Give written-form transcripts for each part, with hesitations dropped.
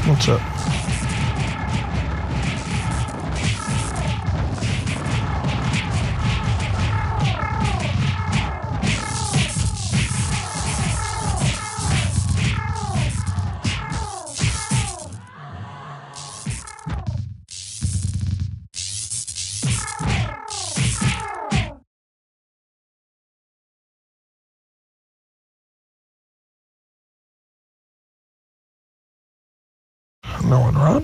What's up? No one run?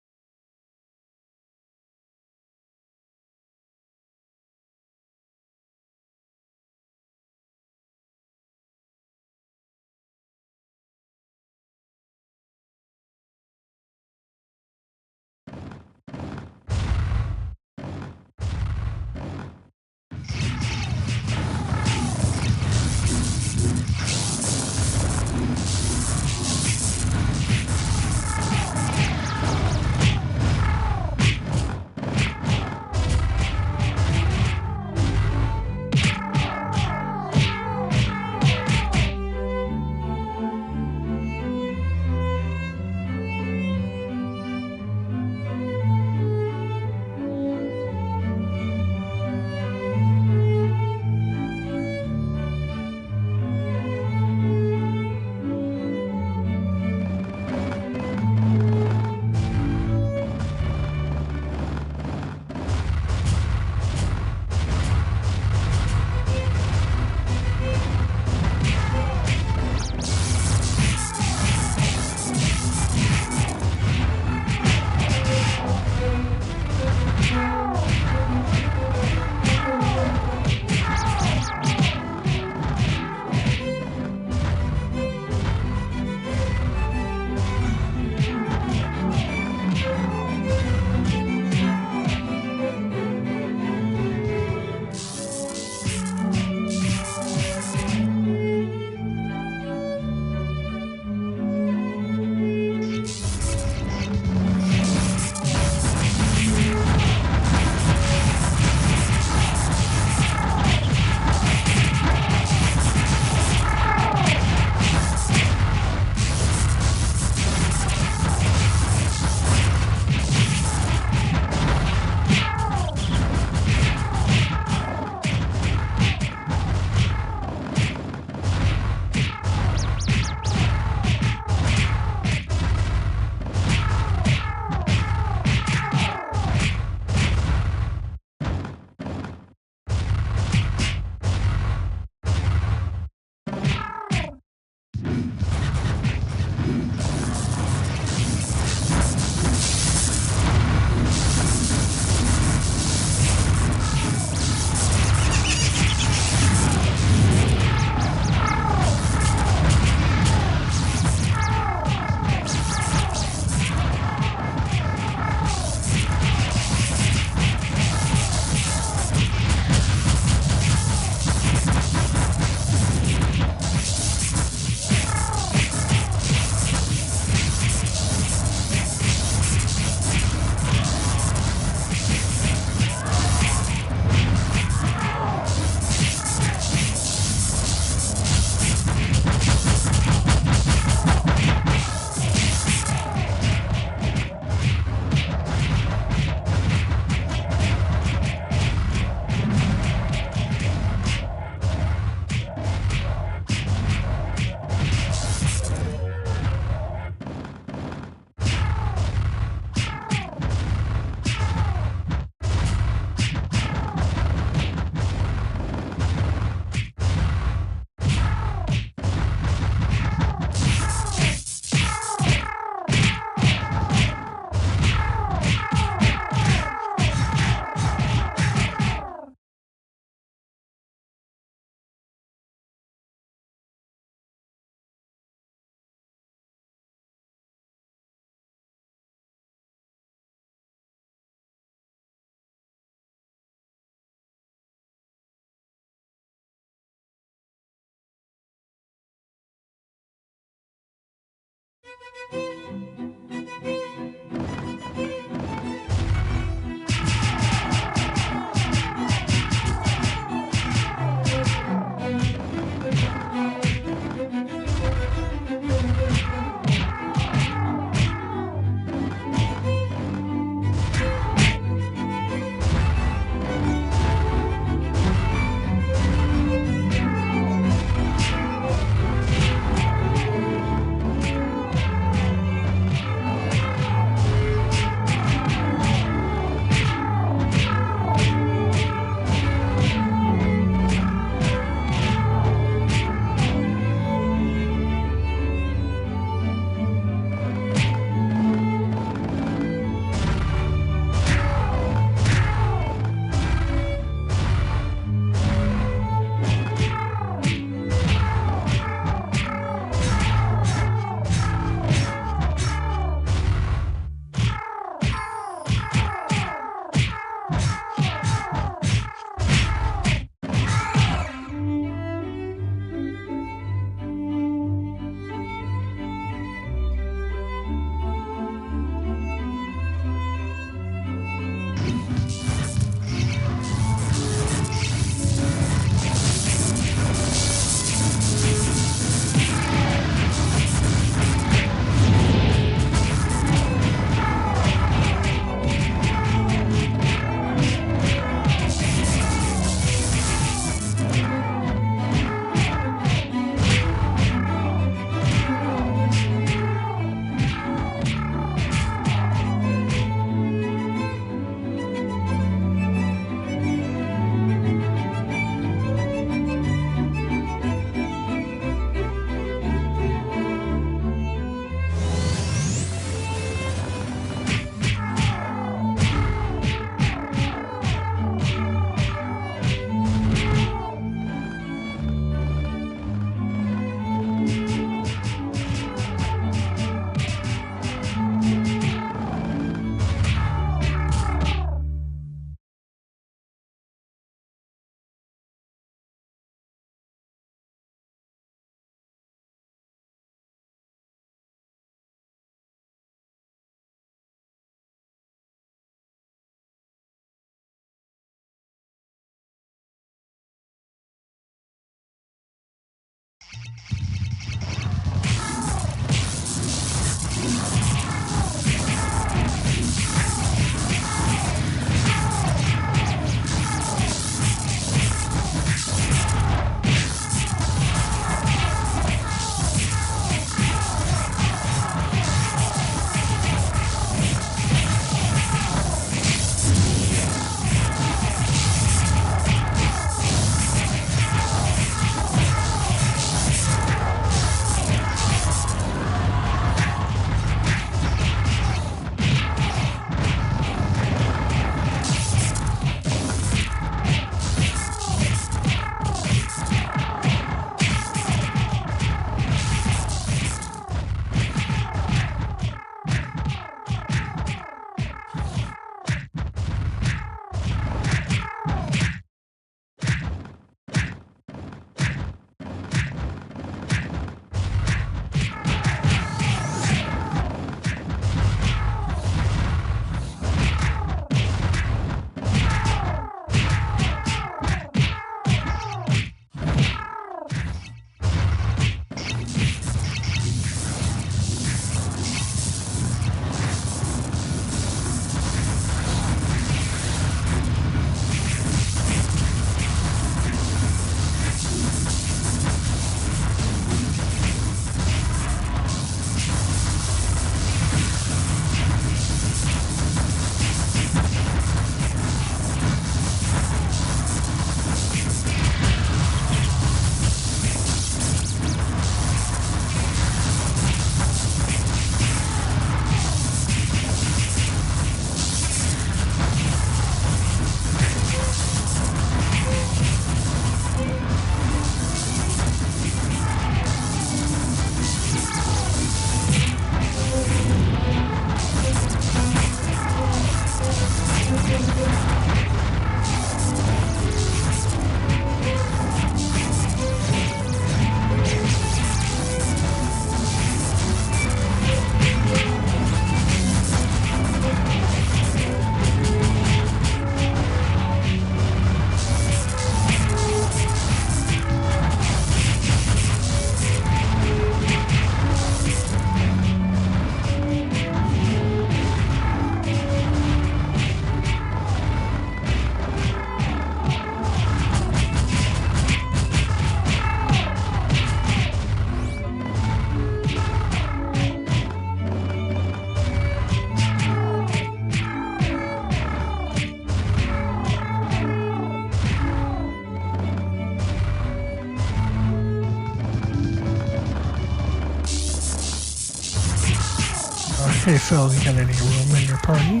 Hey Phil, you got any room in your party?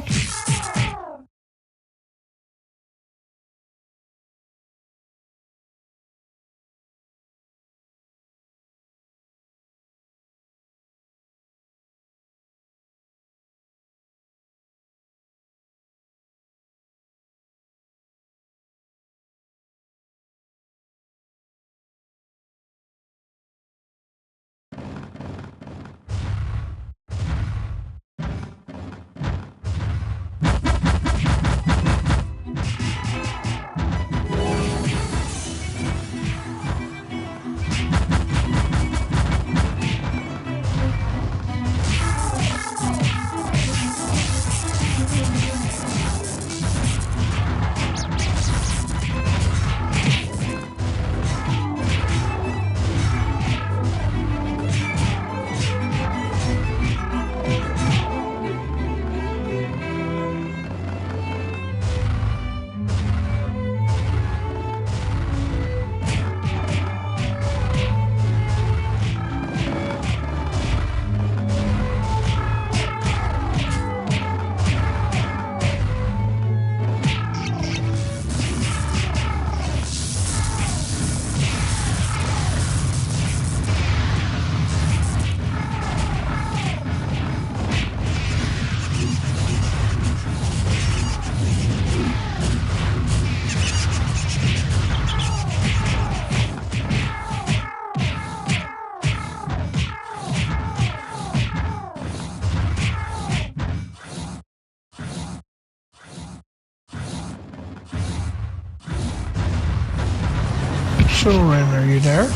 Children, are you there?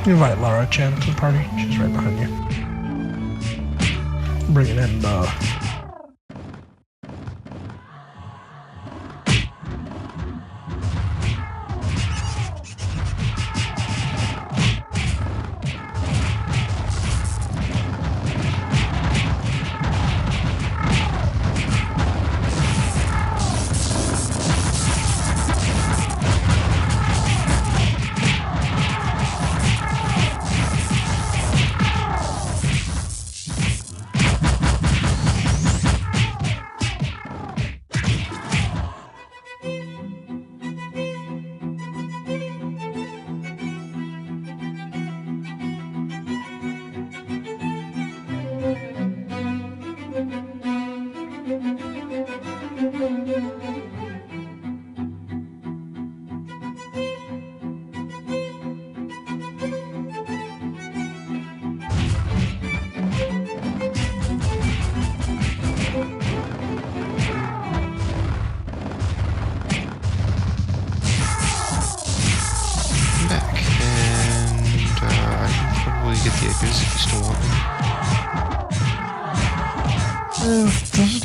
Invite Lara Chan to the party. She's right behind you. Bringing in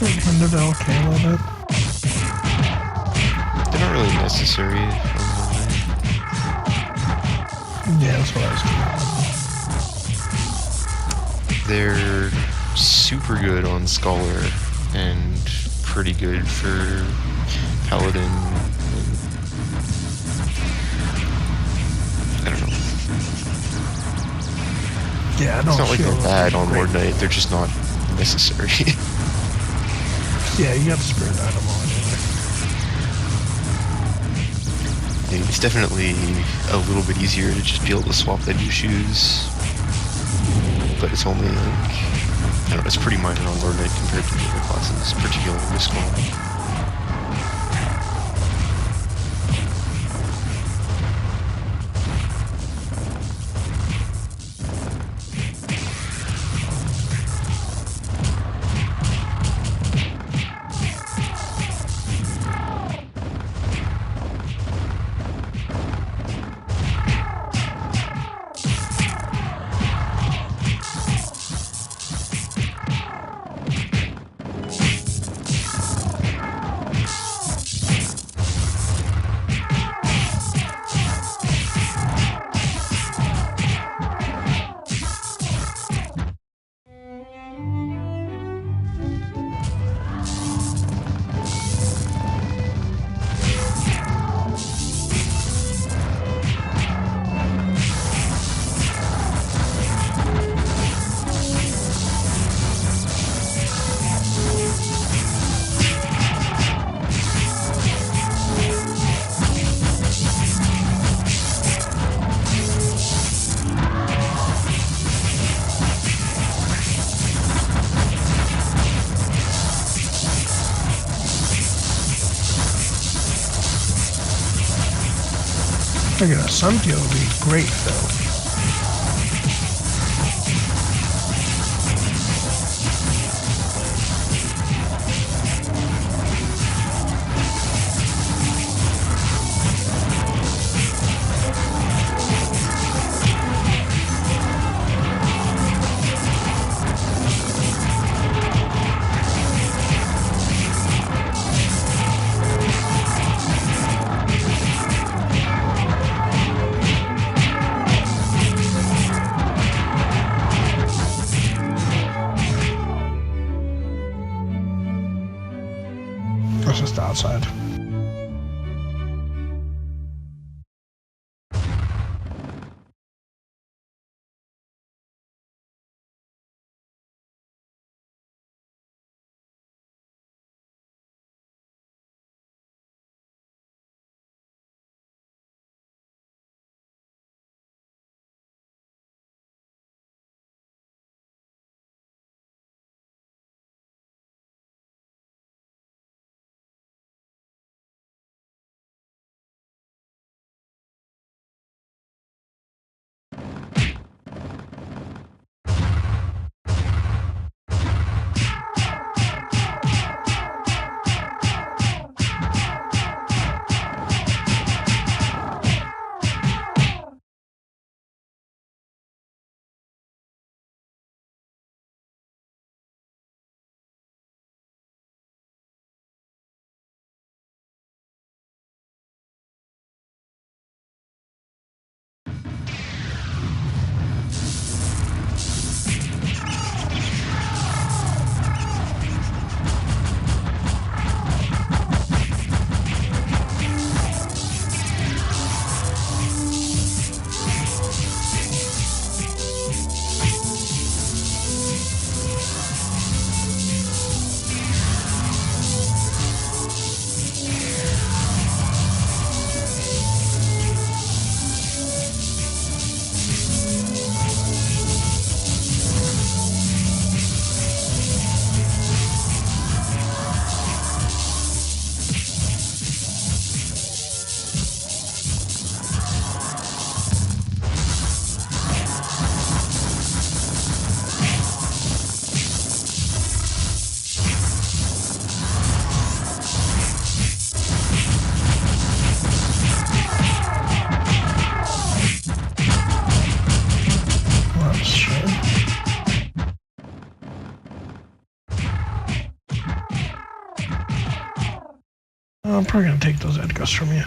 does it render to okay a little bit? They're not really necessary. Yeah, that's what I was doing. They're super good on Scholar and pretty good for Paladin. I don't know. Yeah, I don't. It's not like feel they're bad on great. Lord Knight. They're just not necessary. Yeah, you got the Spirit Dynamo anyway. It's definitely a little bit easier to just be able to swap that you choose, but it's only like, I don't know, it's pretty minor on Lord Knight compared to the other classes, particularly with Squall. Figured a sun deal would be great, though. That's just the outside. I'm probably gonna take those Edgars from you.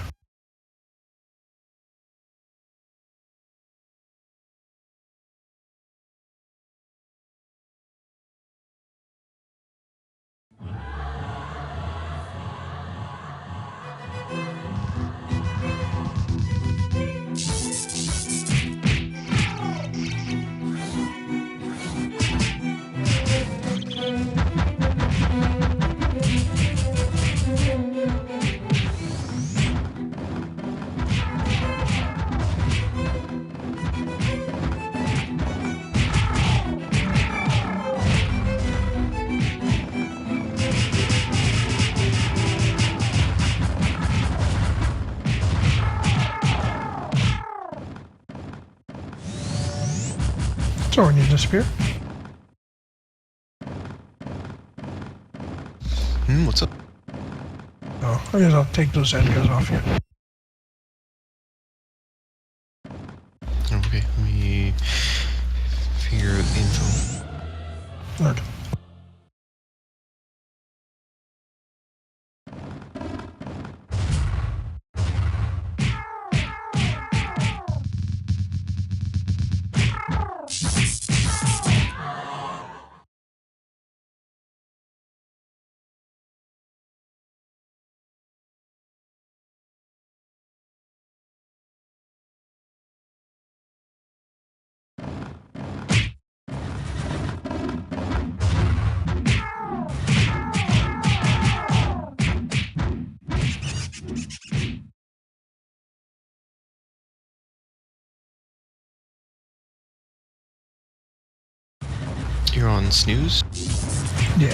So when you disappear? What's up? Oh, I guess I'll take those Edgars off you. Okay, let me figure out the info. Okay. You're on snooze? Yeah.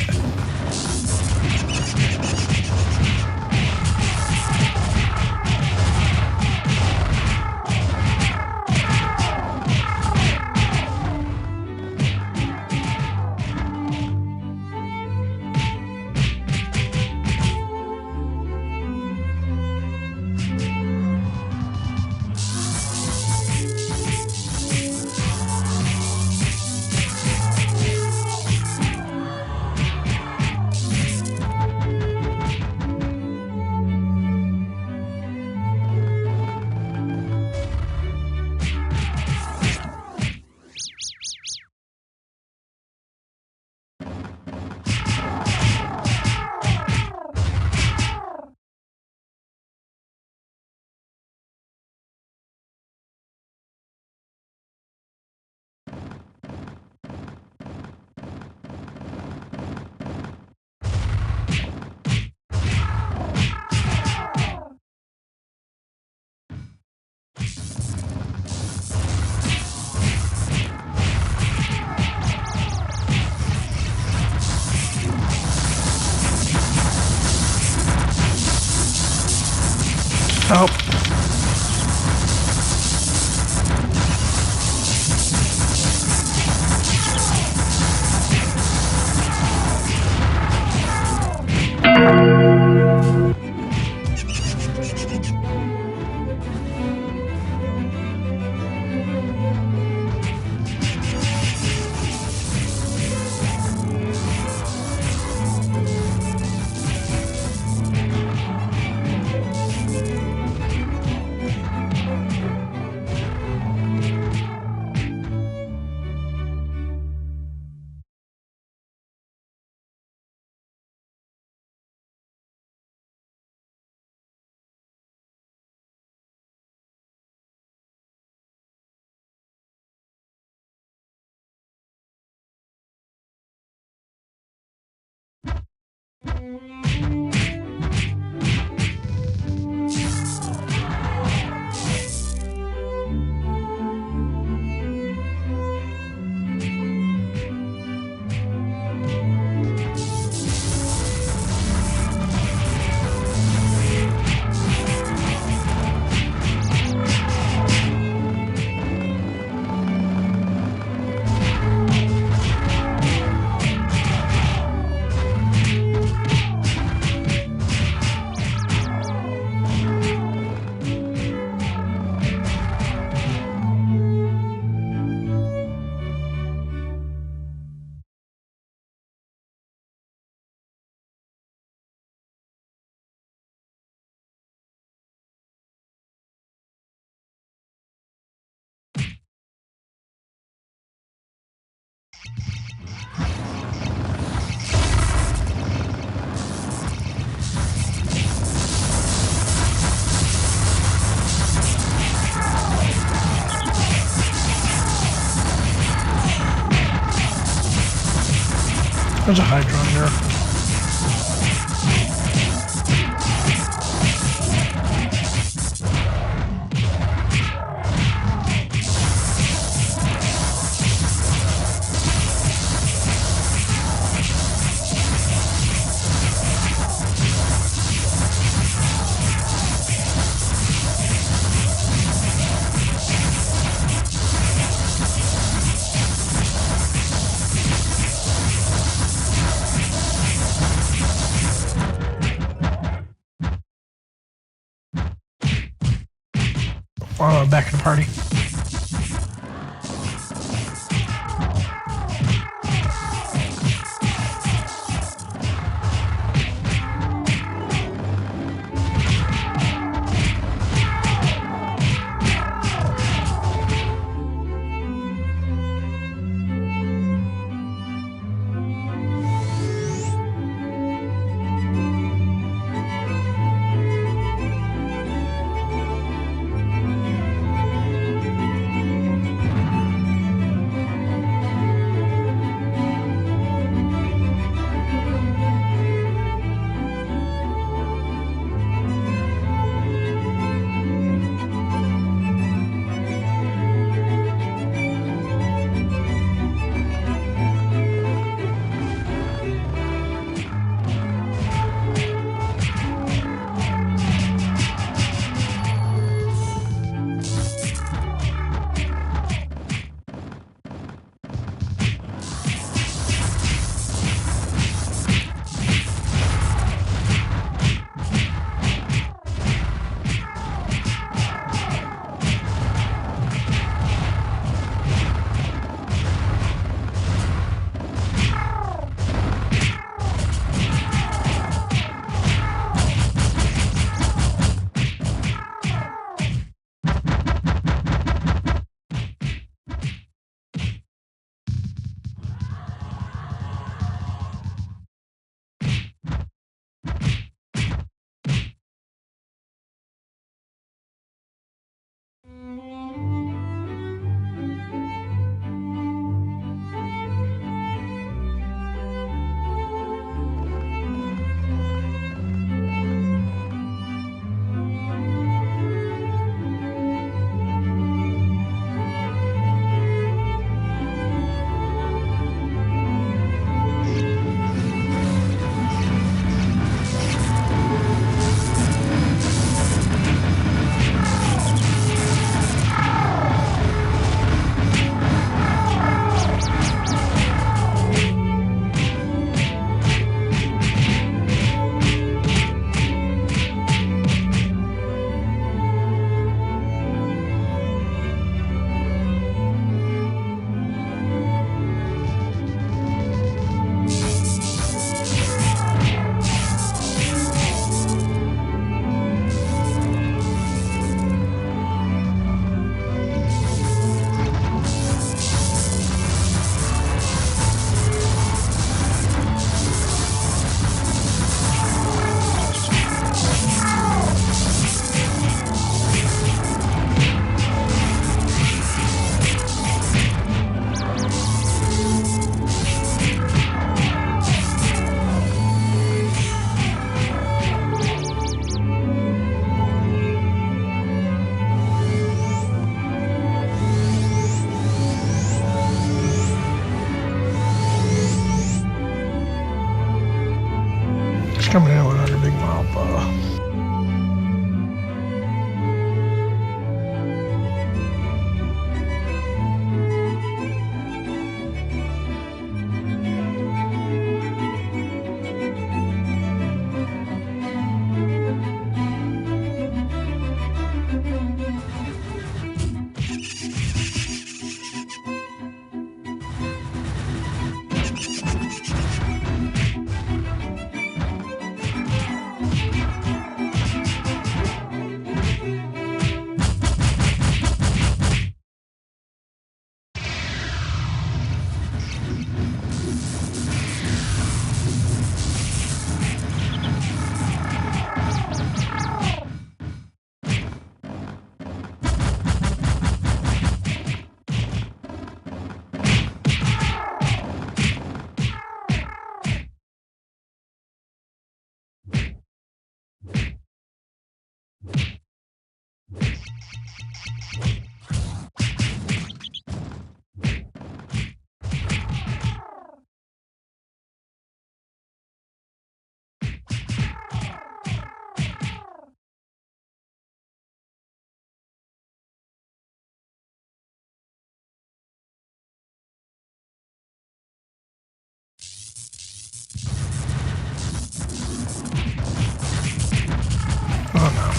Help. There's a Hydron there. Back in the party. coming in with another big mop. Oh no.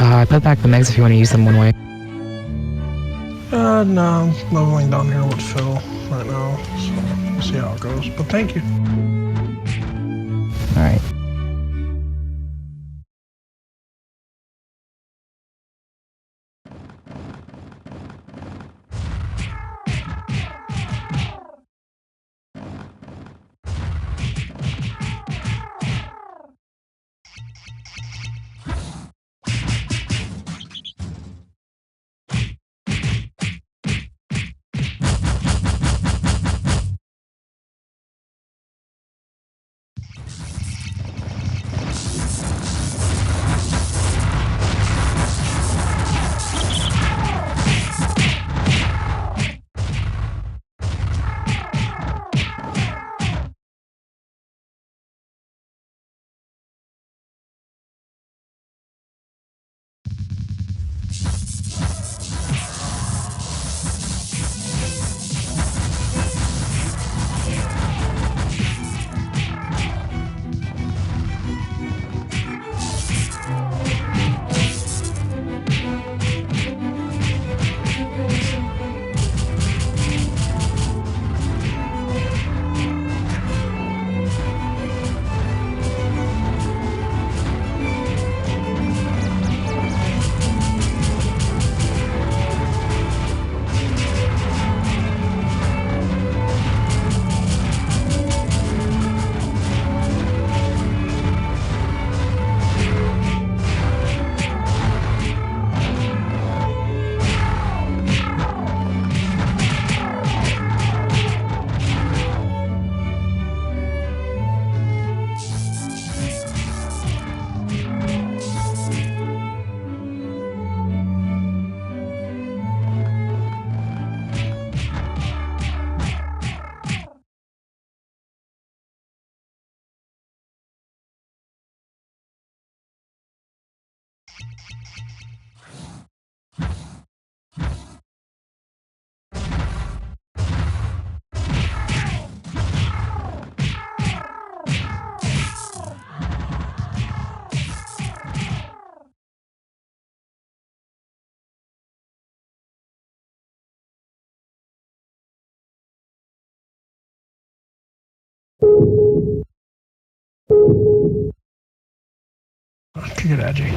I put back the megs if you want to use them one way. No, I'm leveling down here with Phil right now, so we'll see how it goes. But thank you. Alright. Could get edgy.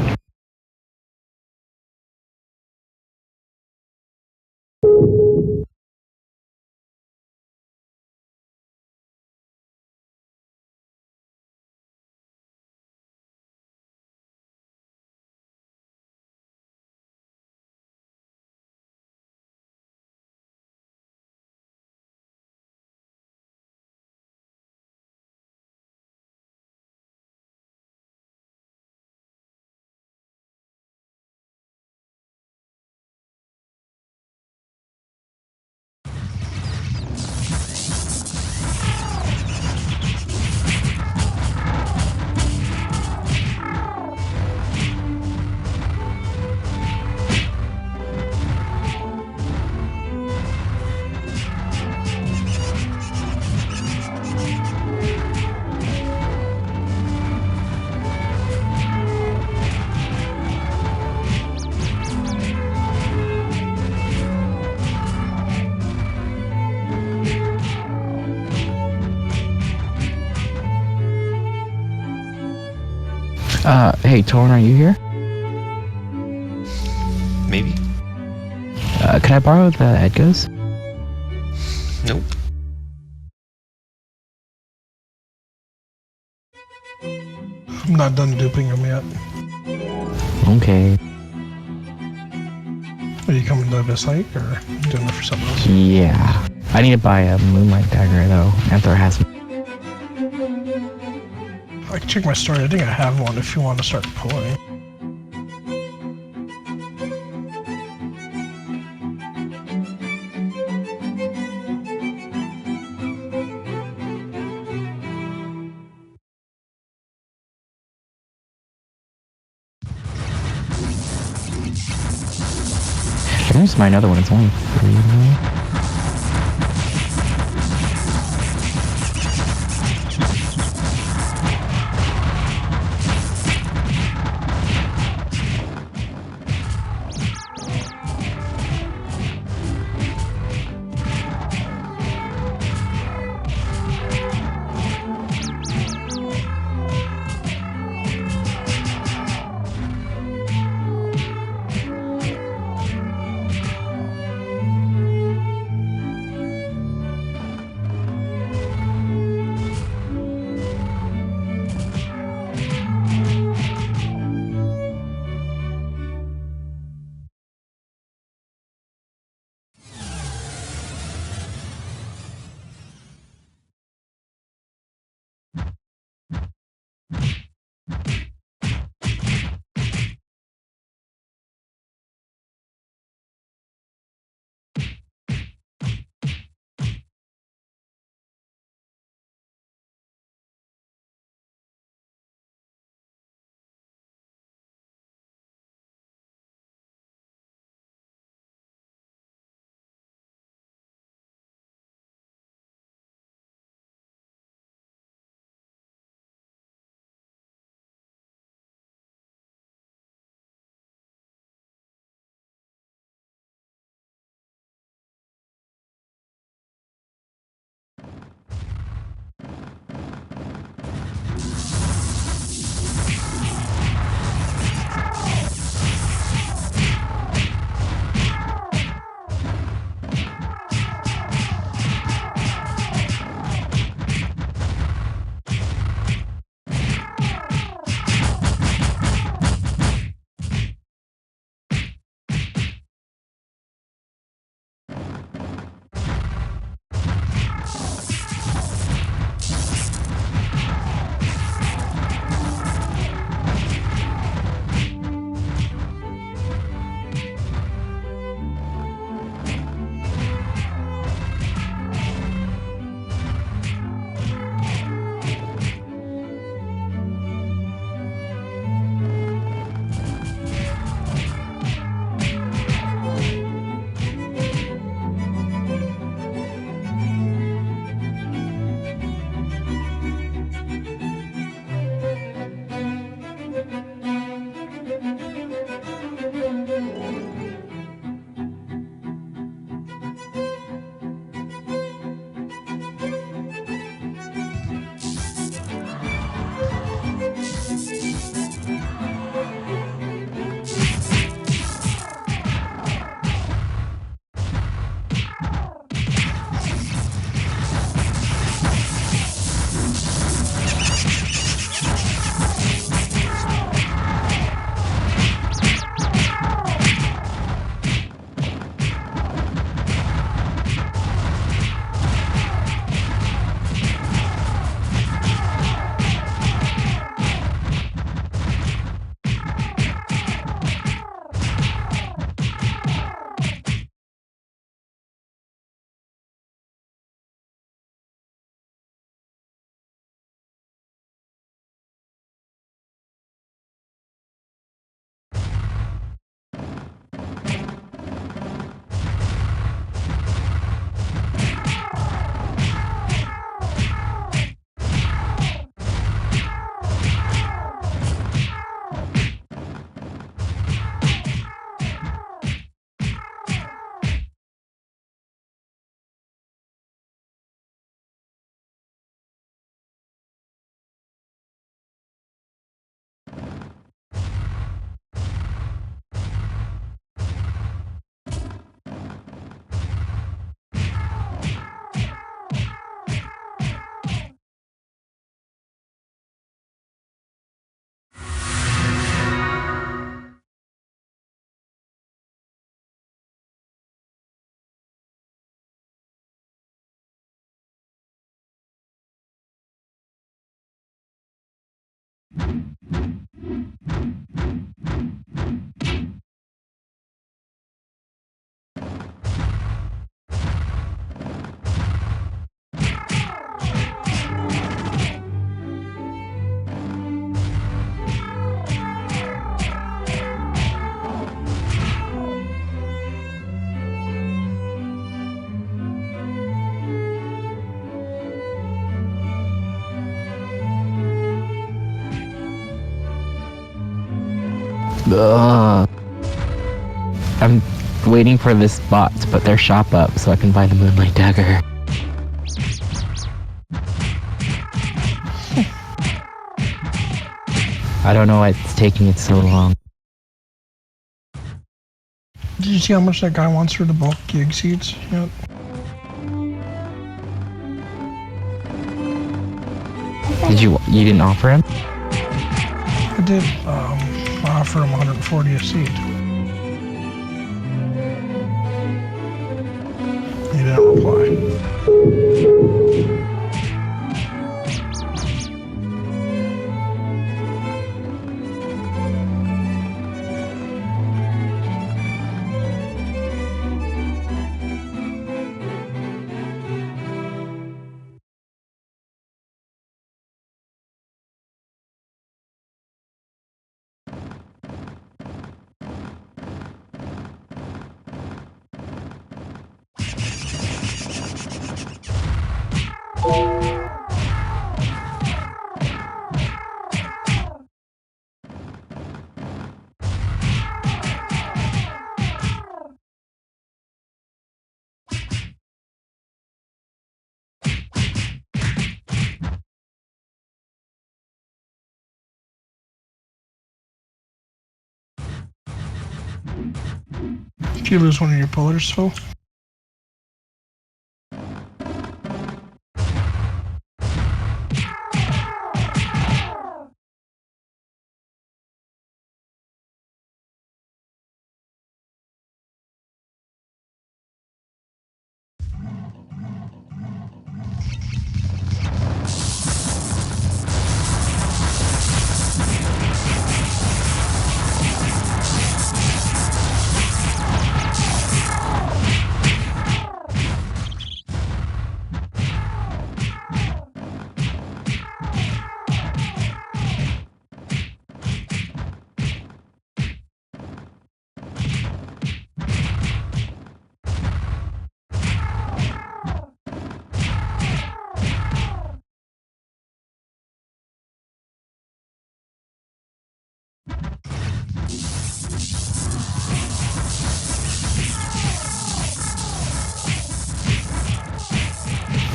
Hey, Torn, are you here? Maybe? Can I borrow the Edgos? Nope. I'm not done duping them yet. Okay. Are you coming to this hike or doing it for something else? Yeah. I need to buy a Moonlight Dagger, though. Anthor has one. I can check my story. I think I have one if you want to start pulling. Here's my another one. It's only 3 though. Ugh. I'm waiting for this bot to put their shop up so I can buy the Moonlight Dagger. I don't know why it's taking it so long. Did you see how much that guy wants for the bulk gig seats? Yep. You didn't offer him? I did offer him 140 a seat. He didn't reply. Did you lose one of your pullers, Phil?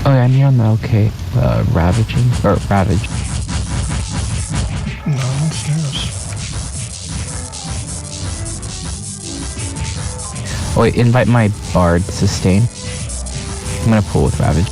Oh yeah, you're on the okay, Ravaging, or Ravage. No, downstairs. Oh wait, invite my Bard Sustain. I'm gonna pull with Ravage.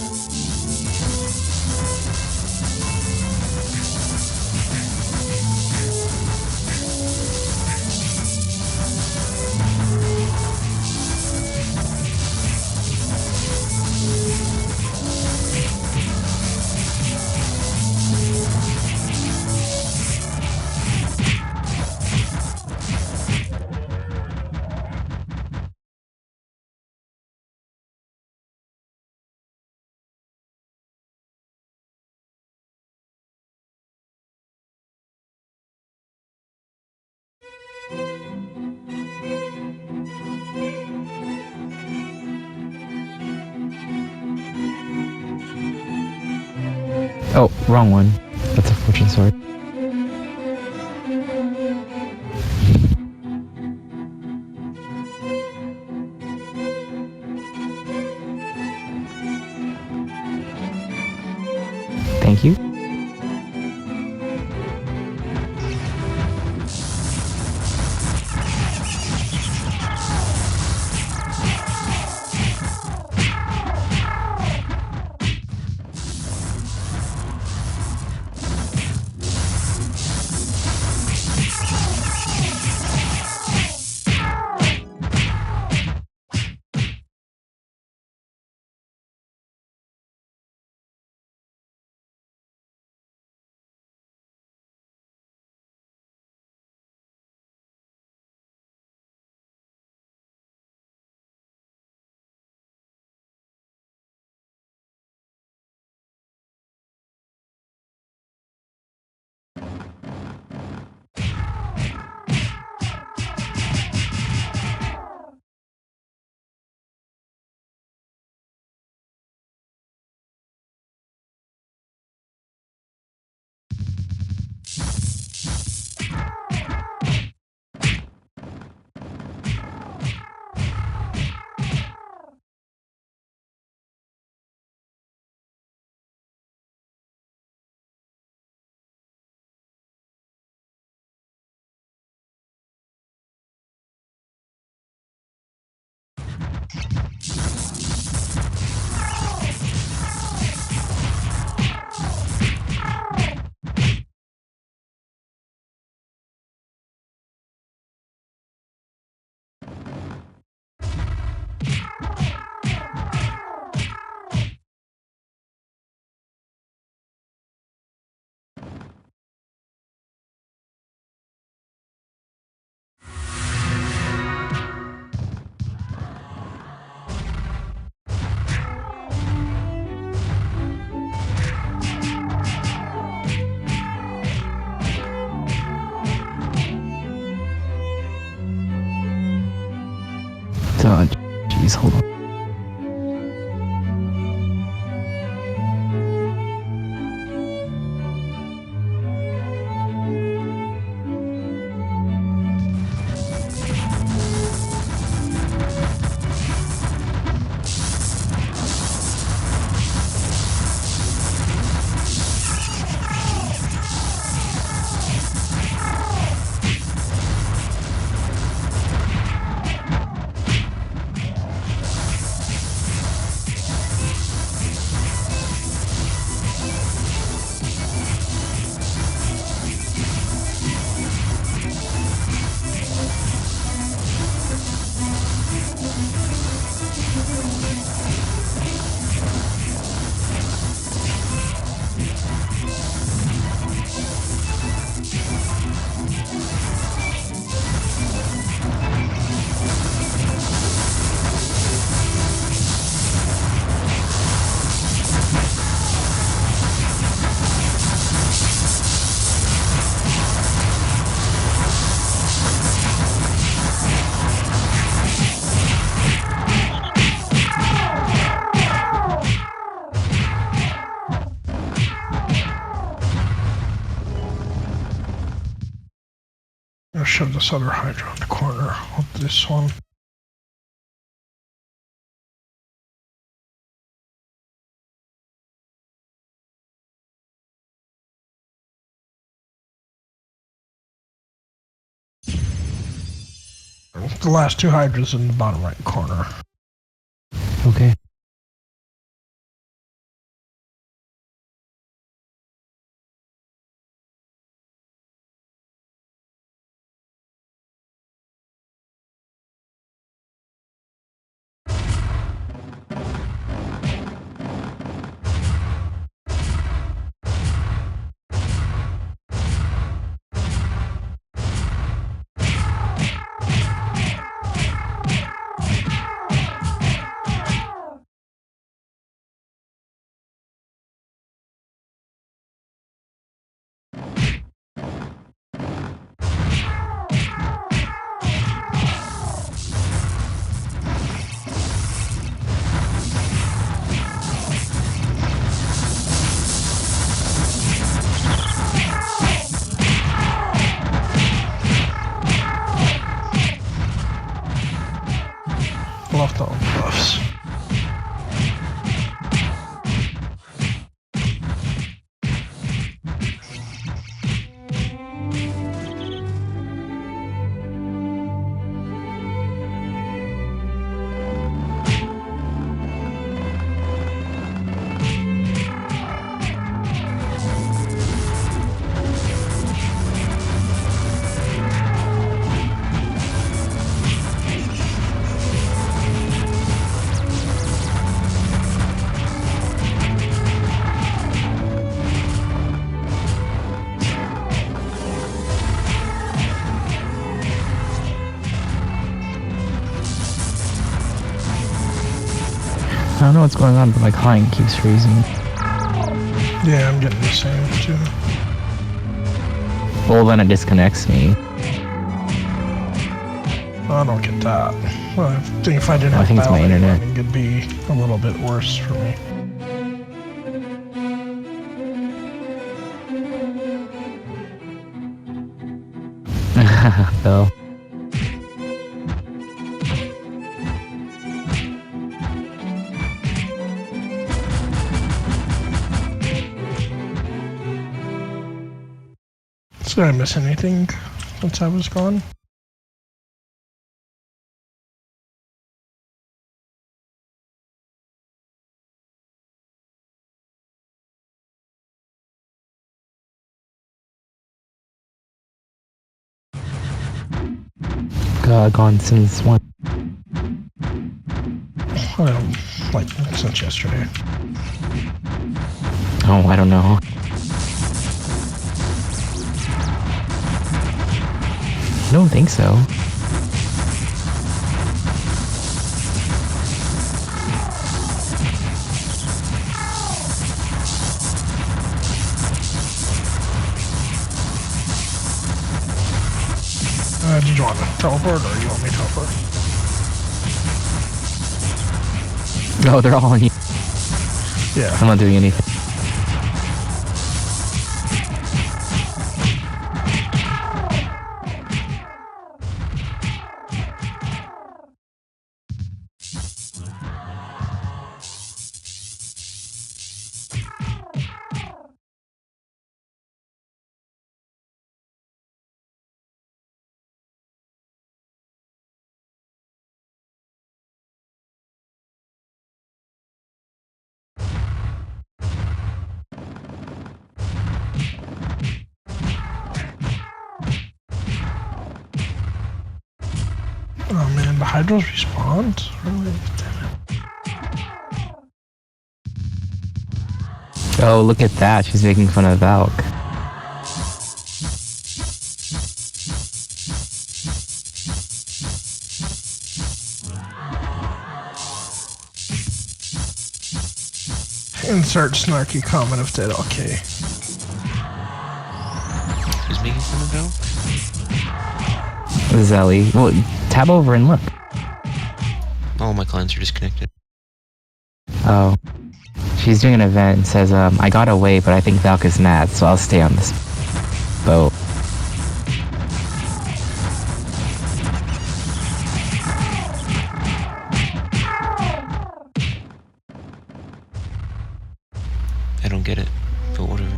Oh, wrong one. That's a Fortune Sword. Thank you. Please hold on. I'll shove this other Hydra in the corner with this one. The last two Hydras in the bottom right corner. Okay. Left all buffs. I don't know what's going on, but my client keeps freezing. Yeah, I'm getting the same too. Well, then it disconnects me. I don't get that. Well, I think if I didn't I have think it's my ballet, internet. it could be a little bit worse for me. Bill. Did I miss anything since I was gone? Gone since when? Like since yesterday. Oh, I don't know. I don't think so. Did you want to teleport or you want me to teleport? Oh, they're all on you. Yeah. I'm not doing anything. Oh man, the Hydros respawned? Really? Damn it. Oh, look at that. She's making fun of Valk. Insert snarky comment if dead, okay. Who's making fun of Val? Zelly. Well, tab over and look. All my clients are disconnected. Oh. She's doing an event and says, I got away, but I think Valk is mad, so I'll stay on this boat. I don't get it, but whatever.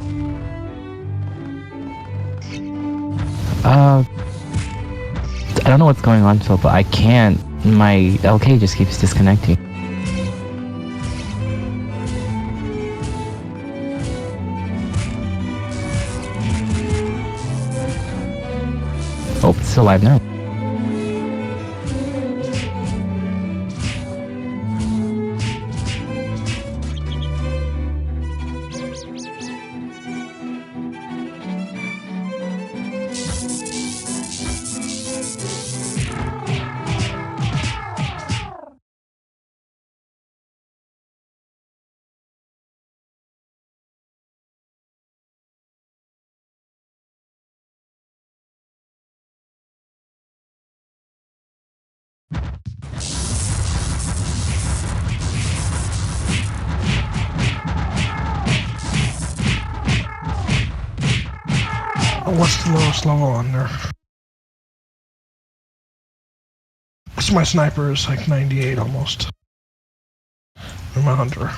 I don't know what's going on, Phil, but I can't. My LK just keeps disconnecting. Oh, it's still live now. What's the lowest level on there? So my sniper is like 98 almost. And my hunter.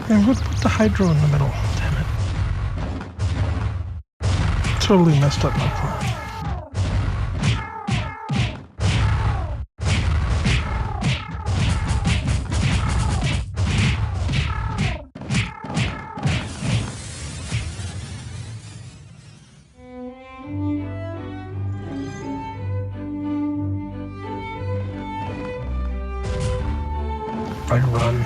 Man, put the hydro in the middle. Damn it. Totally messed up my plan. I run.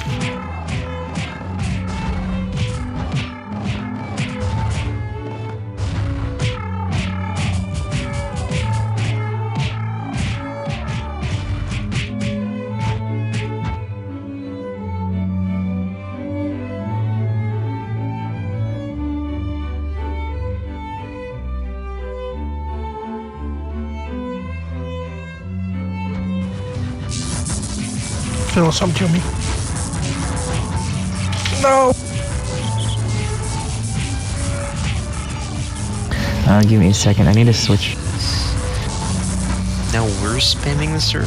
Phil, something kill me. No! Give me a second. I need to switch. Now we're spamming the server?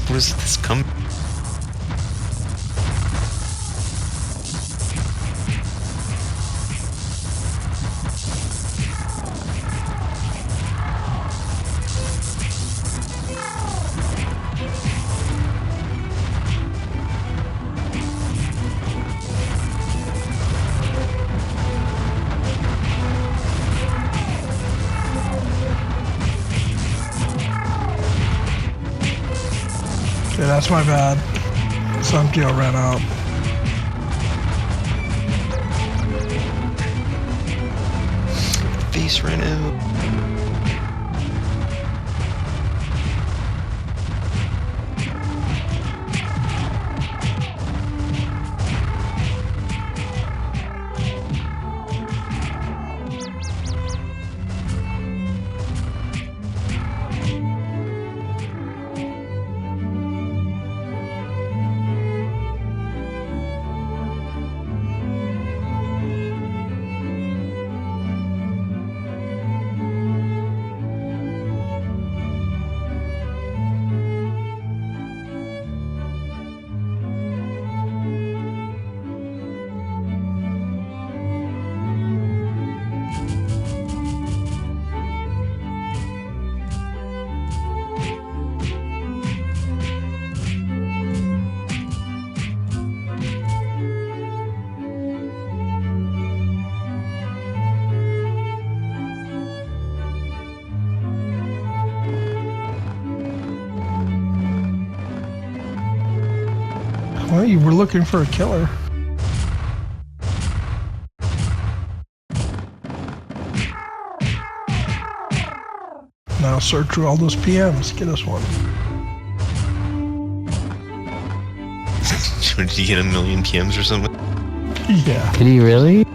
What does this come? Yeah, that's my bad. Some deal ran out. space ran out. Well, you were looking for a killer. Now search through all those PMs. Get us one. Did you get 1,000,000 PMs or something? Yeah. Did he really?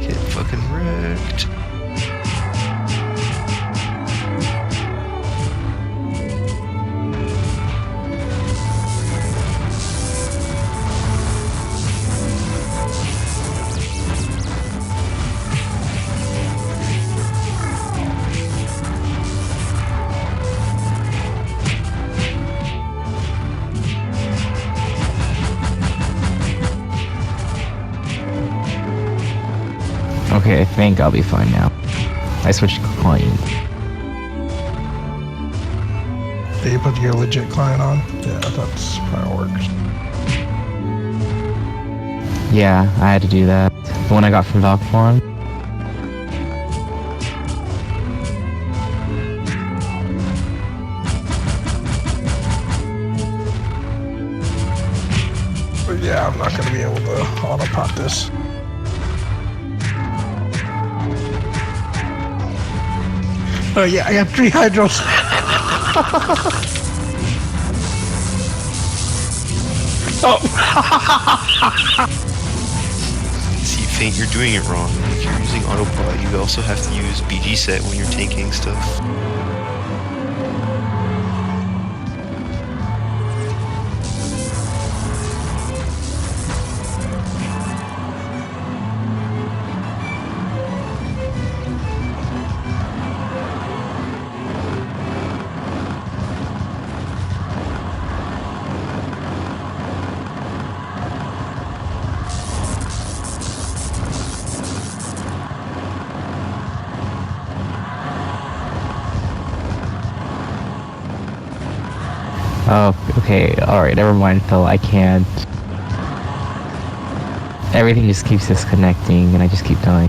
Get fucking wrecked. Okay, I think I'll be fine now. I switched to client. Did you put your legit client on? Yeah, that's how it works. Yeah, I had to do that. The one I got from Valk Forum. But yeah, I'm not going to be able to auto-pot this. Oh yeah, I have 3 hydros. Oh. See, Faint, you're doing it wrong. If you're using autopilot, you also have to use BG set when you're tanking stuff. Oh, okay, alright, never mind, Phil, I can't. Everything just keeps disconnecting and I just keep dying.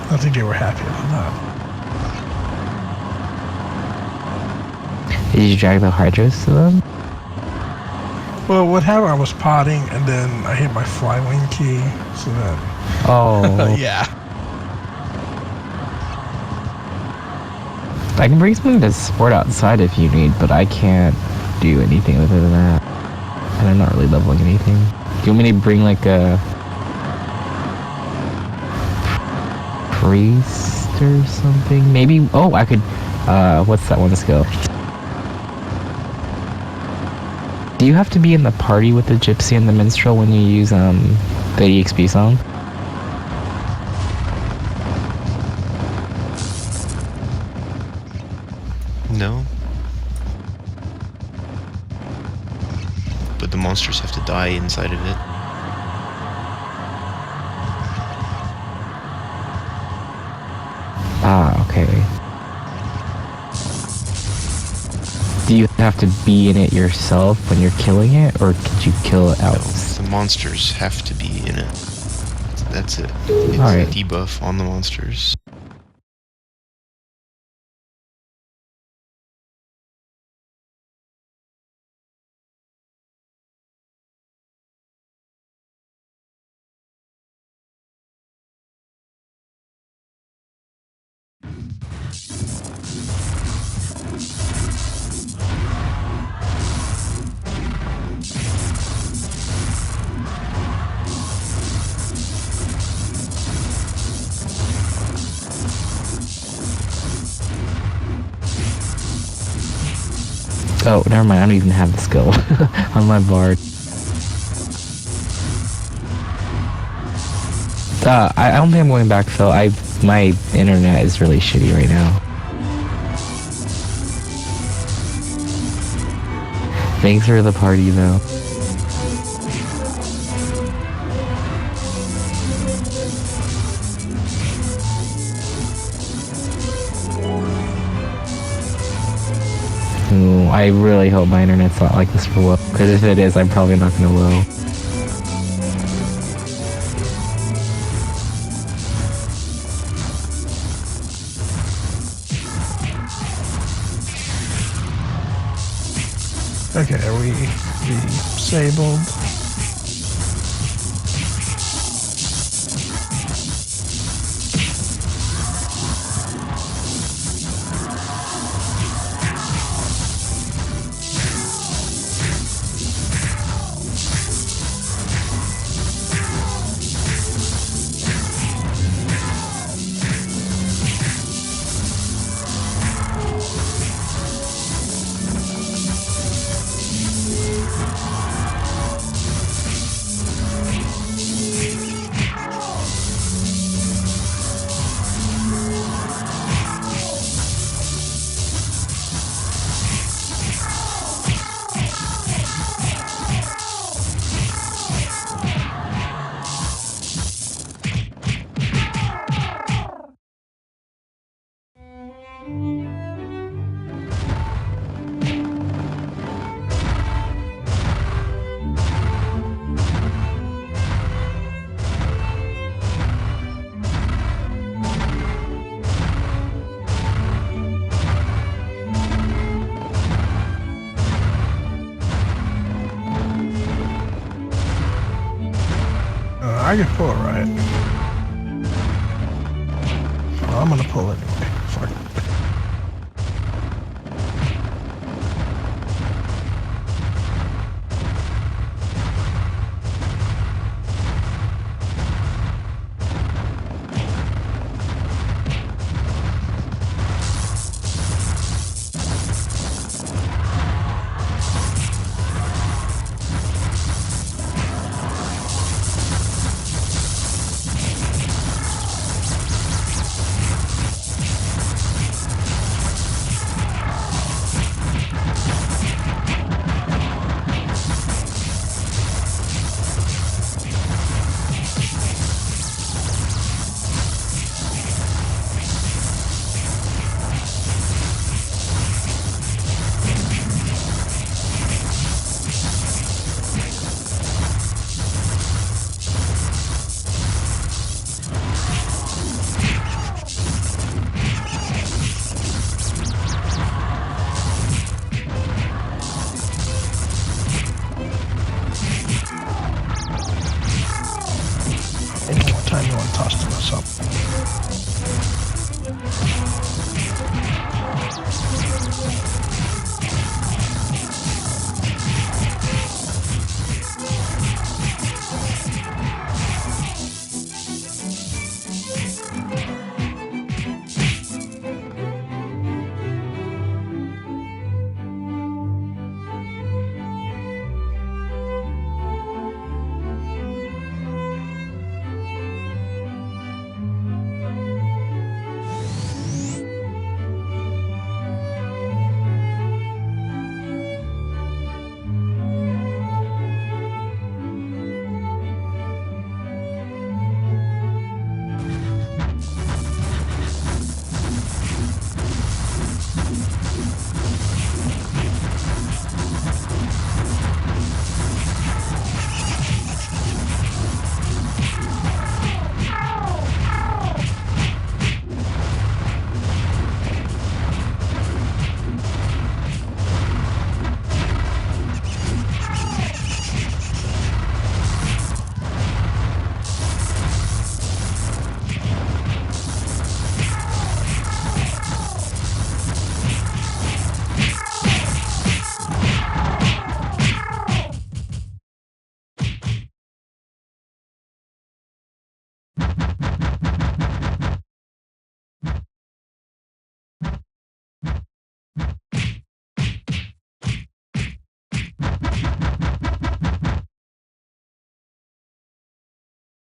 I think they were happy about that. Did you drag the hydros to them? Well, what happened? I was potting, and then I hit my flywing key, so then... Oh. yeah. I can bring something to support outside if you need, but I can't do anything other than that. And I'm not really leveling anything. Do you want me to bring like a priest or something? Maybe. Oh, I could. What's that one skill? Do you have to be in the party with the gypsy and the minstrel when you use the EXP song? No. But the monsters have to die inside of it. Ah, okay. Do you have to be in it yourself when you're killing it, or could you kill it out? No, the monsters have to be in it. That's it. It's Alright. a debuff on the monsters. Oh, never mind. I don't even have the skill on my bard. I don't think I'm going back, Phil. My internet is really shitty right now. Thanks for the party, though. Ooh, I really hope my internet's not like this for WoW, because if it is, I'm probably not gonna WoW. Okay, are we disabled? I can pull it, right? Oh, I'm gonna pull it anyway. Fuck it.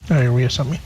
Oh, Rhea sent me.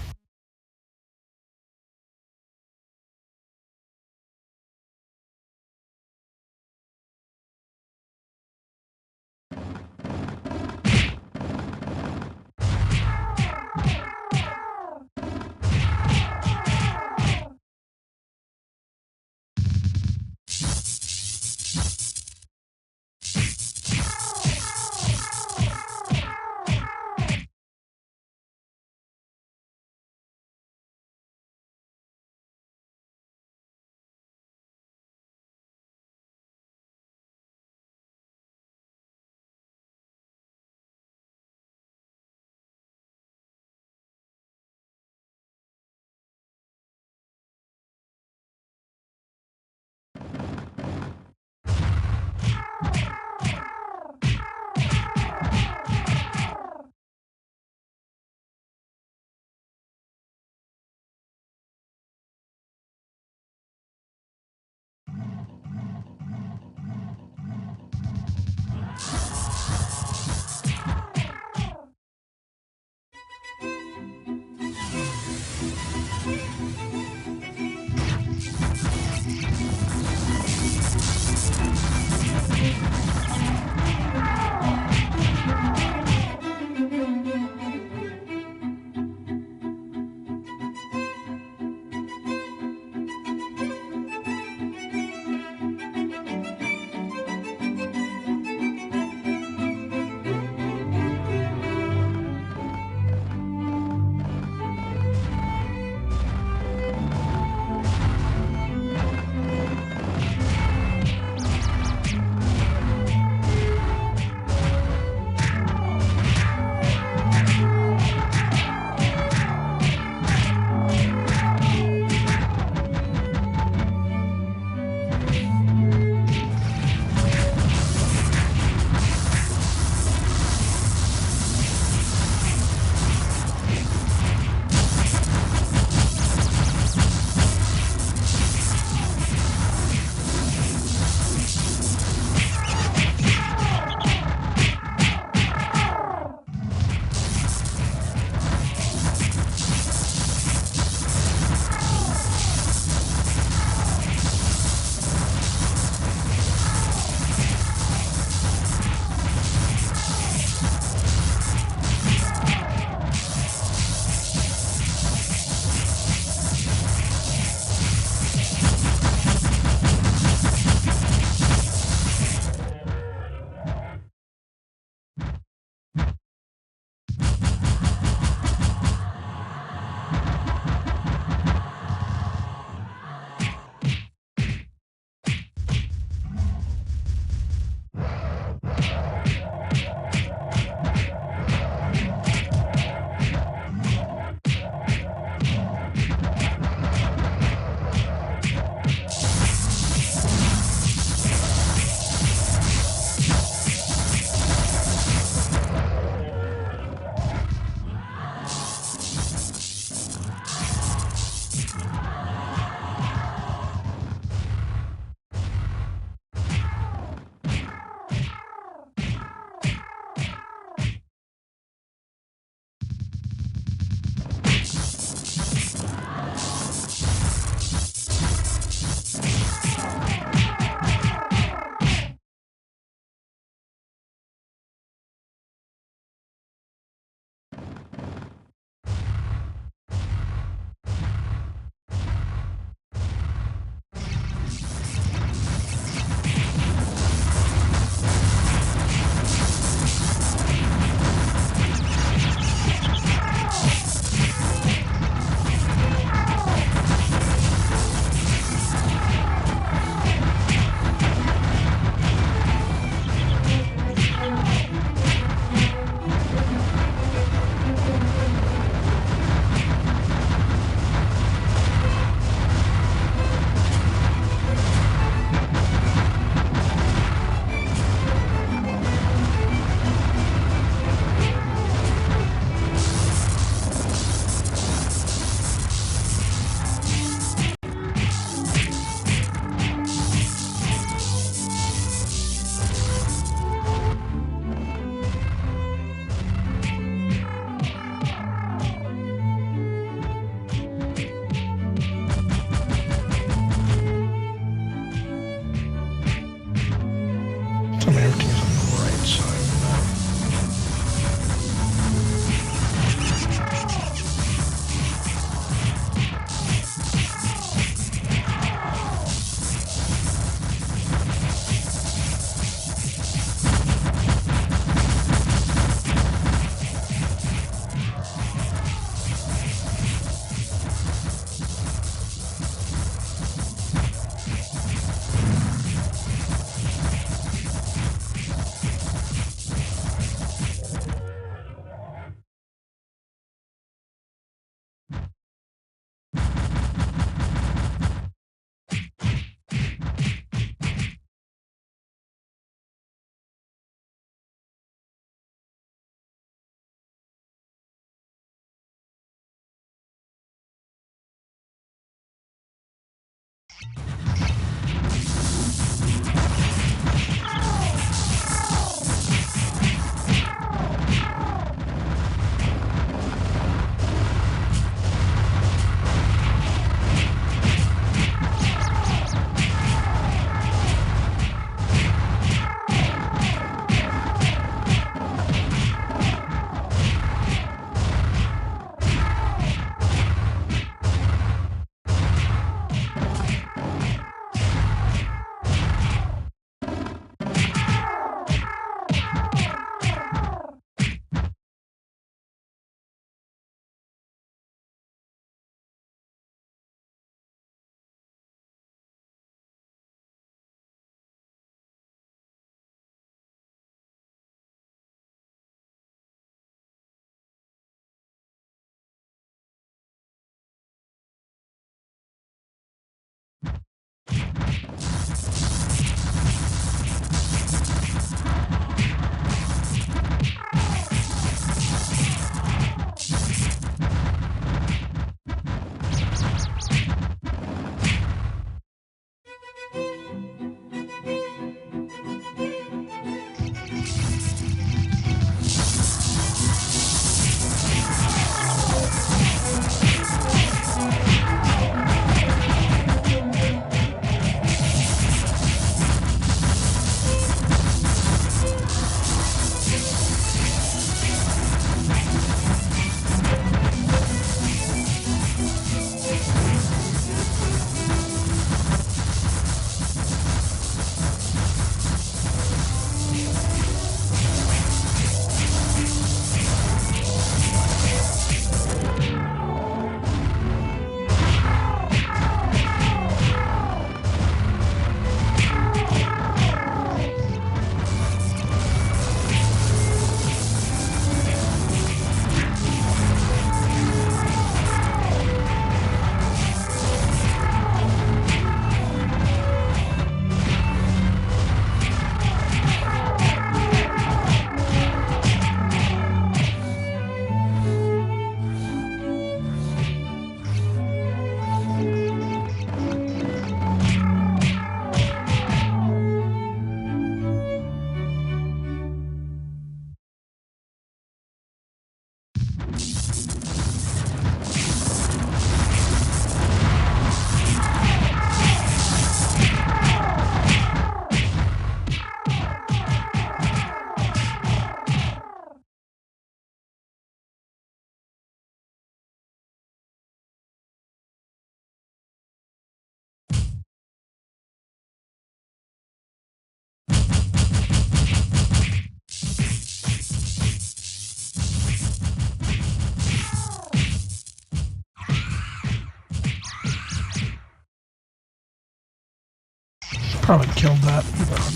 Probably killed that.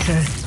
Okay.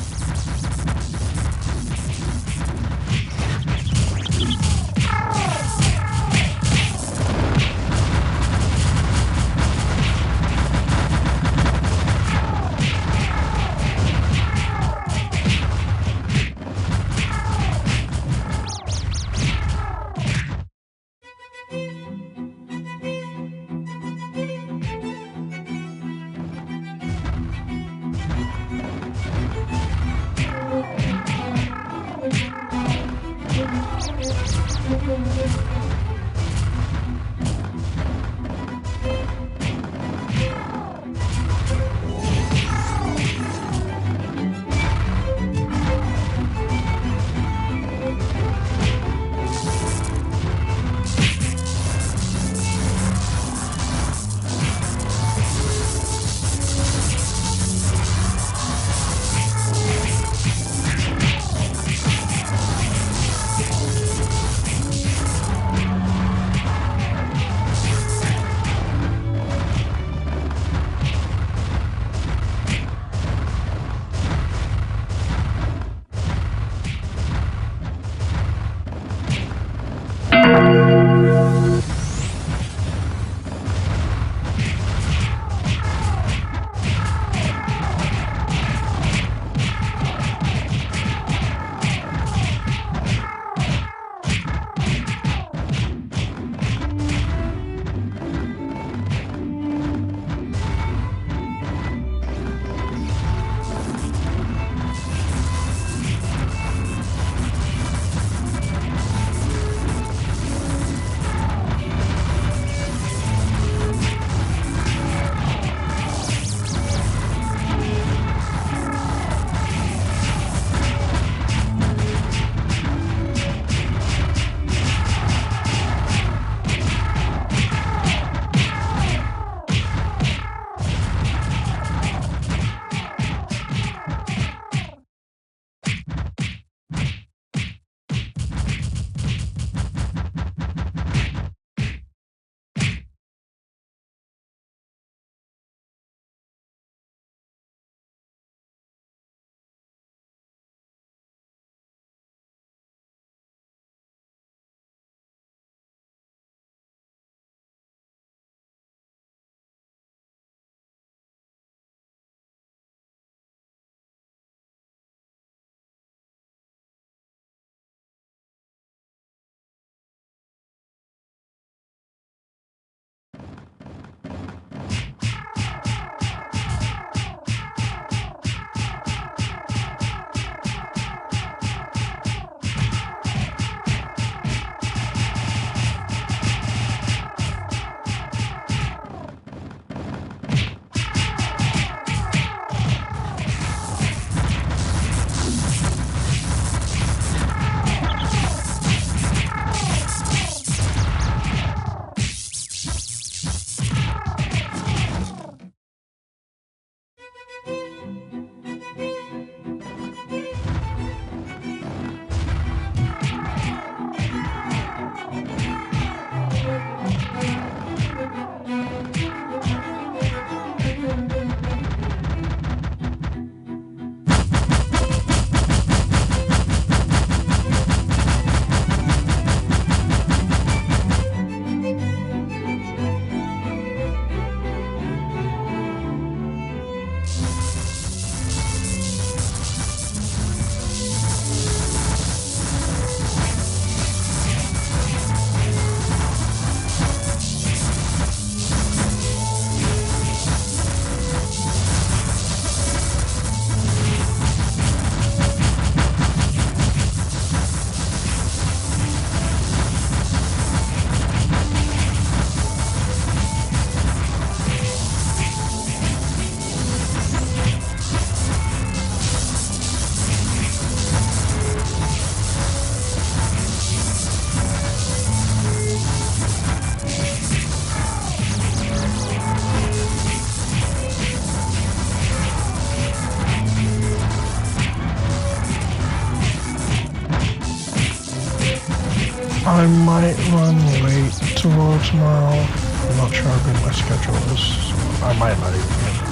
I might run late tomorrow. I'm not sure how good my schedule is. So I might not even get it.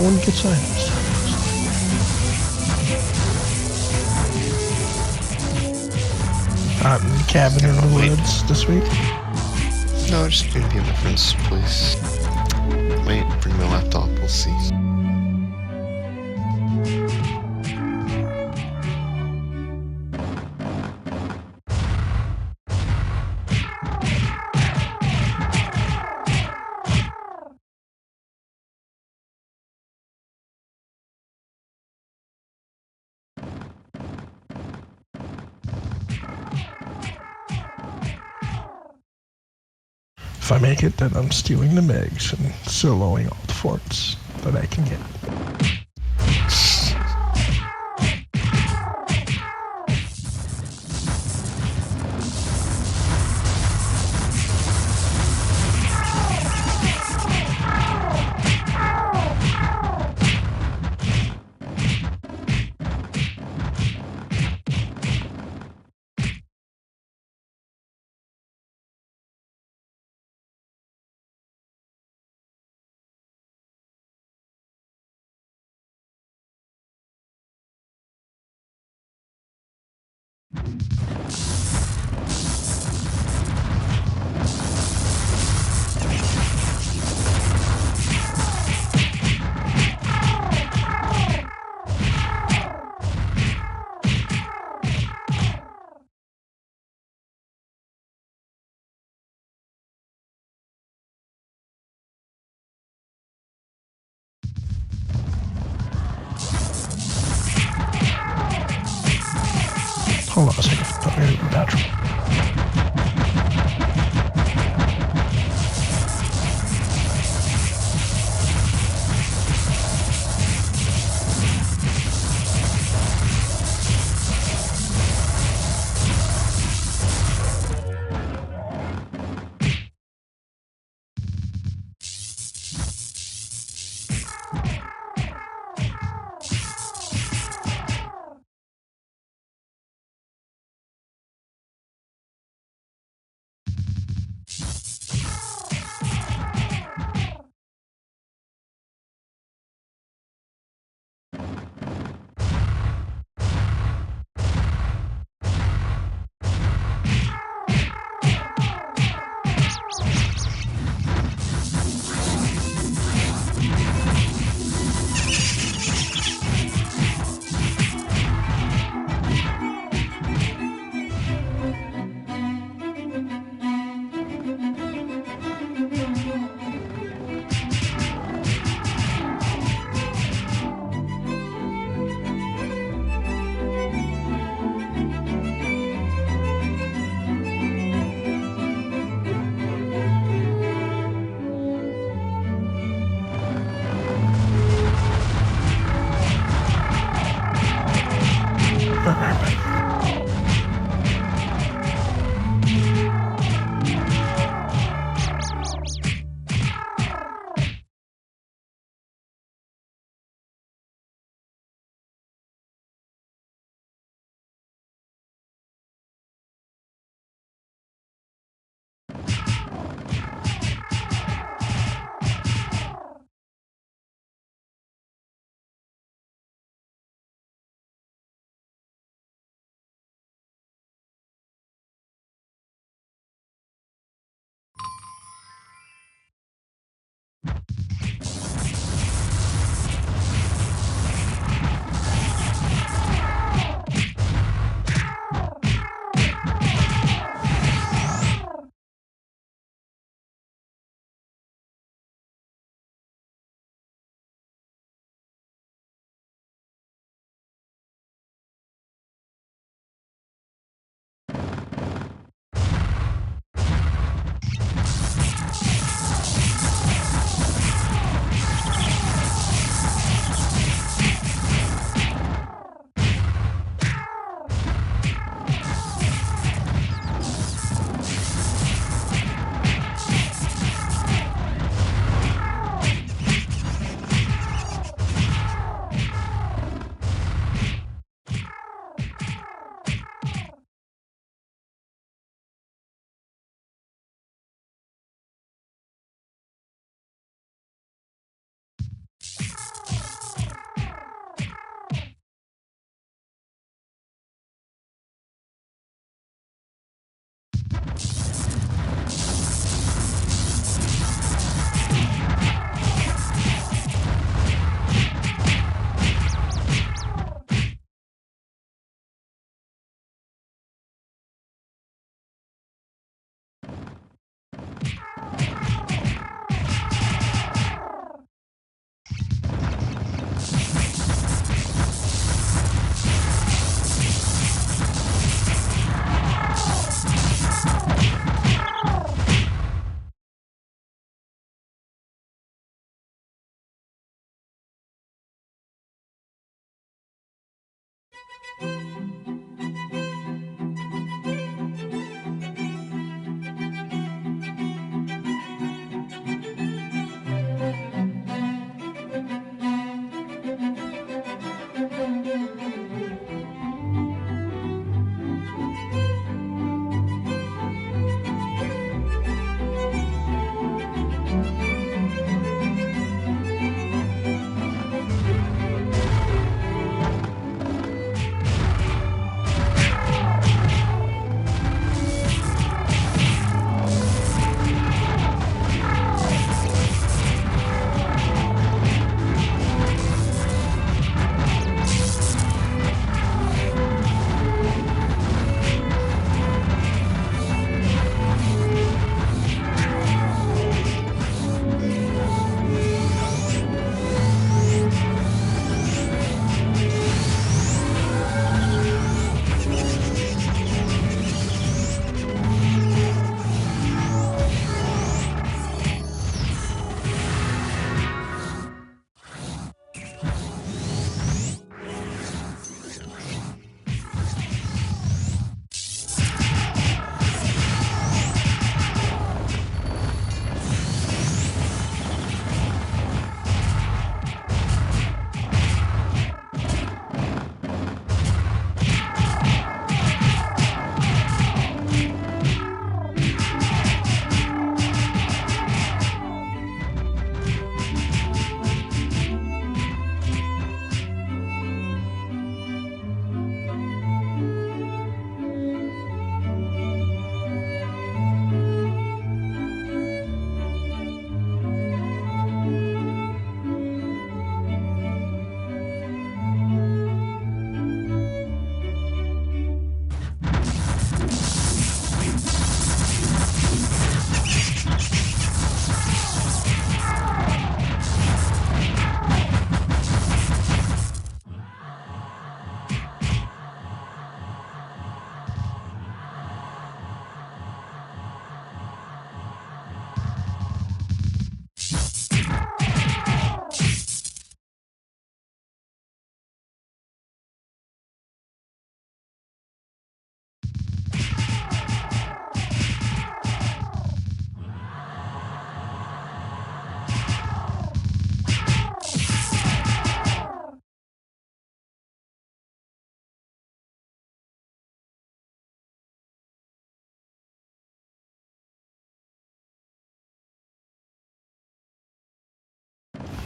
No one gets items. Out in the cabin in the woods this week. No, just gonna be at my friend's place. Wait, bring my laptop, we'll see. If I make it, then I'm stealing the Megs and soloing all the forts that I can get. Hold on a second. I'm gonna go natural.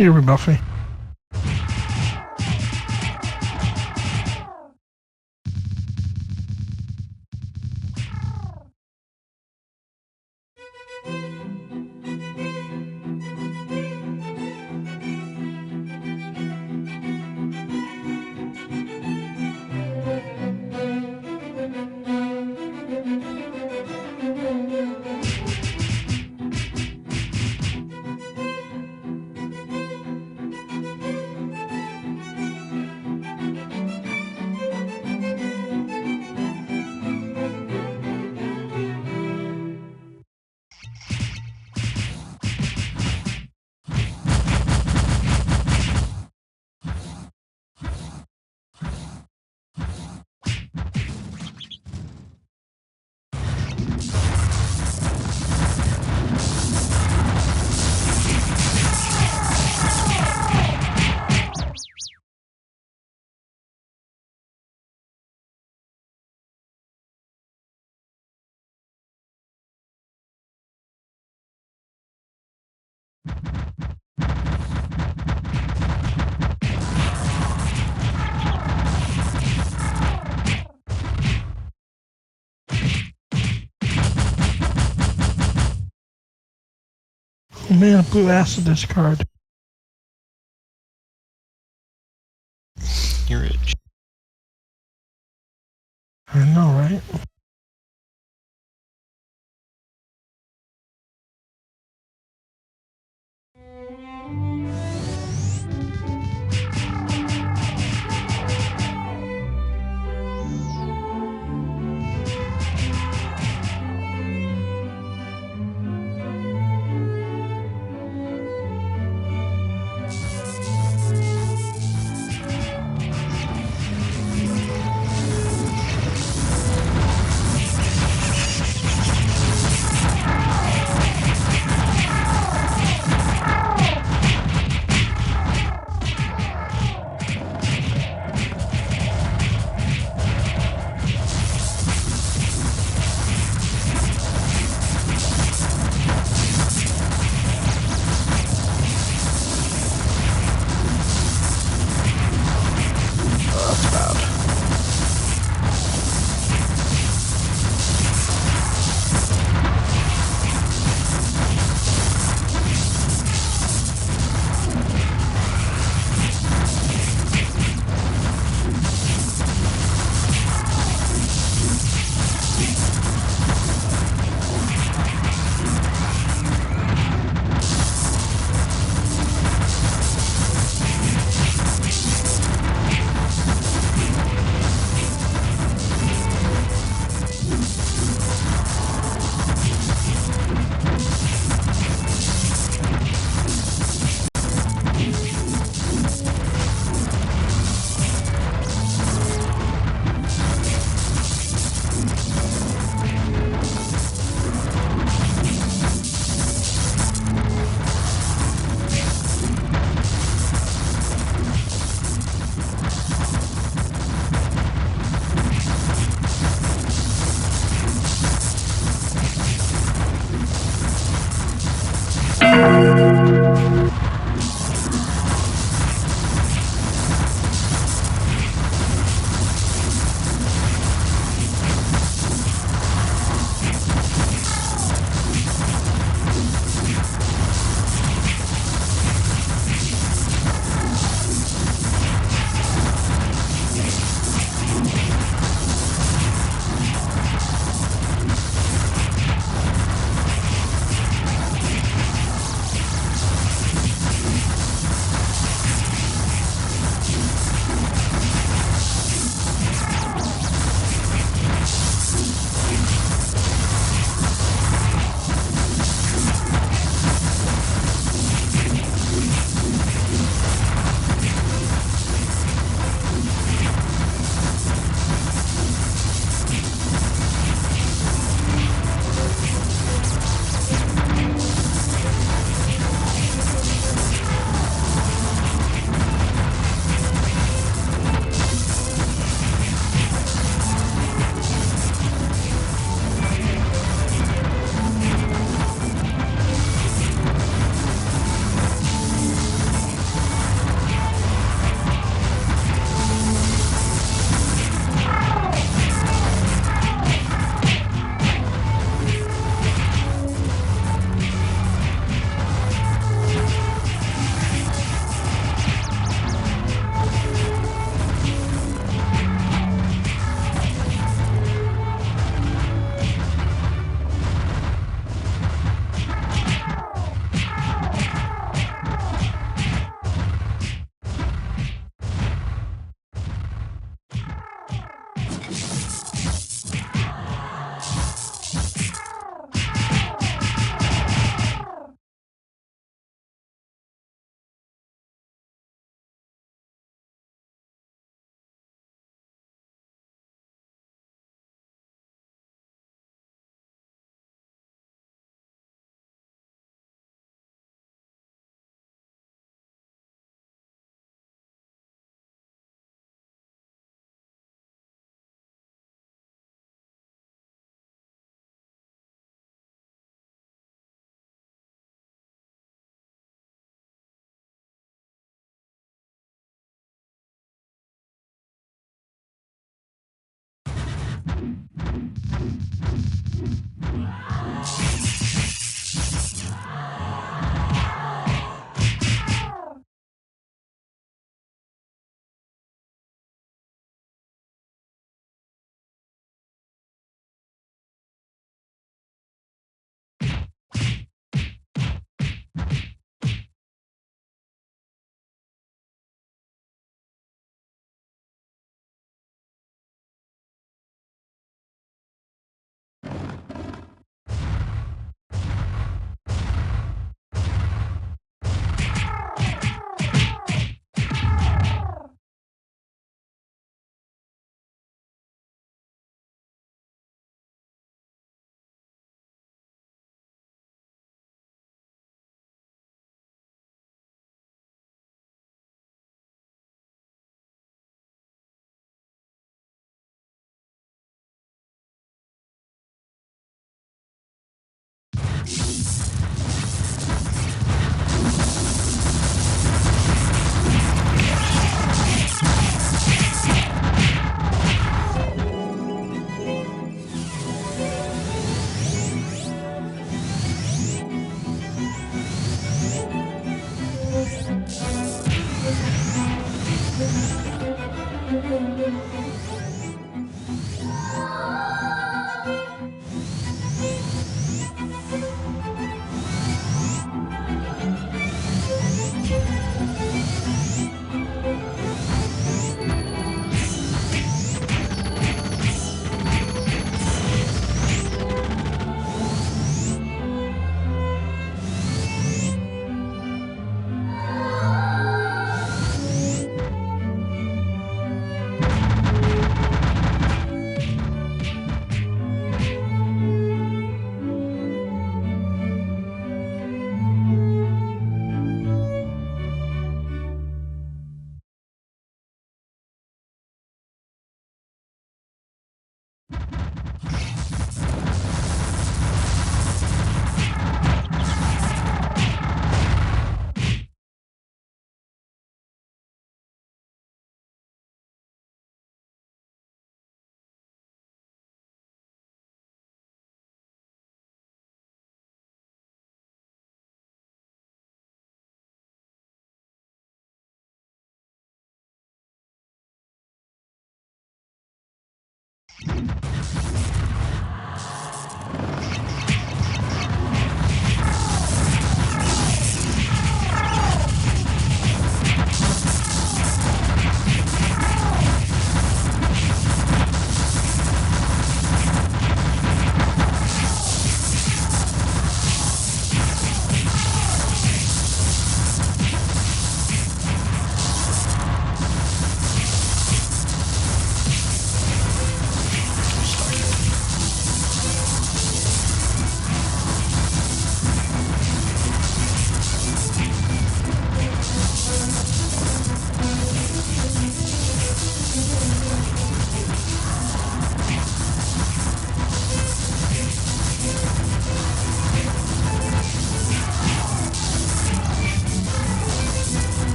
Here we Buffy. Oh man, blue acid this card. You're rich. I know, right?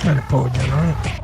Try to pull again, alright?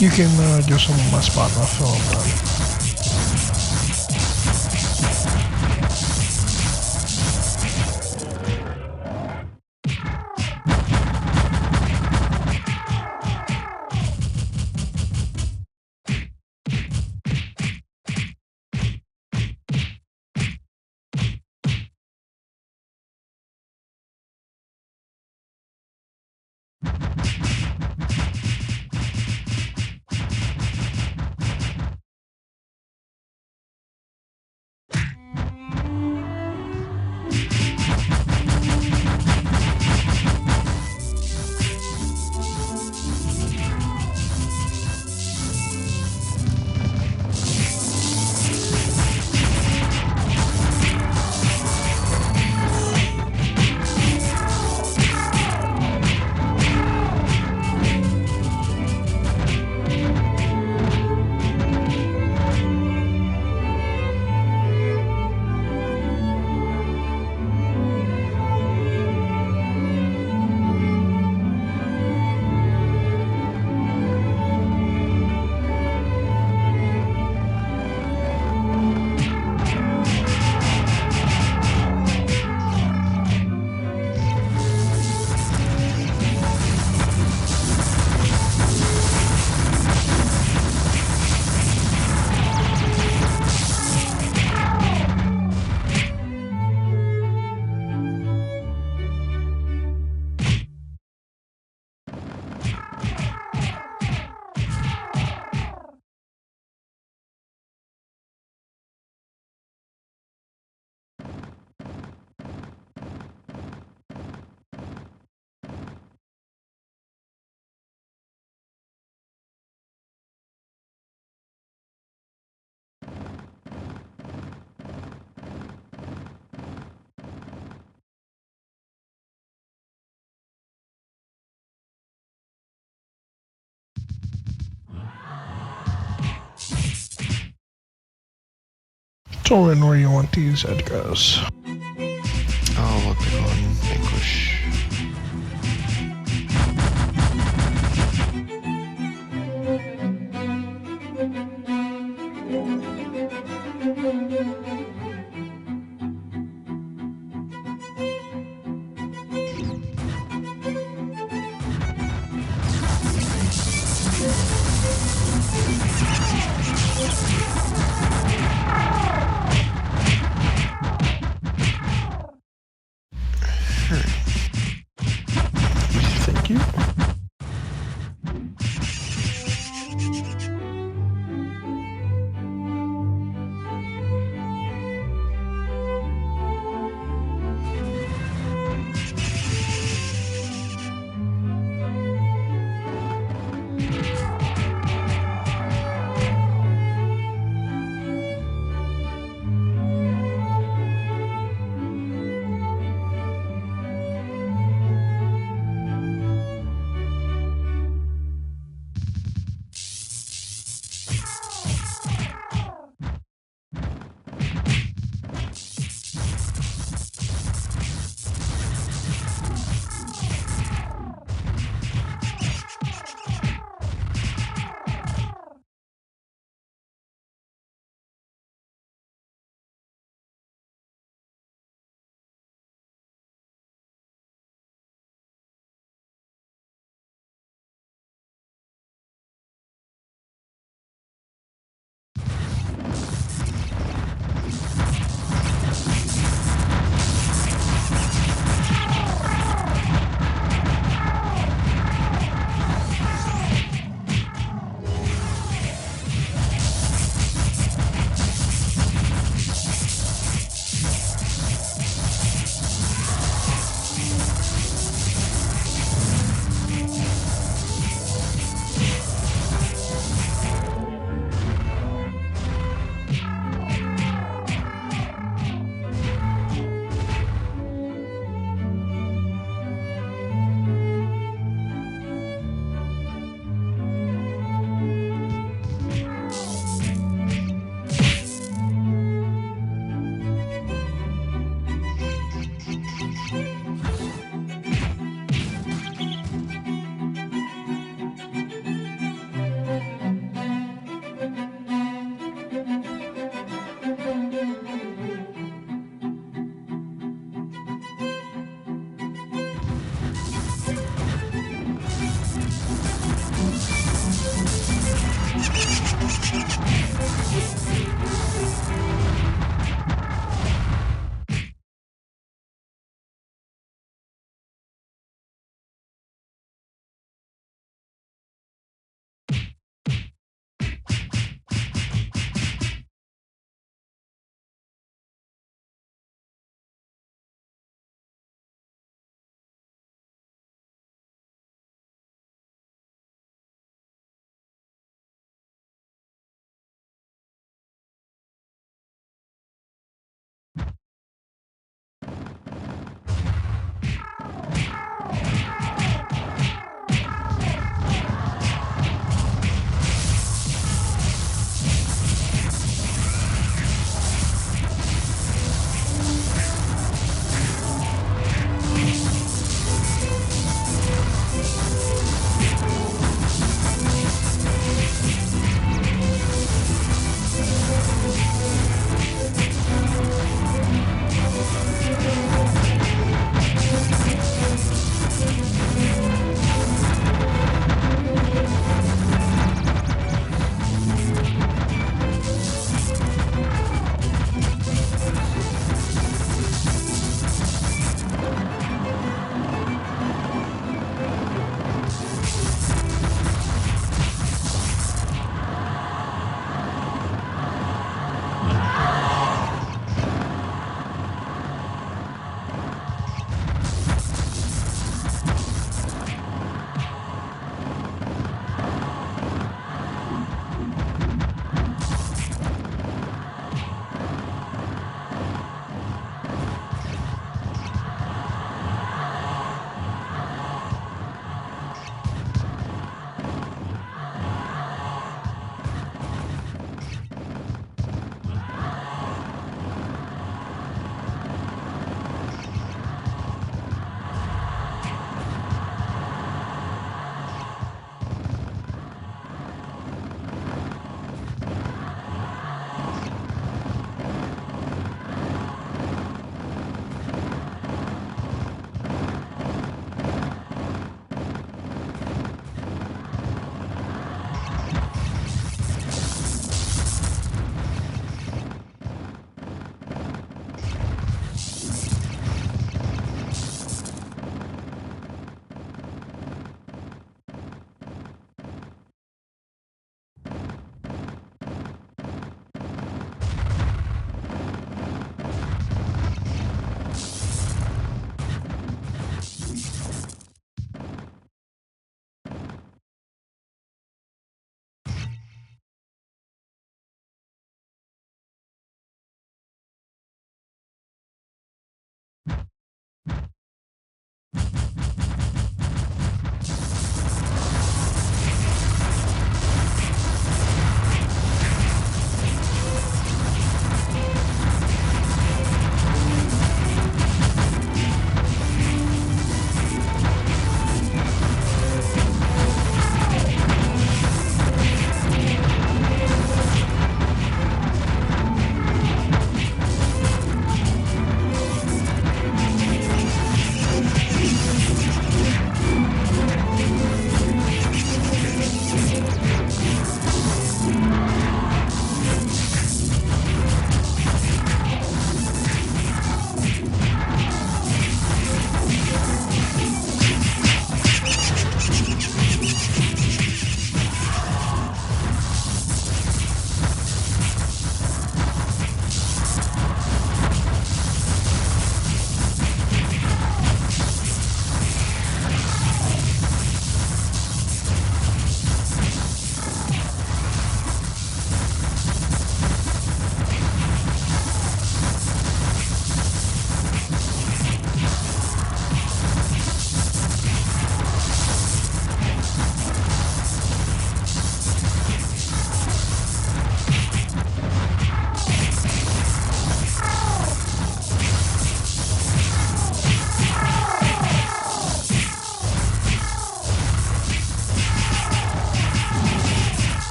You can do some of my spot in my film then. Tell me where you want these Edgars. I'll pick on Vanquish. Thank you.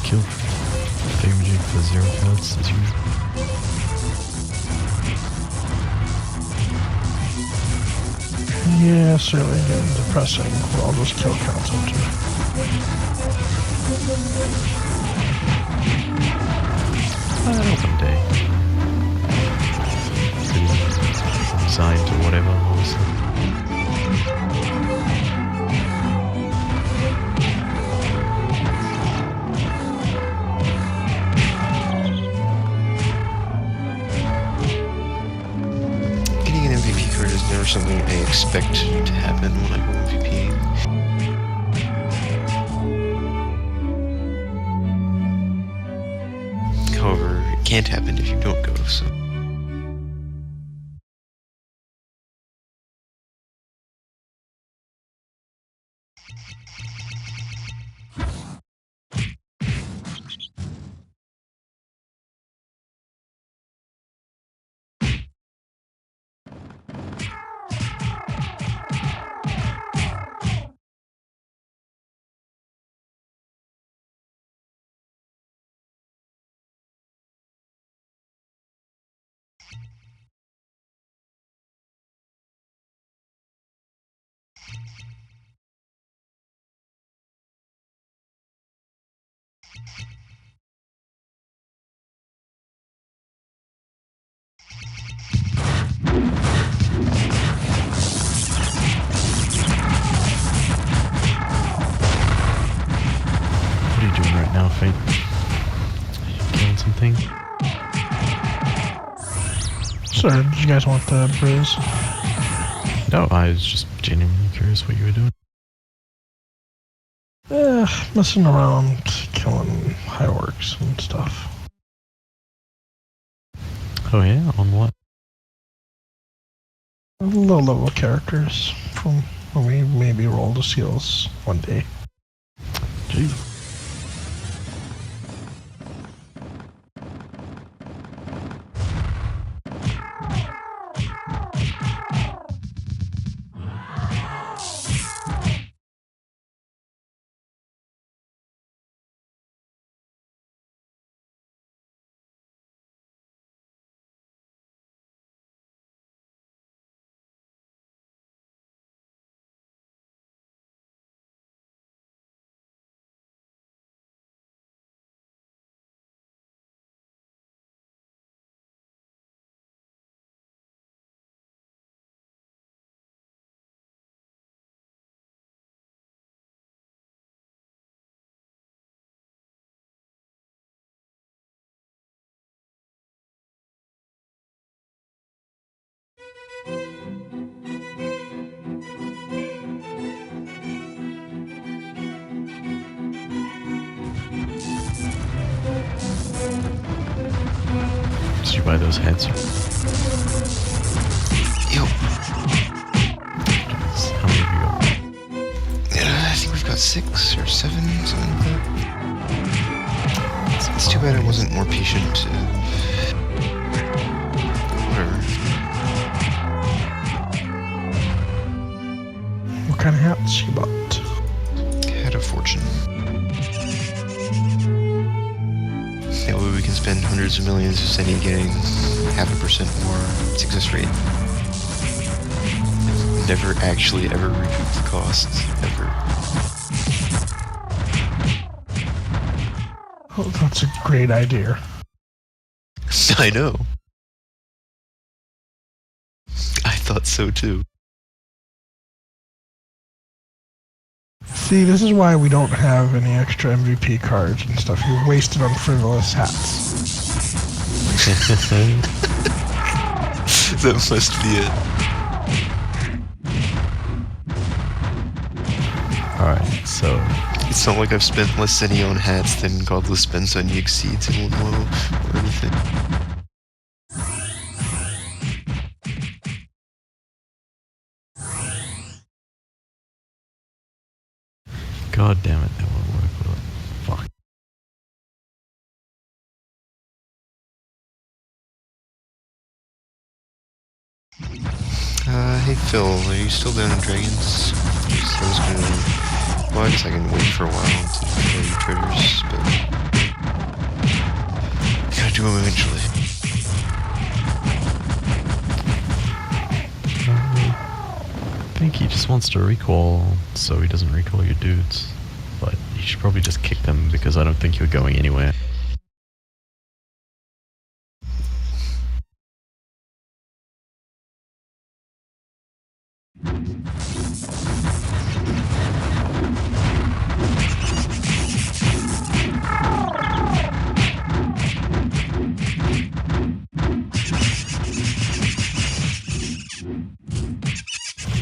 kill damaging for 0 cards as usual. Yeah, certainly getting depressing with all those kill counts up to. Open day. Pretty resigned to whatever, honestly. Getting an MVP card is never something I expect to happen when I go MVP. However, it can't happen if you don't go, so... What are you doing right now, Fate? Are you killing something? Sir, did you guys want the bruise? No, I was just genuinely curious what you were doing. Messing around, killing high orcs and stuff. Oh yeah? On what? Low level characters from when we maybe roll the seals one day. Jeez. Did you buy those heads? Yo, How many have you got? I think we've got 6 or 7, something like that. It's too bad I wasn't more patient. Whatever. What kind of hats you bought? Had a fortune. That way we can spend hundreds of millions instead of getting 0.5% more success rate. Never actually ever recoup the costs, ever. Oh, that's a great idea. I know. I thought so too. See, this is why we don't have any extra MVP cards and stuff. You're wasted on frivolous hats. That must be it. Alright, so It's not like I've spent less any on hats than Godless spends on Yig Seeds in one low or anything. God damn it, that won't work, will it? Fuck. Hey Phil, are you still down in Dragons? I was gonna... Well, I guess I can wait for a while to show you treasures, but... to him eventually. I think he just wants to recall, so he doesn't recall your dudes. But you should probably just kick them because I don't think you're going anywhere.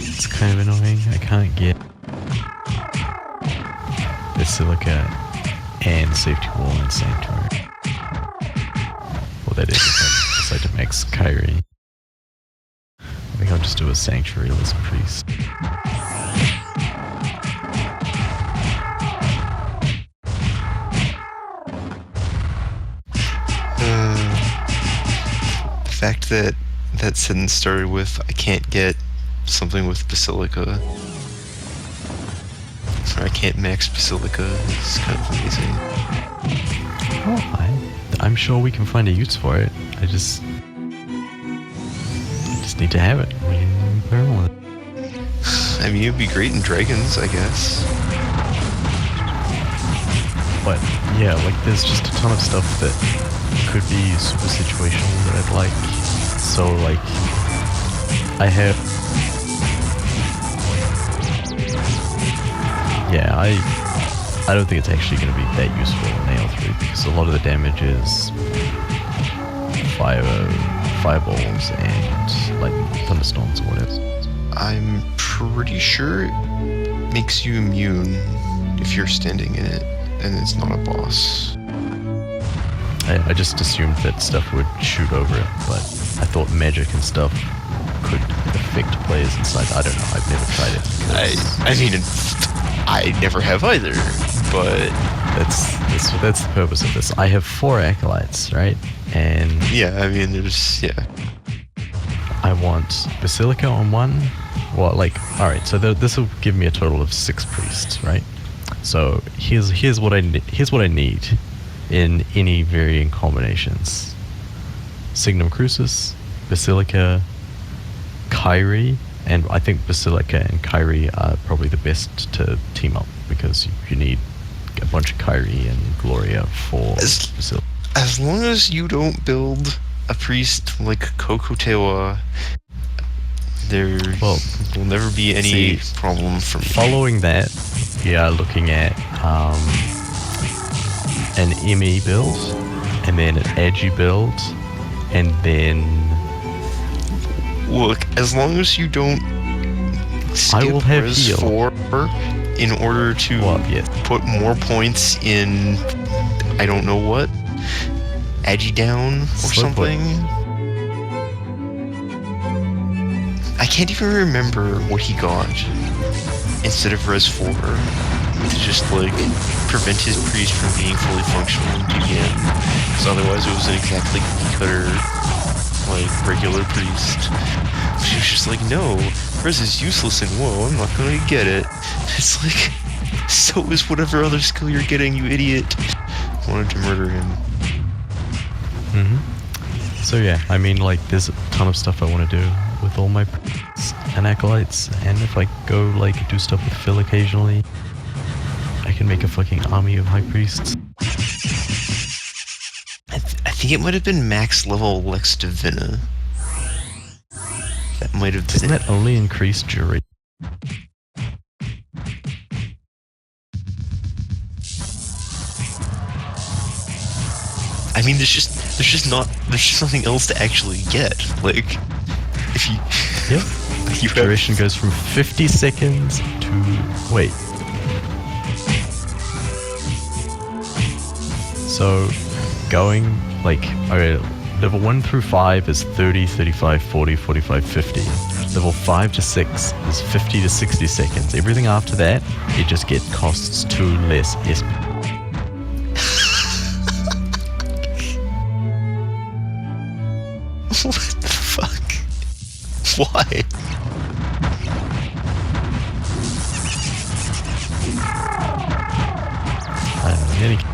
It's kind of annoying. I can't get Basilica and Safety Wall and Sanctuary. Well, that is if I decide to max Kyrie. I think I'll just do a Sanctuary-less Priest. The fact that that sentence started with, I can't get something with Basilica, or I can't max Basilica, is kind of amazing. Oh, I'm sure we can find a use for it. I just need to have it. We can play around with it. I mean, it'd be great in Dragons, I guess. But yeah, like there's just a ton of stuff that could be super situational that I'd like. So like, I have. Yeah, I don't think it's actually going to be that useful in AL3 because a lot of the damage is fireballs and like thunderstorms or whatever. I'm pretty sure it makes you immune if you're standing in it, and it's not a boss. I just assumed that stuff would shoot over it, but I thought magic and stuff could affect players inside. I don't know. I've never tried it. I mean, I never have either, but that's the purpose of this. I have 4 acolytes, right? And yeah, I mean, I want Basilica on one. Well, like, all right. So this will give me a total of 6 priests, right? So here's what I need in any varying combinations: Signum Crucis, Basilica, Kyrie. And I think Basilica and Kyrie are probably the best to team up because you need a bunch of Kyrie and Gloria for Basilica. As long as you don't build a priest like Kokotewa, there will never be any problem for me. Following that, we are looking at an ME build, and then an Agi build, and then... Look, as long as you don't skip I will have Res heal 4 in order to put more points in, I don't know what, Agi down or something. I can't even remember what he got instead of Res 4 to just like prevent his priest from being fully functional in PDM, because otherwise it was an exactly cookie cutter like regular priest. She was just like, no, Res is useless and whoa, I'm not gonna get it. It's like, so is whatever other skill you're getting, you idiot. I wanted to murder him. So yeah, I mean, like, there's a ton of stuff I want to do with all my priests and acolytes, and if I go like do stuff with Phil occasionally, I can make a fucking army of high priests. I think it might have been max level Lex Divina. That might have been. Doesn't that only increase duration? I mean, there's just nothing else to actually get. Like, if you you duration goes from 50 seconds to wait. So going like, okay, level 1 through 5 is 30, 35, 40, 45, 50. Level 5 to 6 is 50 to 60 seconds. Everything after that, it just costs 2 less SP. What the fuck? Why? I don't know. In any case,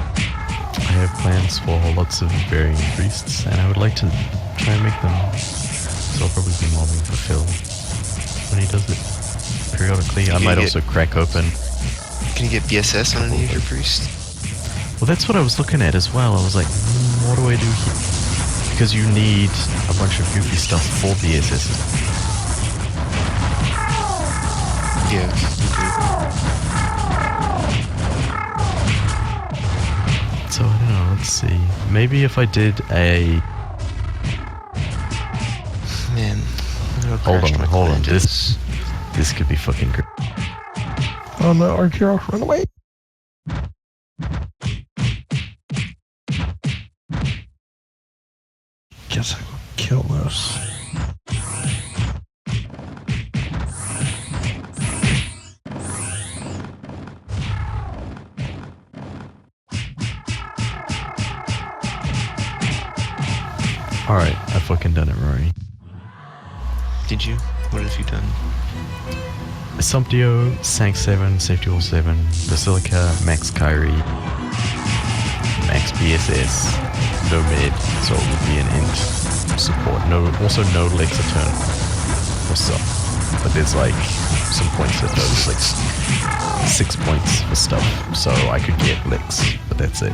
I have plans for lots of varying priests, and I would like to try and make them. So I'll probably be mobbing for Phil when he does it periodically. I might also crack open. Can you get BSS on any of your priests? Well, that's what I was looking at as well. I was like, what do I do here? Because you need a bunch of goofy stuff for BSS. Yeah, you do. So I don't know, let's see. Maybe if I did a... Man, Hold on. This could be fucking great. Oh no, Arturo, run away. Guess I will kill this. Alright, I fucking done it, Rory. Did you? What have you done? Assumptio, Sank 7, Safety Wall 7, Basilica, Max Kyrie, Max BSS, no mid, so it would be an int support. Also no Lex Eternal or so. But there's like some points that goes like 6 points for stuff, so I could get Lex, but that's it.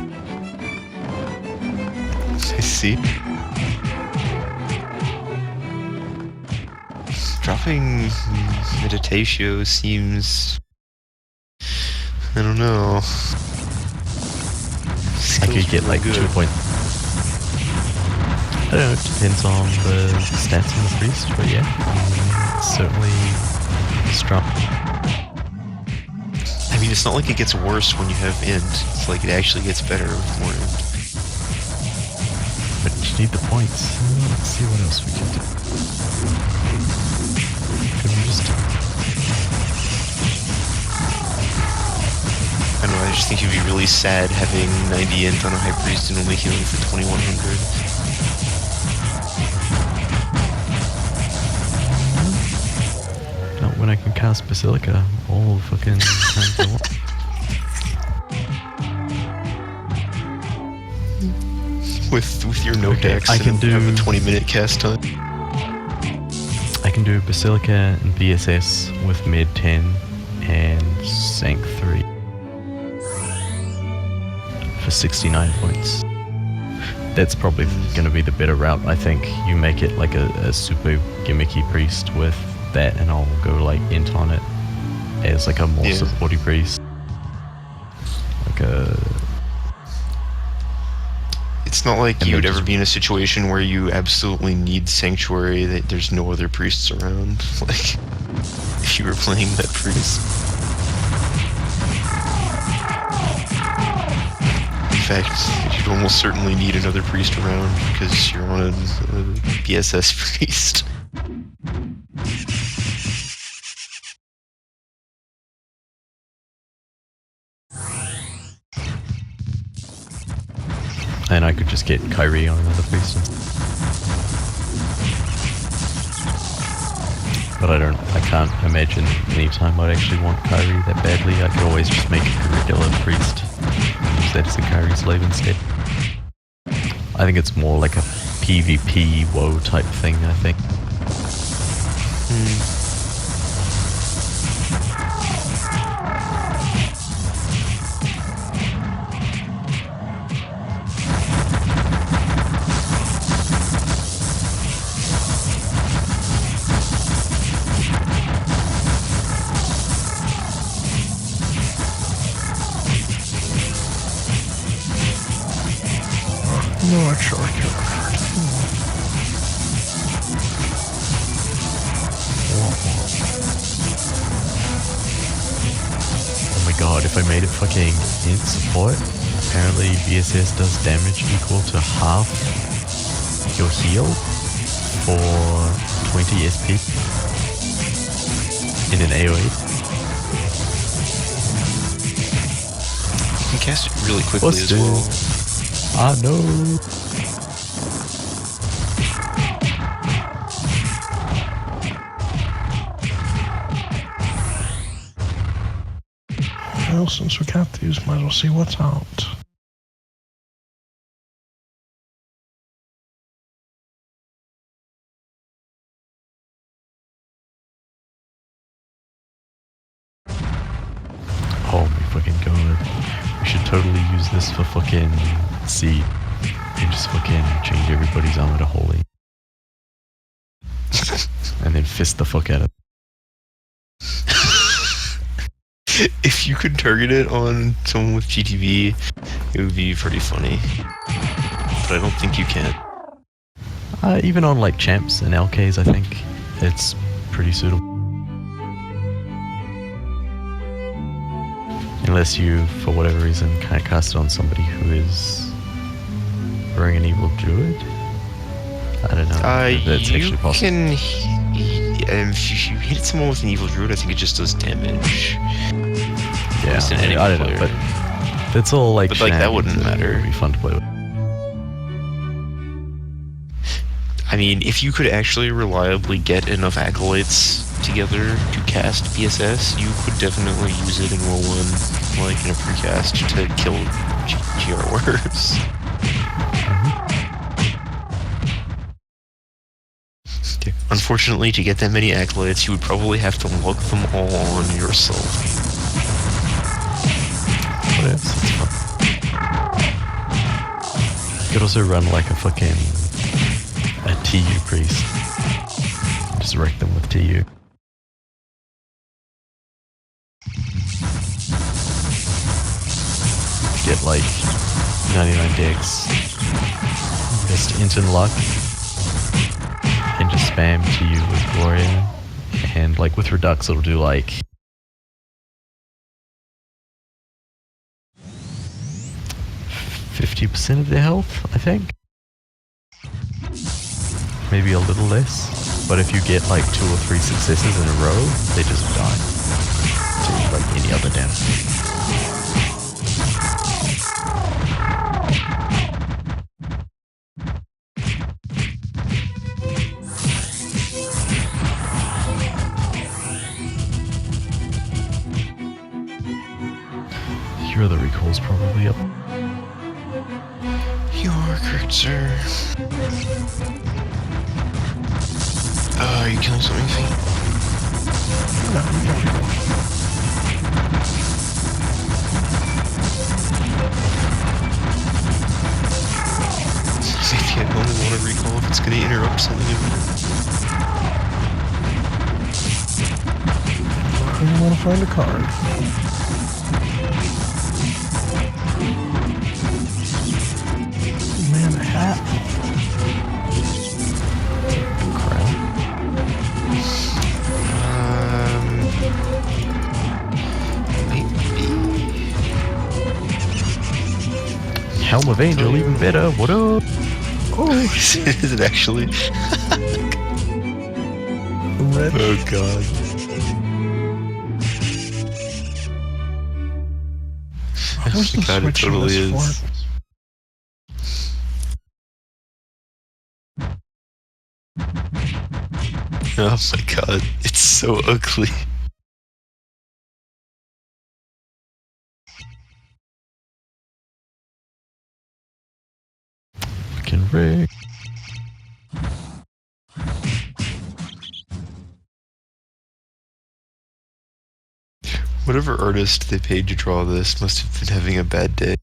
I see. Dropping Meditatio seems... I don't know. I could get like 2 points. I don't know, it depends on the stats of the priest, but yeah, it's certainly strong. I mean, it's not like it gets worse when you have int. It's like it actually gets better with more int. But you need the points. Let's see what else we can do. Could we just... I don't know, I just think it'd be really sad having 90 int on a high priest and only healing for 2100. Not when I can cast Basilica all the fucking times I want. With your no decks, I can do have a 20-minute cast time. I can do Basilica and BSS with mid 10 and Sank 3 for 69 points. That's probably going to be the better route. I think you make it like a super gimmicky priest with that, and I'll go like int on it as like a more supporty priest. Like a... It's not like you'd ever be in a situation where you absolutely need Sanctuary, that there's no other priests around. Like, if you were playing that priest. In fact, you'd almost certainly need another priest around because you're on a BSS priest. And I could just get Kyrie on another priest. But I can't imagine any time I'd actually want Kyrie that badly. I could always just make a regular priest. Use that as a Kyrie slave instead. I think it's more like a PvP woe type thing, I think. No, actually, Oh my god, if I made it fucking int support, apparently BSS does damage equal to half your heal for 20 SP in an AoE. You can cast it really quickly as well. Ah, no. Well, since we got these, might as well see what's out. totally use this for fucking seed. And just fucking change everybody's armor to holy. And then fist the fuck out of it. If you could target it on someone with GTV, it would be pretty funny. But I don't think you can. Even on like champs and LKs, I think it's pretty suitable. Unless you, for whatever reason, can't cast it on somebody who is wearing an evil druid. I don't know. If that's You actually possible. can. If you hit someone with an evil druid, I think it just does damage. Yeah, Just an enemy I don't know, player. but it's all like. But, like, that wouldn't shenanigans, matter. It would be fun to play with. I mean, if you could actually reliably get enough acolytes together to cast PSS, you could definitely use it in World 1, like in a precast, to kill GR warriors. Unfortunately, to get that many acolytes, you would probably have to look them all on yourself. What else? It's fun. You could also run like a fucking TU priest. Just wreck them with TU. Get like 99 decks, just instant luck, and just spam TU with Gloria. And like with Redux, it'll do like 50% of their health, I think. Maybe a little less. But if you get like 2 or 3 successes in a row, they just die. To like any other damage. Here are the recalls probably up. You are correct, sir. Are you killing something, Fee? No, you got it. Maybe I only want to recall if it's going to interrupt something. You want to find a card. Man, a hat. Crown. Maybe. Helm of Angel, even better. What up? Oh, Is it actually? red. Oh god. Where's the God, it switch on totally this is. fort? Oh my god, it's so ugly. Fucking Rick. Whatever artist they paid to draw this must have been having a bad day.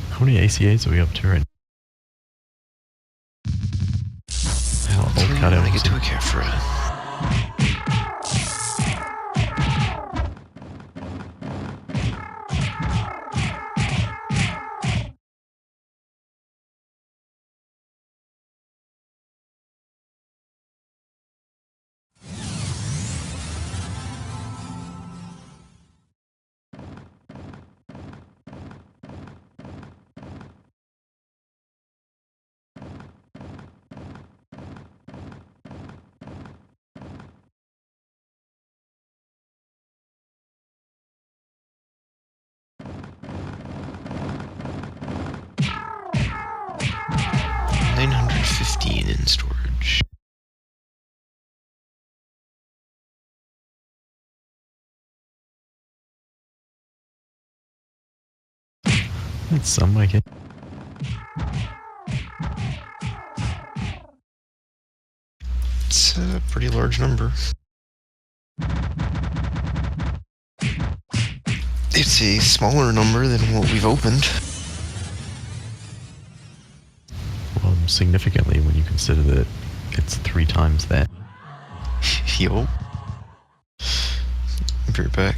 How many ACAs are we up to right now? I'll tell you cut when out I get to some. a Kefra. It's some like it. It's a pretty large number. It's a smaller number than what we've opened. Well, significantly when you consider that it's 3 times that. Yo. I'll be right back.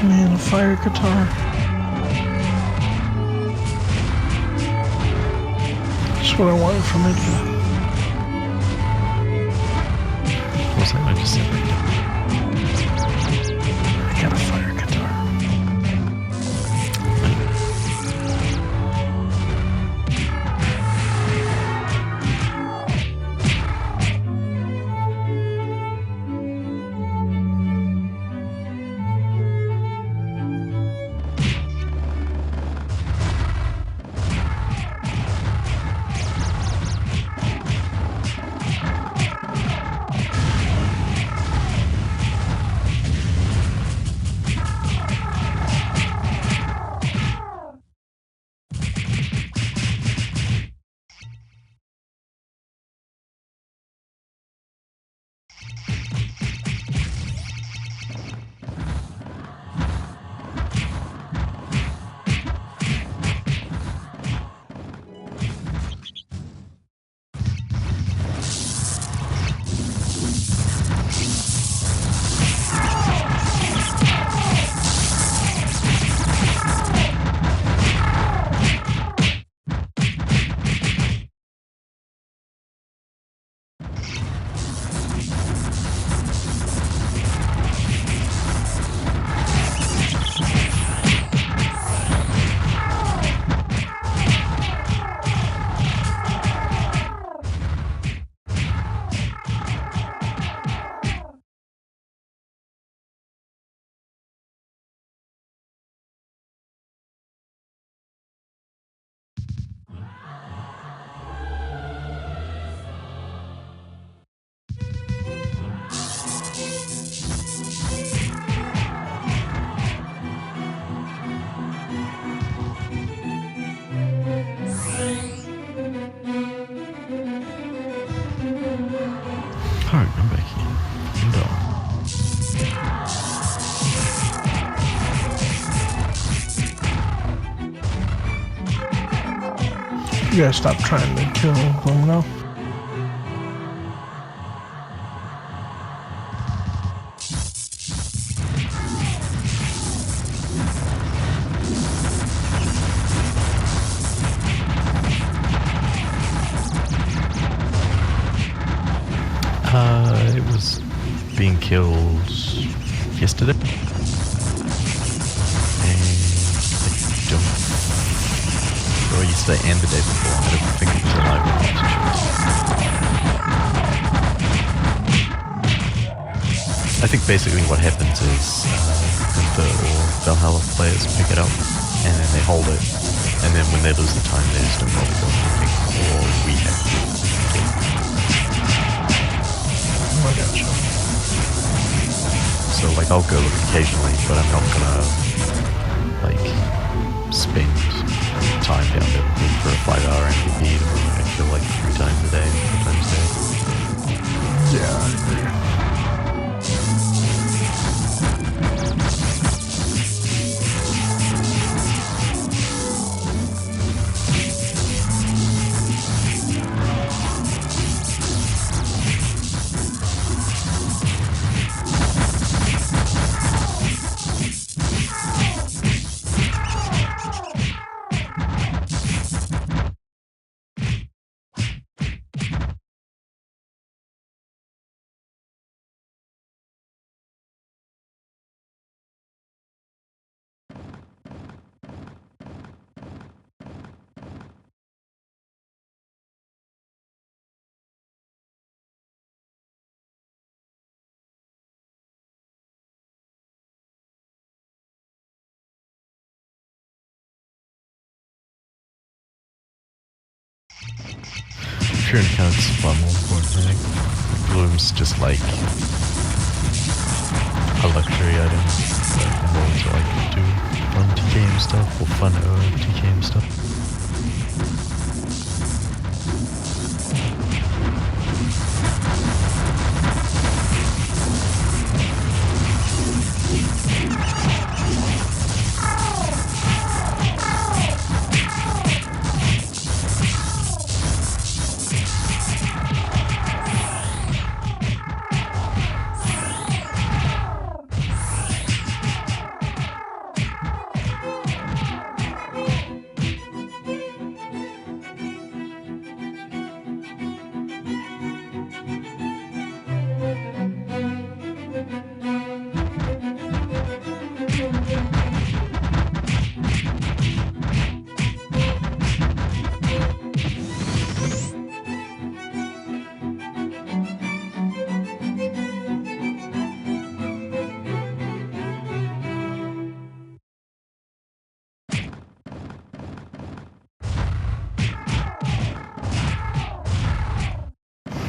Man, a fire guitar. That's what I wanted from it. What's that I just said right now? I got a fire guitar. Alright, I'm back here. Indoor. You gotta stop trying to kill Lumino. It was being killed yesterday. And I don't. Or yesterday and the day before. I don't think it was alive or not. I think basically what happens is the Valhalla players pick it up and then they hold it, and then when they lose the time they just don't bother doing anything, or we have to. Oh, I gotcha. So like I'll go look occasionally, but I'm not gonna like spend GTB to I feel like 3 times a day, 4 times a day. Yeah, I agree. If you're in accounts, it's far more important, I think. Bloom's just like a luxury item in order to like do fun TKM stuff or fun TKM stuff.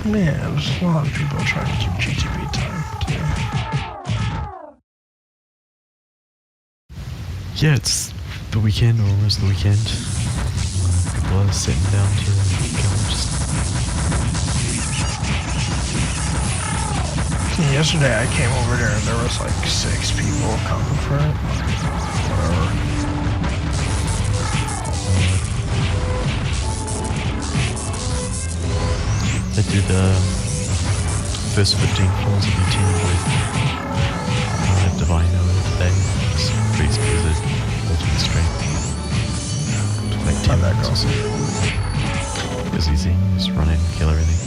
Yeah, there's a lot of people trying to keep GTB time too. Yeah, it's the weekend, or almost the weekend. People are sitting down to go just... Yesterday I came over there and there was like 6 people coming for it. Whatever. They did first 15 floors of your team with Divino today. It's Priest Wizard, Ultimate Strength. Took like 10 How'd that minutes go? or so. It was easy, just run in, kill everything.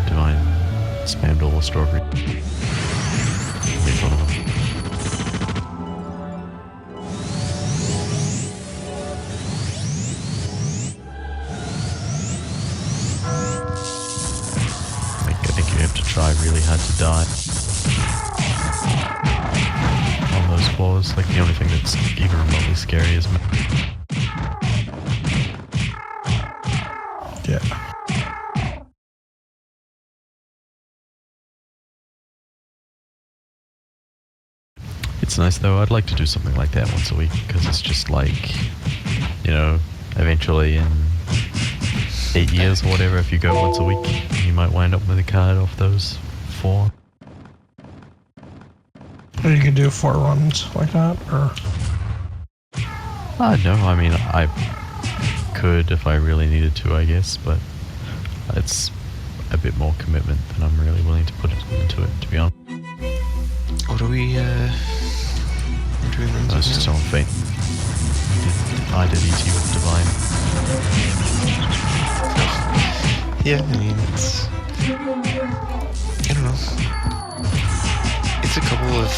Divine spammed all the strawberry. Made fun of them. Try really hard to die on those floors. Like the only thing that's even remotely scary is Yeah. It's nice though. I'd like to do something like that once a week because it's just like, you know, eventually in 8 years or whatever, if you go once a week, you might wind up with a card off those 4. Or you could do 4 runs like that, or... No, I mean, I could if I really needed to, I guess, but it's a bit more commitment than I'm really willing to put into it, to be honest. What are we doing runs I was just on Fate. I did ET with Divine. Yeah, I mean, it's... I don't know. It's a couple of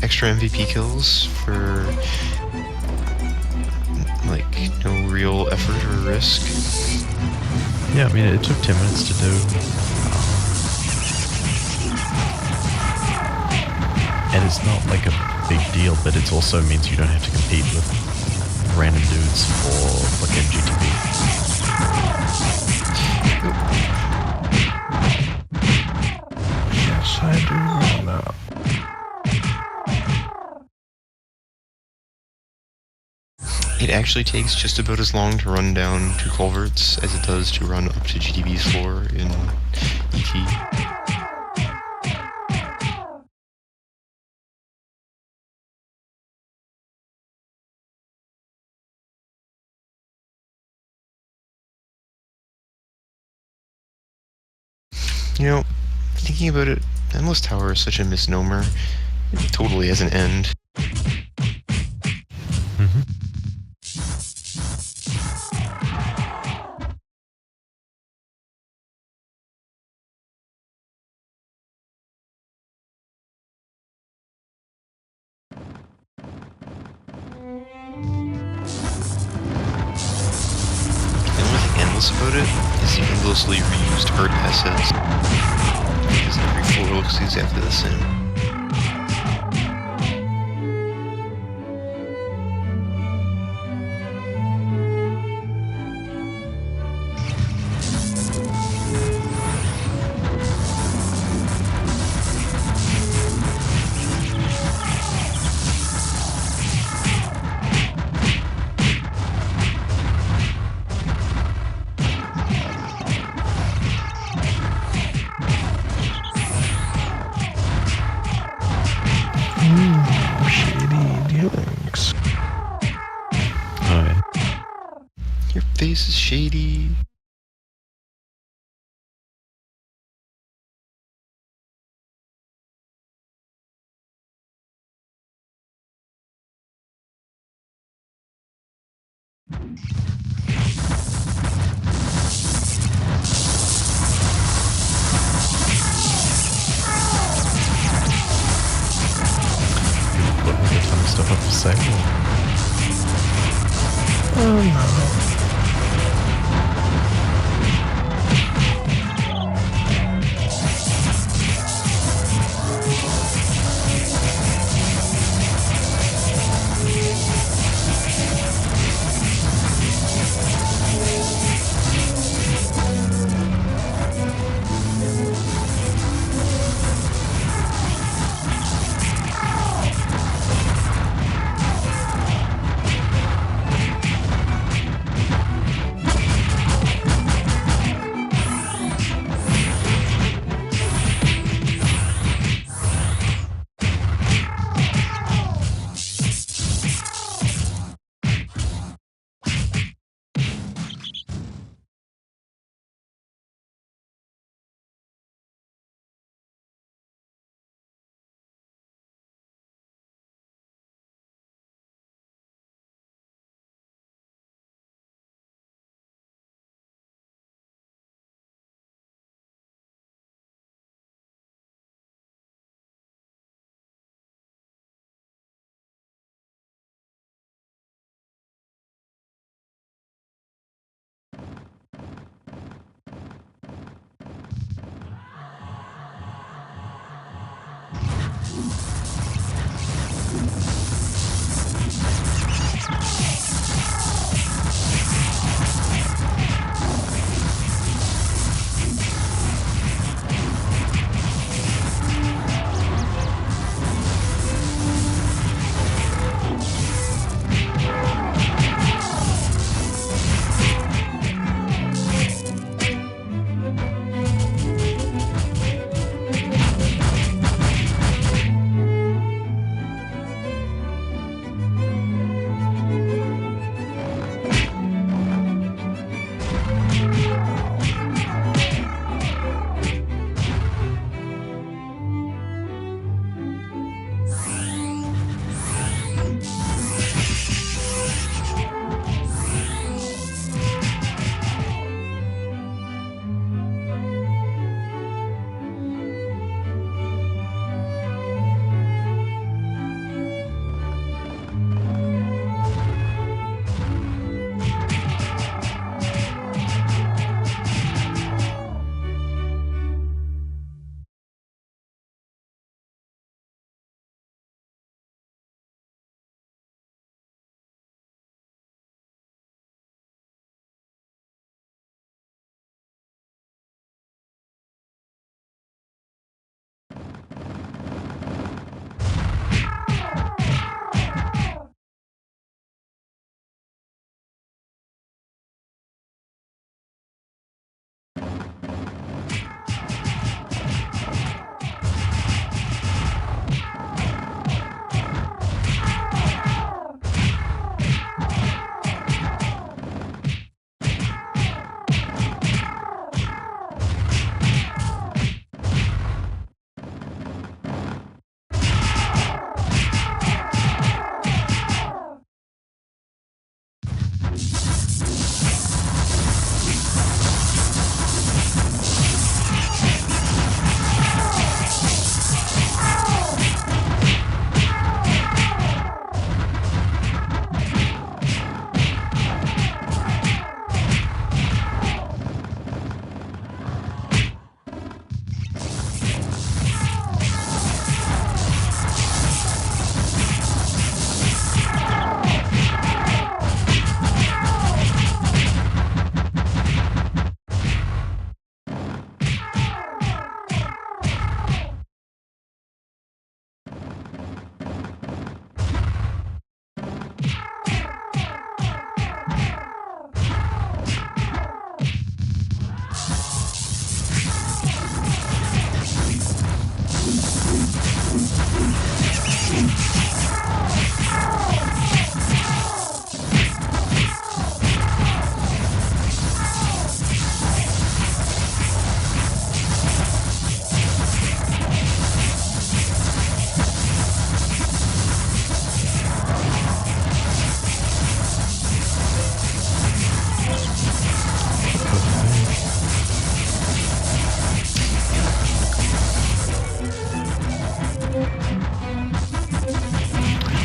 extra MVP kills for, like, no real effort or risk. Yeah, I mean, it took 10 minutes to do. And it's not like a big deal, but it also means you don't have to compete with random dudes for fucking GTB. Yes, I do know. It actually takes just about as long to run down 2 culverts as it does to run up to GTV's floor in ET. You know, thinking about it, Endless Tower is such a misnomer. It totally has an end. Mhm. The only thing endless about it is the endlessly reused art assets. Because every floor looks exactly the same. Shady dealings. Oh yeah. Your face is shady. Put like a ton of stuff up for sale. Oh no.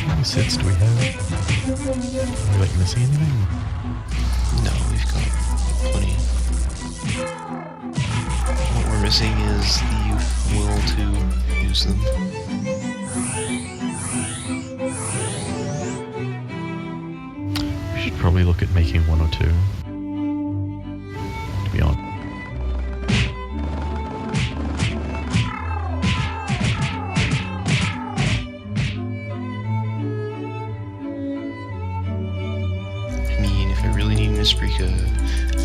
How many sets do we have? Are we like missing anything? No, we've got plenty. What we're missing is the will to use them. We should probably look at making one or two. To be honest. I mean, if I really need an Esprika,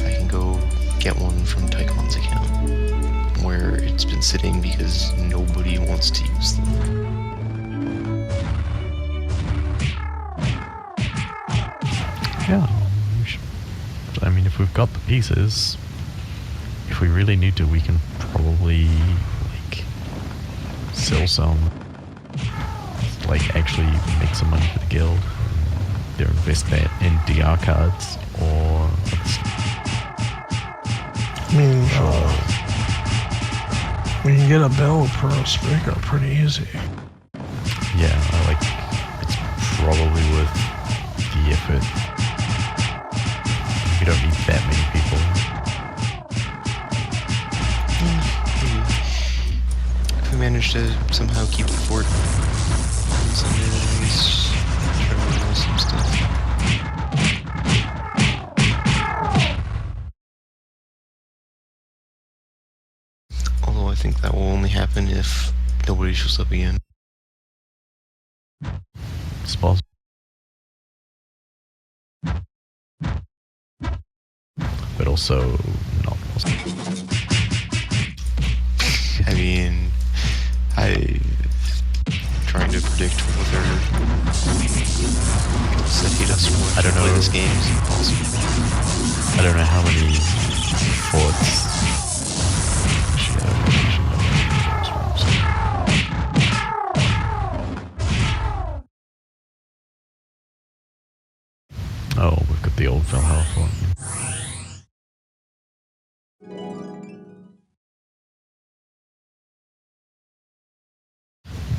I can go get one from Tycon's account, where it's been sitting because nobody wants to use them. Yeah, we should. I mean, if we've got the pieces, if we really need to, we can probably, like, sell some. Like, actually make some money for the guild. Either invest that in DR cards, or... I mean, we can get a build for a speaker pretty easy. Yeah, it's probably worth the effort. We don't need that many people. If we manage to somehow keep the fort on Sunday, then at least try to organize some stuff. Although I think that will only happen if nobody shows up again. It's possible. But also not possible. I mean, trying to predict whether said he doesn't want I don't to play know. this game is impossible. I don't know how many forts. Actually, I should know those ones. Oh, we've got the old Valhalla fort.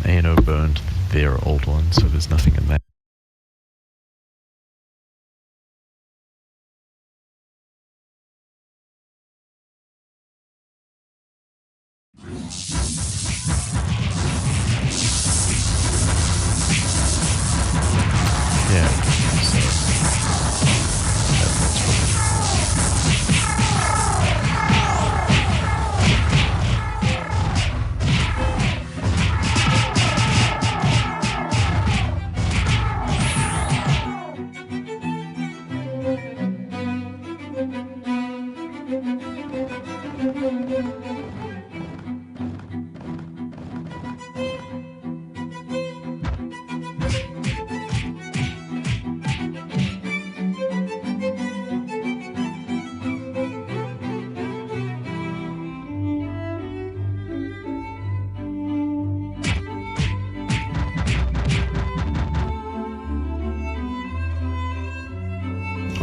A&O burned their old one, so there's nothing in that. Yeah, so that's probably...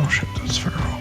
Oh shit, that's Pharaoh.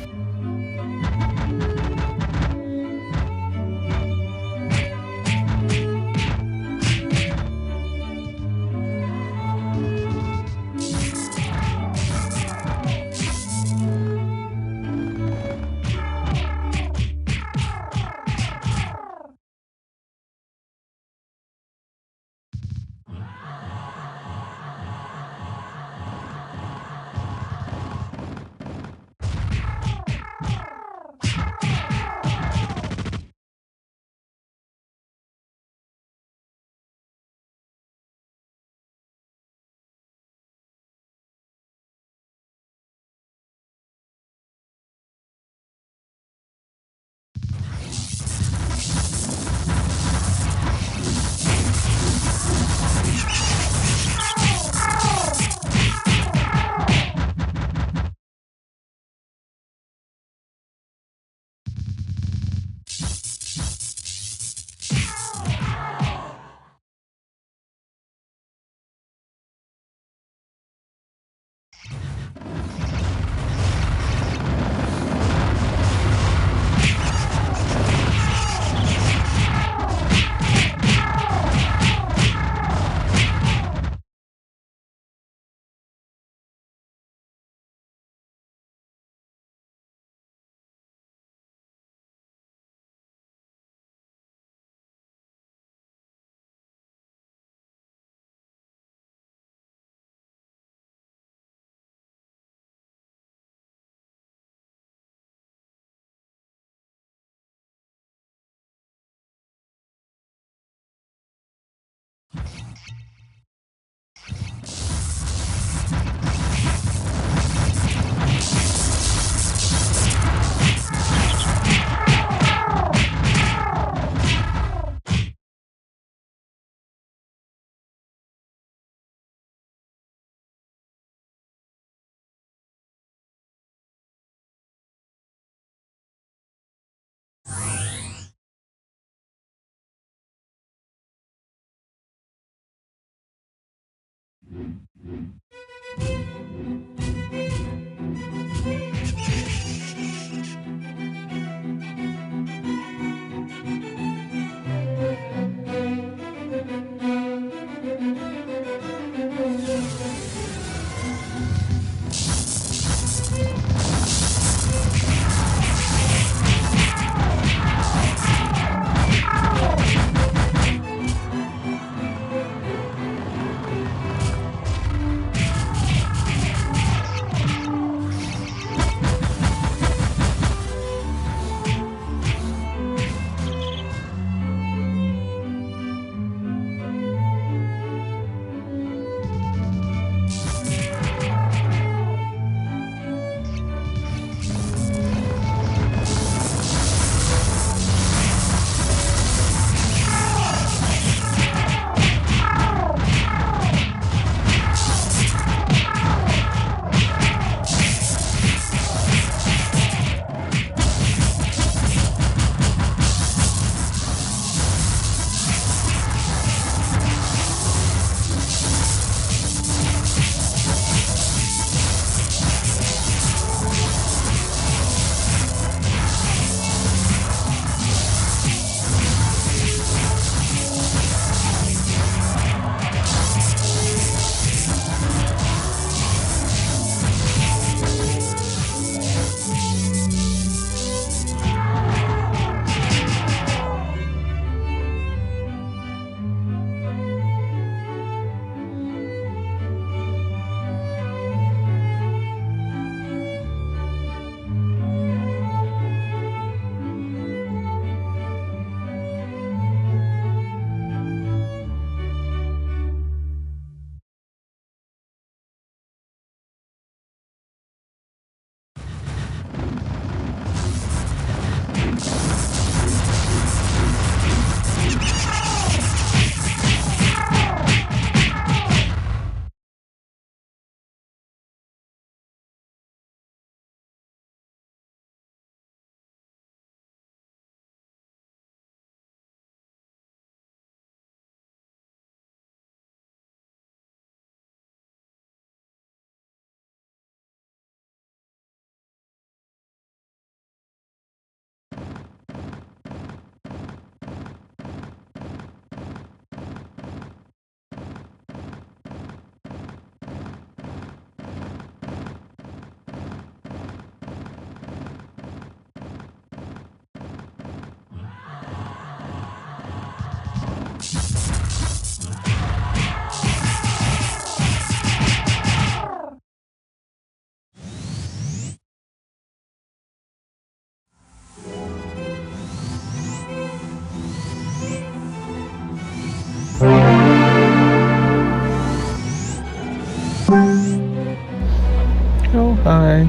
Oh, hi.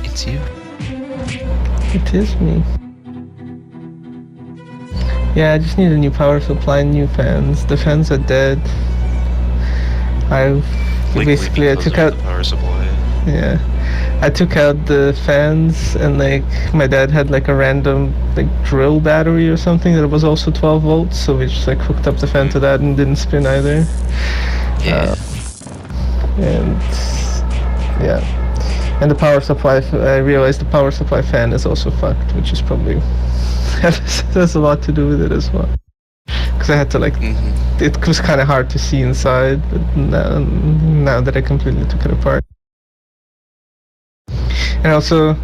It's you. It is me. Yeah, I just need a new power supply and new fans. The fans are dead. Basically I took out the power supply. yeah. I took out the fans and like my dad had like a random like drill battery or something that was also 12 volts, so we just like hooked up the fan to that and didn't spin either. Yeah. And yeah. And the power supply, I realized the power supply fan is also fucked, which is probably has a lot to do with it as well. Because I had to like, it was kind of hard to see inside, but now that I completely took it apart. And also,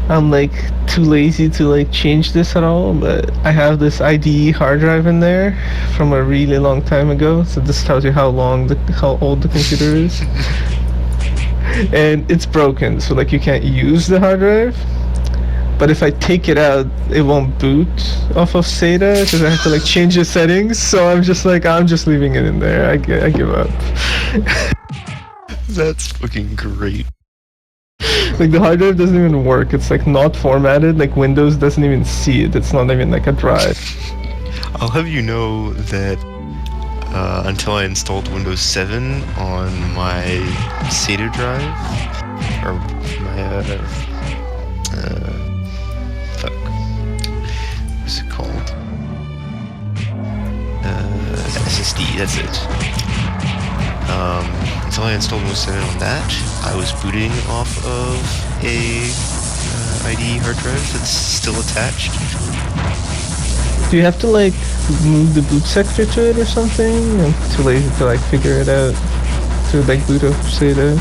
I'm like too lazy to like change this at all, but I have this IDE hard drive in there from a really long time ago, so this tells you how old the computer is. And it's broken, so like you can't use the hard drive. But if I take it out, it won't boot off of SATA because I have to like change the settings. So I'm just leaving it in there. I give up. That's fucking great. Like the hard drive doesn't even work. It's like not formatted. Like Windows doesn't even see it. It's not even like a drive. I'll have you know that until I installed Windows 7 on my SATA drive, or my fuck, what's it called? SSD. That's it. Until I installed Windows 7 on that, I was booting off of a IDE hard drive that's still attached. Do you have to like move the boot sector to it or something? I'm too lazy to like figure it out. To like boot up SATA.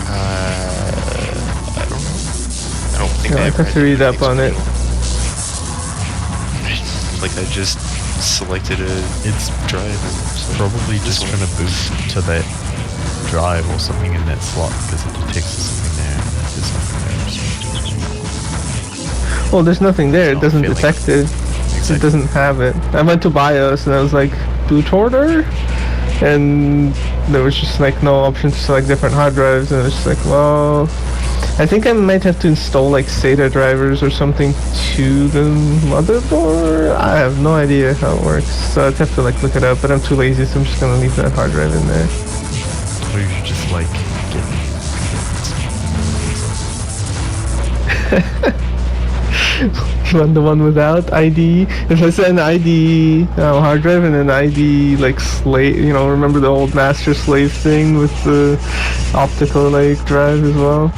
I don't know. I don't think Yeah, I I'd have to read up on it. Like I just selected a It's drive. So probably this just one. trying to boot to that drive or something in that slot because it detects there's something there. And if there's something there, it just wants to do it. Well, there's nothing there. It Not doesn't feeling detect it. It Exactly. doesn't have it. I went to BIOS and I was like, boot order? And there was just like no option to select different hard drives, and I was just like, well, I think I might have to install like SATA drivers or something to the motherboard. I have no idea how it works, so I'd have to like look it up, but I'm too lazy, so I'm just gonna leave that hard drive in there. Or you should just like get You want the one without ID? If I said an ID hard drive and an ID like slave, you know, remember the old master slave thing with the optical like drive as well?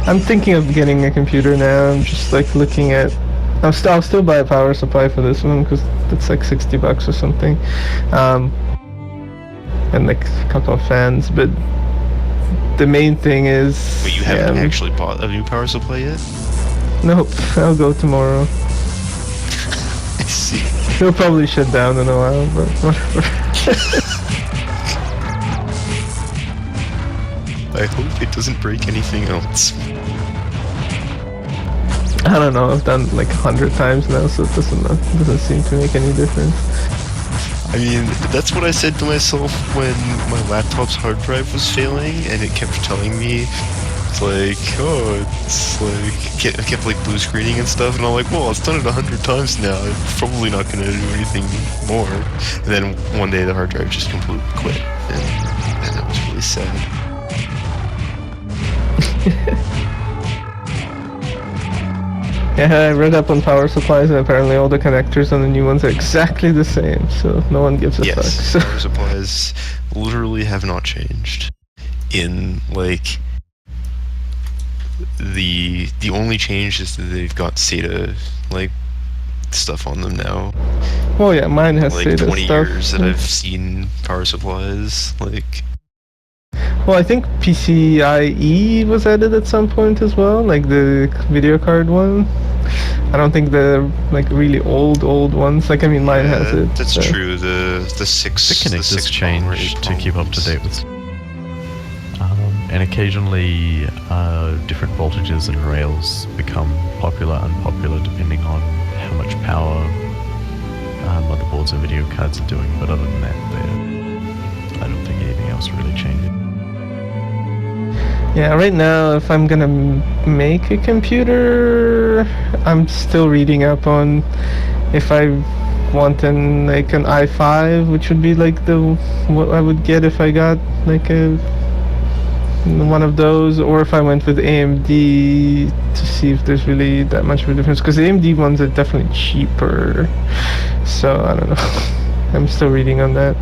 I'm thinking of getting a computer now. I'm just like looking at. I'll still buy a power supply for this one because it's like $60 or something, and like a couple of fans. But the main thing is. But you haven't actually bought a new power supply yet? Nope. I'll go tomorrow. I see. He'll probably shut down in a while, but whatever. I hope it doesn't break anything else. I don't know. I've done like 100 times now, so it doesn't seem to make any difference. I mean, that's what I said to myself when my laptop's hard drive was failing, and it kept telling me, it's like, oh, it's like, it kept like blue screening and stuff, and I'm like, well, it's done it 100 times now, it's probably not gonna do anything more. And then one day the hard drive just completely quit, and that was really sad. Yeah, I read up on power supplies, and apparently all the connectors on the new ones are exactly the same, so no one gives a fuck. Yes, So. power supplies literally have not changed. In like the only change is that they've got SATA like stuff on them now. Well, yeah, mine has Like SATA 20 stuff. years that I've seen power supplies. Like Well, I think PCIe was added at some point as well, like the video card one. I don't think the like really old ones. Like I mean, mine has it. That's so. true. The the six connectors change to keep up to date with. And occasionally, different voltages and rails become popular, unpopular, depending on how much power motherboards and video cards are doing. But other than that, I don't think anything else really changes. Yeah, right now, if I'm gonna make a computer, I'm still reading up on if I want an i5, which would be like what I would get if I got like one of those, or if I went with AMD to see if there's really that much of a difference, because the AMD ones are definitely cheaper. So I don't know. I'm still reading on that.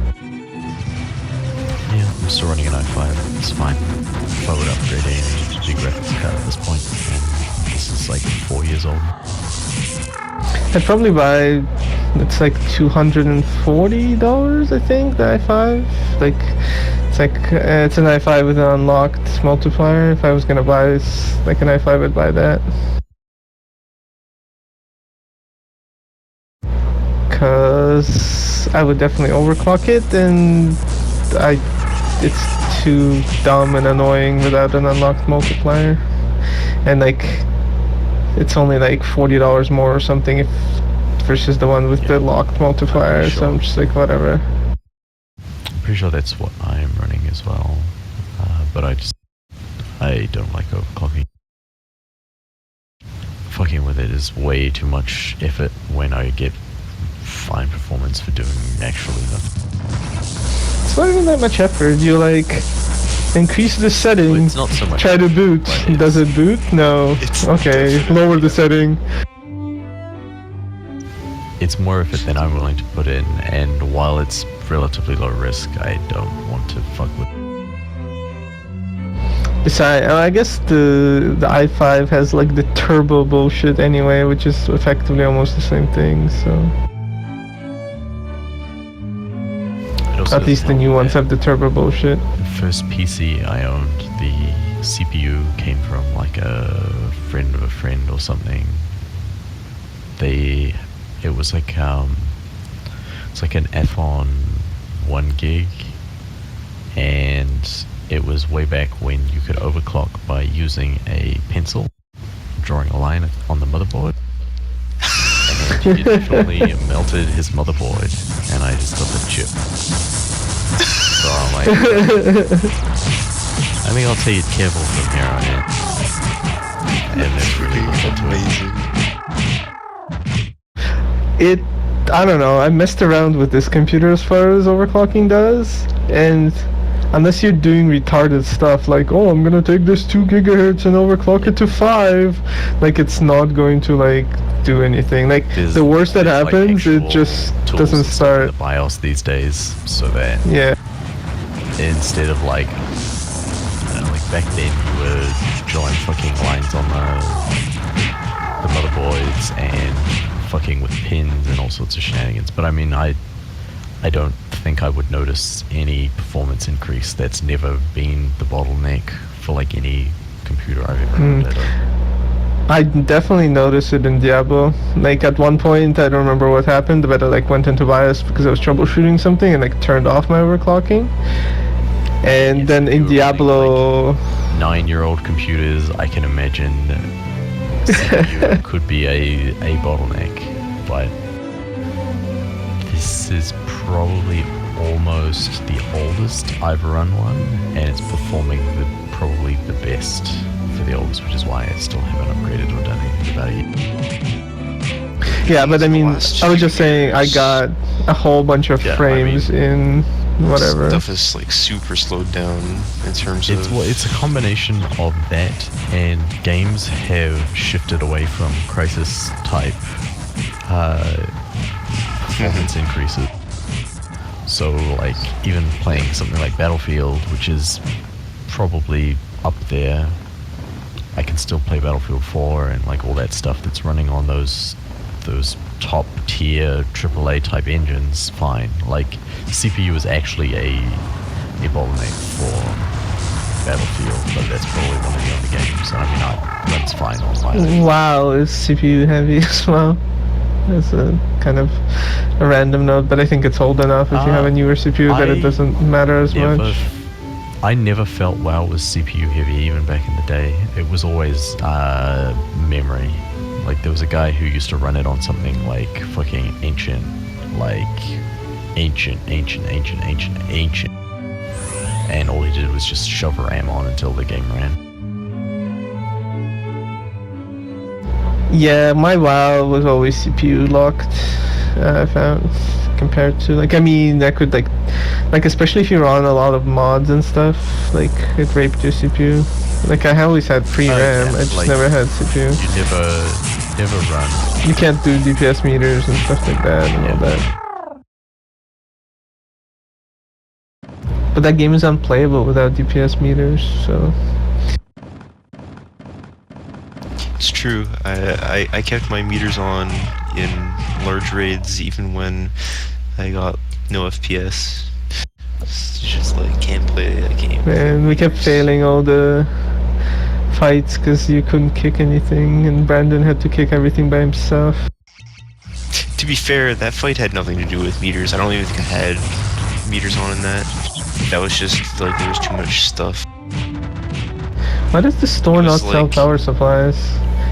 Yeah, I'm still running an i5. It's fine. If I would upgrade AMD to graphics card at this point, and this is like 4 years old. I'd probably buy. It's like $240, I think, the i5. Like, it's an i5 with an unlocked multiplier. If I was gonna buy like an i5, I'd buy that. Cause I would definitely overclock it, and it's too dumb and annoying without an unlocked multiplier. And like, it's only like $40 more or something versus the one with the locked multiplier. Sure. So I'm just like, whatever. I'm pretty sure that's what I am running as well, but I don't like overclocking. Fucking with it is way too much effort when I get fine performance for doing actually nothing. It's not even that much effort. You like increase the setting. It's not so much. Try to boot. but Does it boot? No. It's Okay. definitely Lower the effort. setting. it's more effort than I'm willing to put in, and while it's relatively low risk, I don't want to fuck with. Besides, I guess the i5 has like the turbo bullshit anyway, which is effectively almost the same thing. So It also at doesn't least the help new ones that have the turbo bullshit. the first PC I owned, the CPU came from like a friend of a friend or something. It was like it's like an F-on 1 gig, and it was way back when you could overclock by using a pencil, drawing a line on the motherboard. And he definitely melted his motherboard, and I just got the chip. So I'm like, I think I'll take it careful from here on in. And then really look into it. I don't know, I messed around with this computer as far as overclocking does, and unless you're doing retarded stuff like, oh, I'm gonna take this 2 gigahertz and overclock it to 5, like, it's not going to, like, do anything. Like, the worst that there's, happens, like, it just actual doesn't tools and stuff in start. the BIOS these days, so that Yeah. instead of like, I don't know, like back then you were drawing fucking lines on the motherboards and fucking with pins and all sorts of shenanigans. But I mean, I don't think I would notice any performance increase. That's never been the bottleneck for like any computer I've ever owned. I definitely noticed it in Diablo. Like, at one point, I don't remember what happened, but I like went into BIOS because I was troubleshooting something and like turned off my overclocking. And Yes, then in you were running, Diablo, 9-year-old computers, I can imagine CPU could be a bottleneck, but this is probably almost the oldest I've run one, and it's performing probably the best for the oldest, which is why I still haven't upgraded or done anything about it. yeah, but I mean, last I was just saying I years- got a whole bunch of Yeah, I frames in whatever. Stuff is like super slowed down in terms of. It's a combination of that, and games have shifted away from crisis type performance increases. So like even playing something like Battlefield, which is probably up there, I can still play Battlefield 4 and like all that stuff that's running on those top tier AAA type engines fine. Like CPU is actually a bottleneck for Battlefield, but that's probably one of the only games. I mean, it runs fine on my WoW is CPU heavy as well. That's a kind of a random note, but I think it's old enough if you have a newer CPU that it doesn't matter as much. I never felt WoW was CPU heavy even back in the day. It was always memory. Like there was a guy who used to run it on something like fucking ancient. And all he did was just shove RAM on until the game ran. Yeah, my WoW was always CPU locked. I found compared to like, I mean, that could like especially if you're on a lot of mods and stuff, like it raped your CPU. Like I always had free RAM, yeah, I just like, never had CPU. You never run. You can't do DPS meters and stuff like that and all that. But that game is unplayable without DPS meters, so. It's true. I kept my meters on in large raids even when I got no FPS. It's just like can't play that game. And we kept failing all the fights because you couldn't kick anything, and Brandon had to kick everything by himself. To be fair, that fight had nothing to do with meters. I don't even think I had meters on in that. That was just like there was too much stuff. Why does the store It not was sell like- power supplies?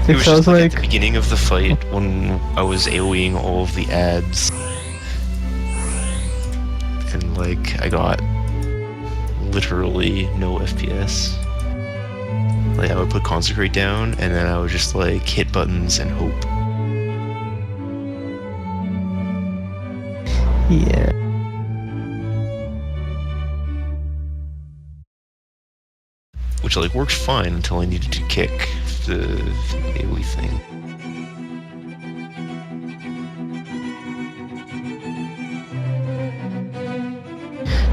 It was sounds just like like at the beginning of the fight when I was AoEing all of the ads. And like I got literally no FPS. Like I would put Consecrate down and then I would just like hit buttons and hope. yeah. Which like worked fine until I needed to kick the AoE thing.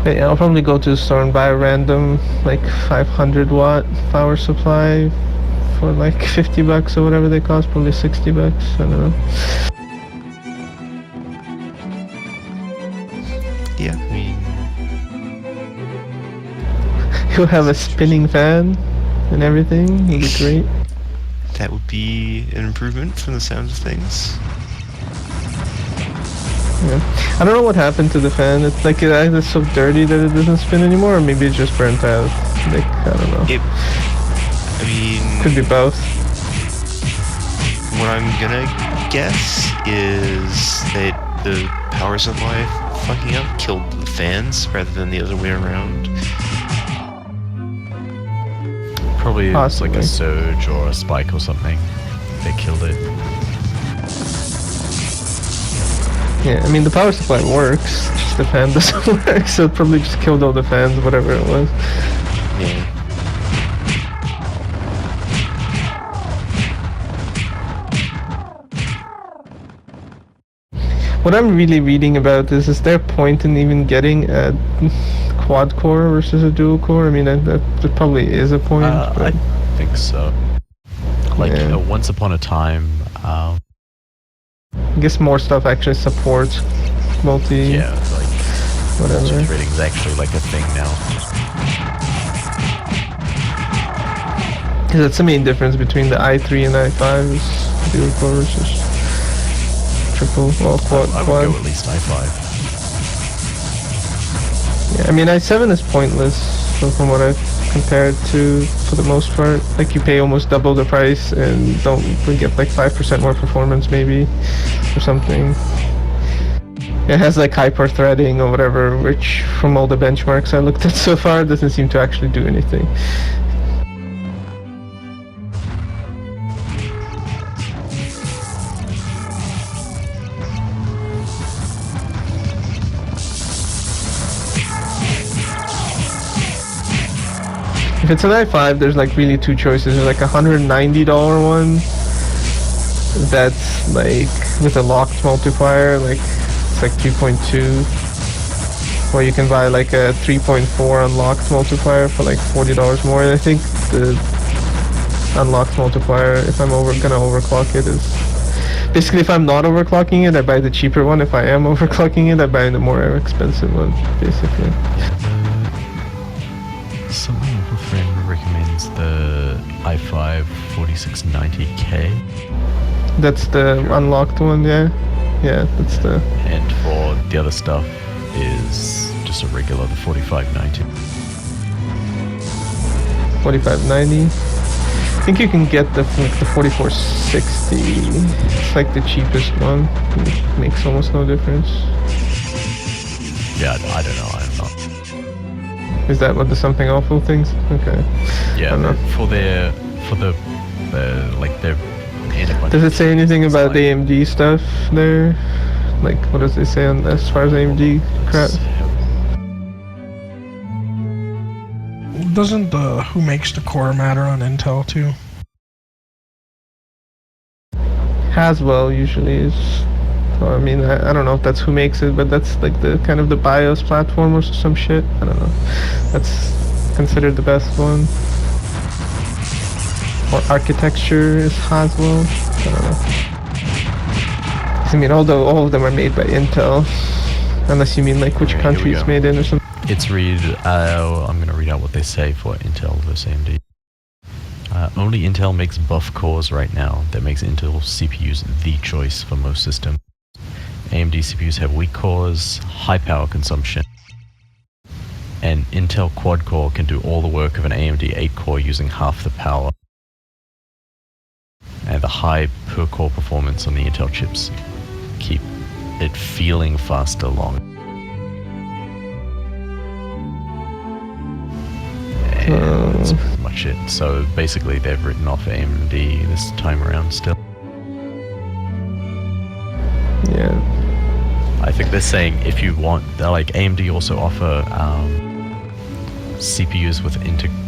But yeah, I'll probably go to the store and buy a random like 500 watt power supply for like $50 or whatever they cost, probably $60. I don't know. Yeah, I mean, You'll have a spinning fan and everything. It'll be great. that would be an improvement from the sounds of things. Yeah. I don't know what happened to the fan. It's like it's so dirty that it doesn't spin anymore, or maybe it just burnt out. Like, I don't know. I mean, Could be both. what I'm gonna guess is that the power supply fucking up killed the fans rather than the other way around. Probably it's like Possibly. a surge or a spike or something. They killed it. Yeah, I mean the power supply works, just the fan doesn't work, so it probably just killed all the fans, whatever it was. Yeah. What I'm really reading about this is there point in even getting a quad core versus a dual core? I mean, that probably is a point. I but think so. Like Yeah. once upon a time, I guess more stuff actually supports multi. yeah, like Whatever. multi-threading is actually like a thing now. Because that's the main difference between the i3 and i5 is dual core versus triple, well, quad. I would quad. go at least i5. Yeah, I mean, i7 is pointless, so from what I've compared to, for the most part. Like, you pay almost double the price and don't get like 5% more performance, maybe, or something. It has like hyper threading or whatever, which from all the benchmarks I looked at so far doesn't seem to actually do anything. If it's an i5, there's like really two choices. There's like a $190 one that's like with a locked multiplier, like it's like 3.2. Or you can buy like a 3.4 unlocked multiplier for like $40 more. And I think the unlocked multiplier, if I'm gonna overclock it, is basically if I'm not overclocking it, I buy the cheaper one. If I am overclocking it, I buy the more expensive one, basically. Something a friend recommends the i5 4690K, That's the unlocked one, yeah. Yeah, that's the. and for the other stuff is just a regular, the 4590. 4590. I think you can get the 4460. It's like the cheapest one. It makes almost no difference. Yeah, I don't know, I'm not. Is that what the something awful things? Okay. Yeah, I don't know. for the like their Does it say anything about like- AMD stuff there? Like, what does it say on as far as AMD crap? Doesn't the who makes the core matter on Intel too? Haswell usually is. Well, I mean, I don't know if that's who makes it, but that's like the kind of the BIOS platform or some shit. I don't know. That's considered the best one. Or architecture is Haswell. I don't know. I mean, although all of them are made by Intel, unless you mean like which Okay, here country we it's go. made in or something. It's I'm going to read out what they say for Intel versus AMD. Only Intel makes buff cores right now. That makes Intel CPUs the choice for most systems. AMD CPUs have weak cores, high power consumption, and Intel quad core can do all the work of an AMD 8 core using half the power. And the high per core performance on the Intel chips keep it feeling faster long. And that's pretty much it. So basically they've written off AMD this time around still. Yeah. I think they're saying if you want, like AMD also offer CPUs with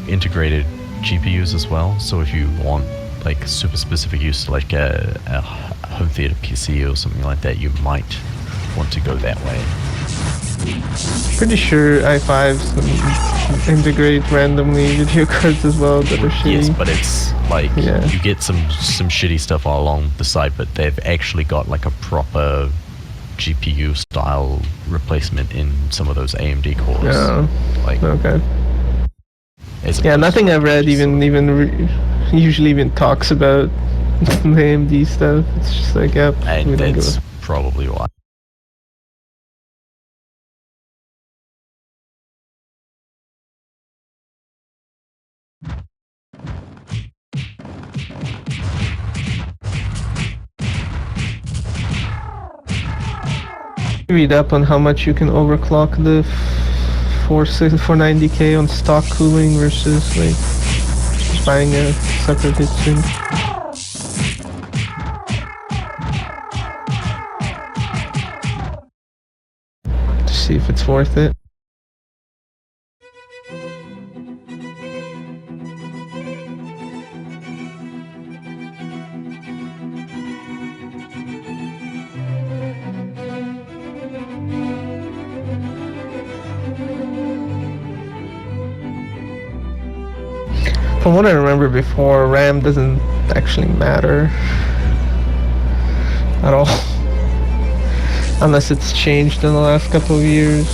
integrated GPUs as well. So if you want like super specific use, like a home theater PC or something like that, you might want to go that way. pretty sure i5s integrate randomly video cards as well that are shitty. Yes, but it's like Yeah. you get some shitty stuff all along the side, but they've actually got like a proper GPU style replacement in some of those AMD cores. Yeah. Like, Okay. as Yeah, opposed nothing to I've read just sort of- usually even talks about the AMD stuff. It's just like, yep, we and don't give that's a... probably why. Read up on how much you can overclock the 490K on stock cooling versus like just buying a separate heatsink. To see if it's worth it. From what I remember before, RAM doesn't actually matter at all. Unless it's changed in the last couple of years.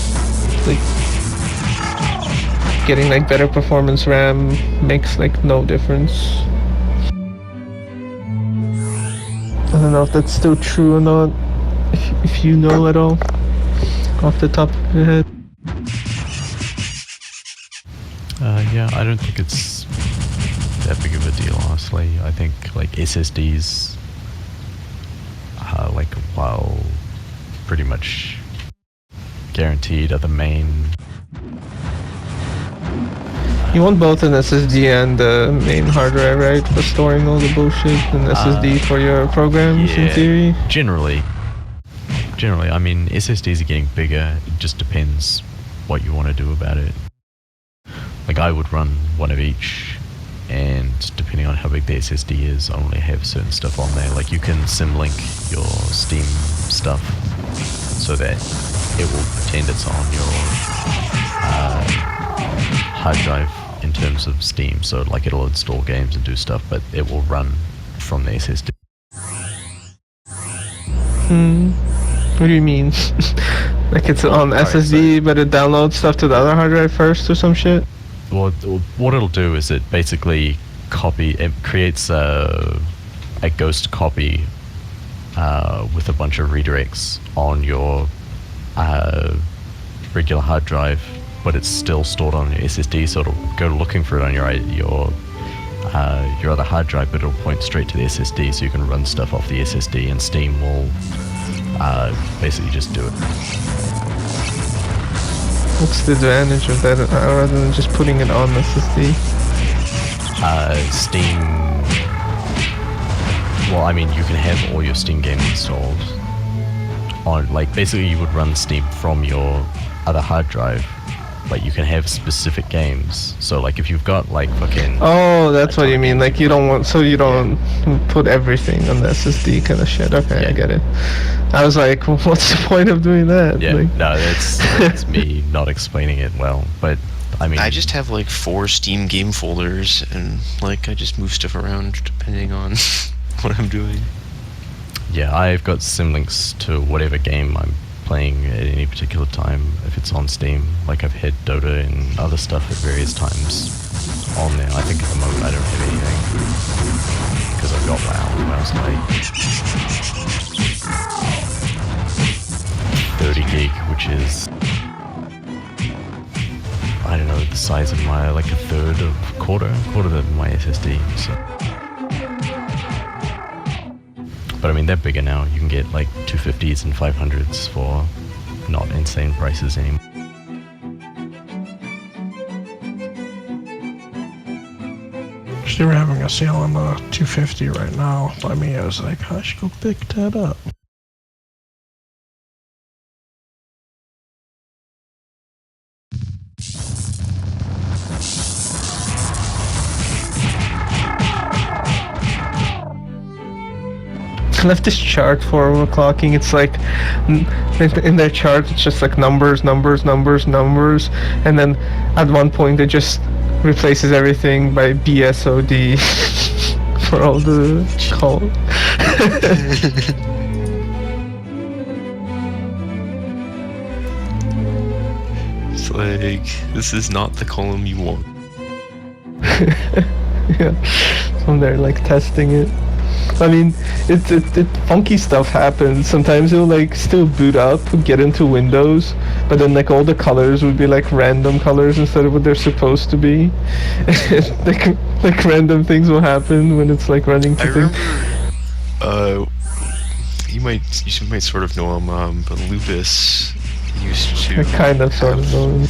Like, getting like better performance RAM makes like no difference. I don't know if that's still true or not. If you know at all, off the top of your head. Yeah, I don't think it's that big of a deal, honestly. I think like SSDs, like while pretty much guaranteed are the main. You want both an SSD and the main hard drive, right? For storing all the bullshit, and SSD for your programs in Yeah. theory. Generally, I mean, SSDs are getting bigger. It just depends what you want to do about it. Like I would run one of each, and depending on how big the SSD is, I only have certain stuff on there. Like you can symlink your Steam stuff so that it will pretend it's on your hard drive in terms of Steam. So like it'll install games and do stuff, but it will run from the SSD. What do you mean? Like it's on Alright, SSD, but it downloads stuff to the other hard drive first or some shit? Well, what it'll do is it basically it creates a ghost copy with a bunch of redirects on your regular hard drive, but it's still stored on your SSD, so it'll go looking for it on your other hard drive, but it'll point straight to the SSD, so you can run stuff off the SSD, and Steam will basically just do it. What's the advantage of that rather than just putting it on SSD? Steam. Well, I mean, you can have all your Steam games installed on, like, basically you would run Steam from your other hard drive, but you can have specific games. So, like, if you've got, like, fucking... Oh, that's what you mean. Like, you don't want... So you don't put everything on the SSD kind of shit. Okay, Yeah. I get it. I was like, what's the point of doing that? Yeah, Like, no, that's me not explaining it well, but, I mean... I just have like 4 Steam game folders, and like I just move stuff around depending on what I'm doing. Yeah, I've got symlinks to whatever game I'm playing at any particular time if it's on Steam. Like I've had Dota and other stuff at various times on there. I think at the moment I don't have anything because I've got WoW. WoW's like 30 gig, which is, I don't know, the size of my, like a quarter of my SSD. So. But I mean, they're bigger now. You can get like 250s and 500s for not insane prices anymore. They were having a sale on the 250 right now. By me, I was like, I should go pick that up. I left this chart for overclocking. It's like in their chart, it's just like numbers, numbers, numbers, numbers, and then at one point it just replaces everything by BSOD for all the call. It's like, this is not the column you want. Yeah, so they're like testing it. I mean, it funky stuff happens. Sometimes it'll like still boot up, get into Windows, but then like all the colors would be like random colors instead of what they're supposed to be. like random things will happen when it's like running I to things. remember, you might sort of know him, but Lupus used to I kind of sort of have- know.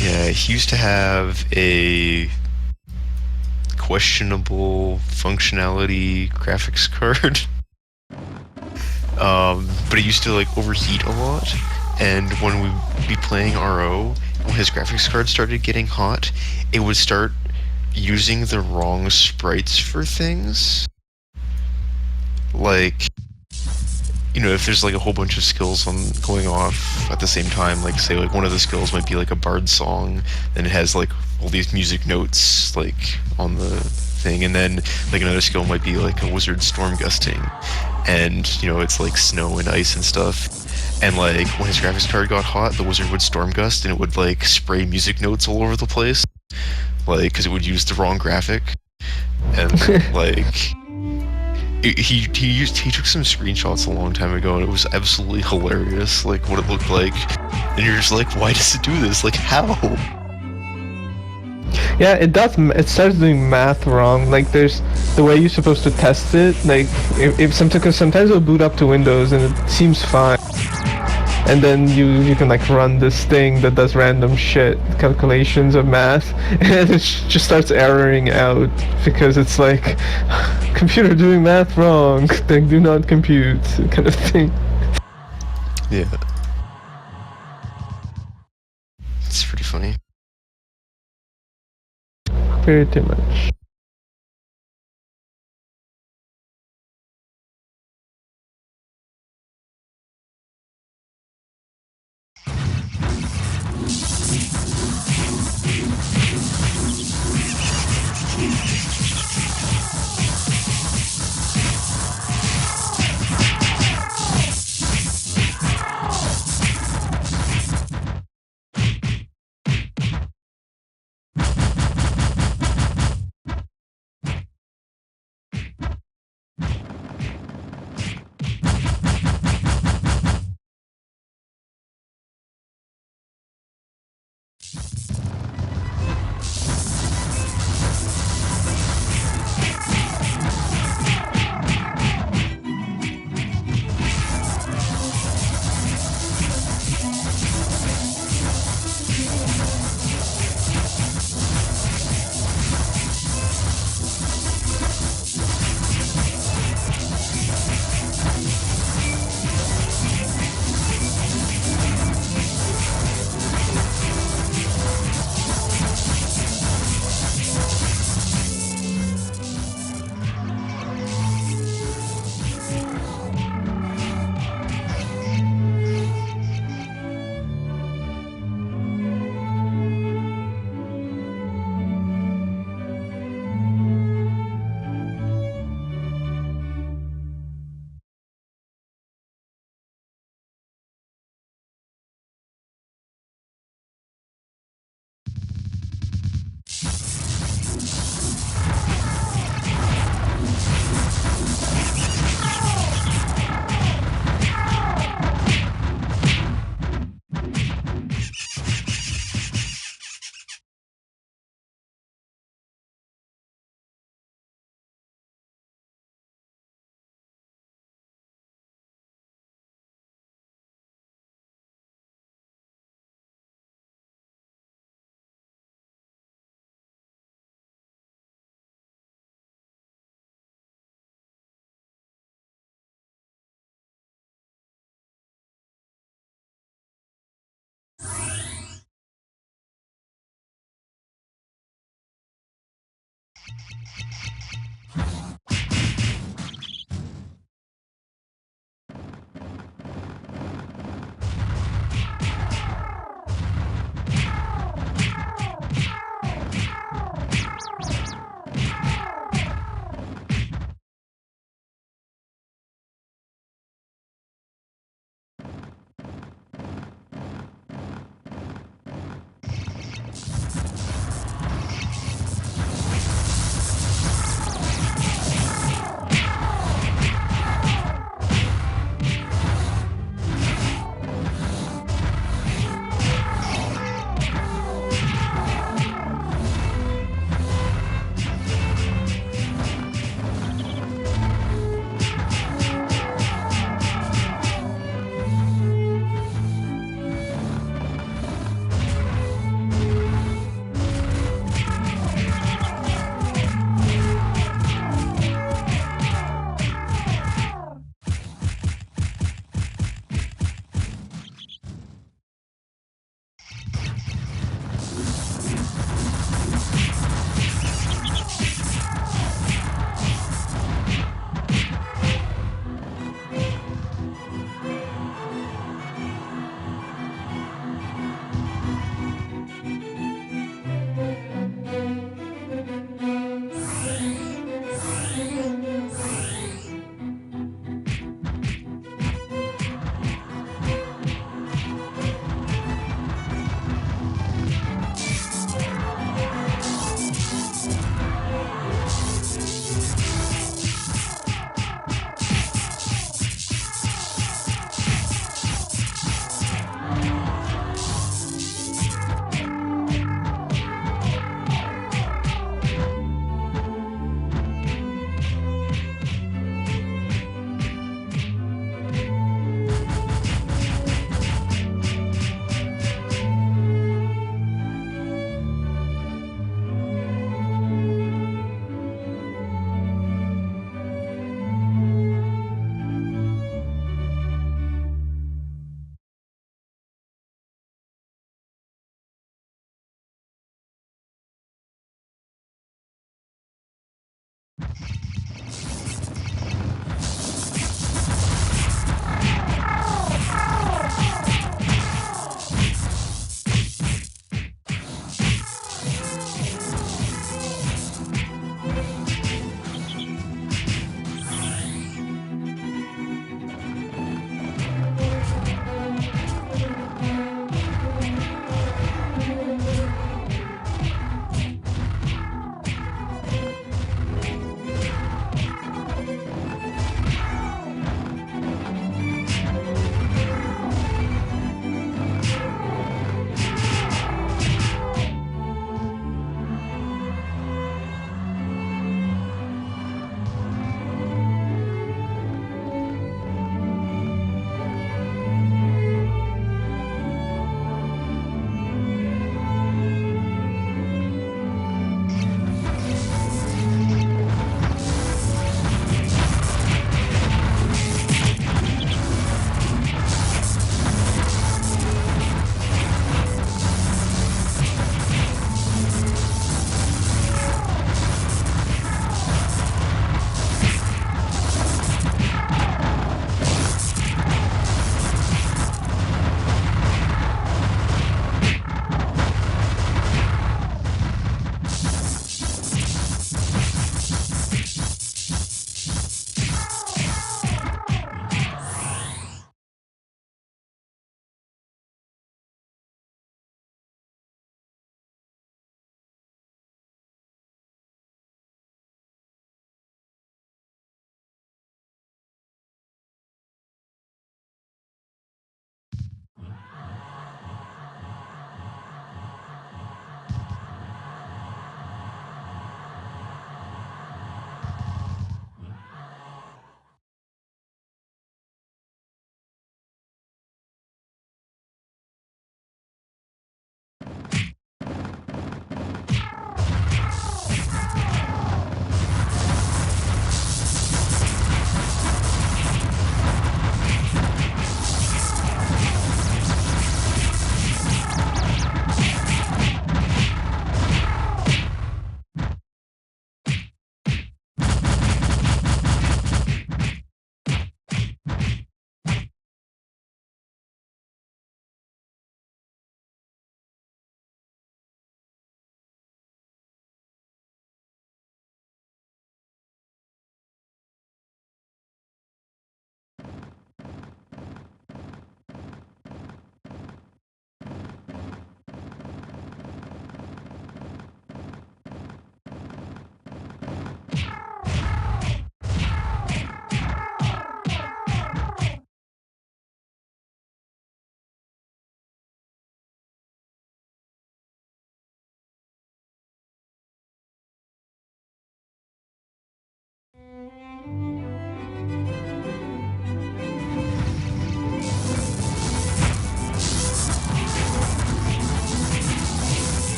Yeah, he used to have a questionable functionality graphics card. But it used to like overheat a lot, and when we'd be playing RO, when his graphics card started getting hot, it would start using the wrong sprites for things. Like, you know, if there's like a whole bunch of skills going off at the same time, like say like one of the skills might be like a bard song, and it has like all these music notes like on the thing, and then like another skill might be like a wizard storm gusting, and you know it's like snow and ice and stuff, and like when his graphics card got hot, the wizard would storm gust and it would like spray music notes all over the place, like because it would use the wrong graphic, and like. He took some screenshots a long time ago, and it was absolutely hilarious, like what it looked like. And you're just like, why does it do this? Like, how? Yeah, it does. It starts doing math wrong. Like there's the way you're supposed to test it. Like if sometimes it'll boot up to Windows and it seems fine, and then you can like run this thing that does random shit calculations of math, and it just starts erroring out because it's like computer doing math wrong. Like do not compute kind of thing. Yeah. It's pretty funny. Pretty much.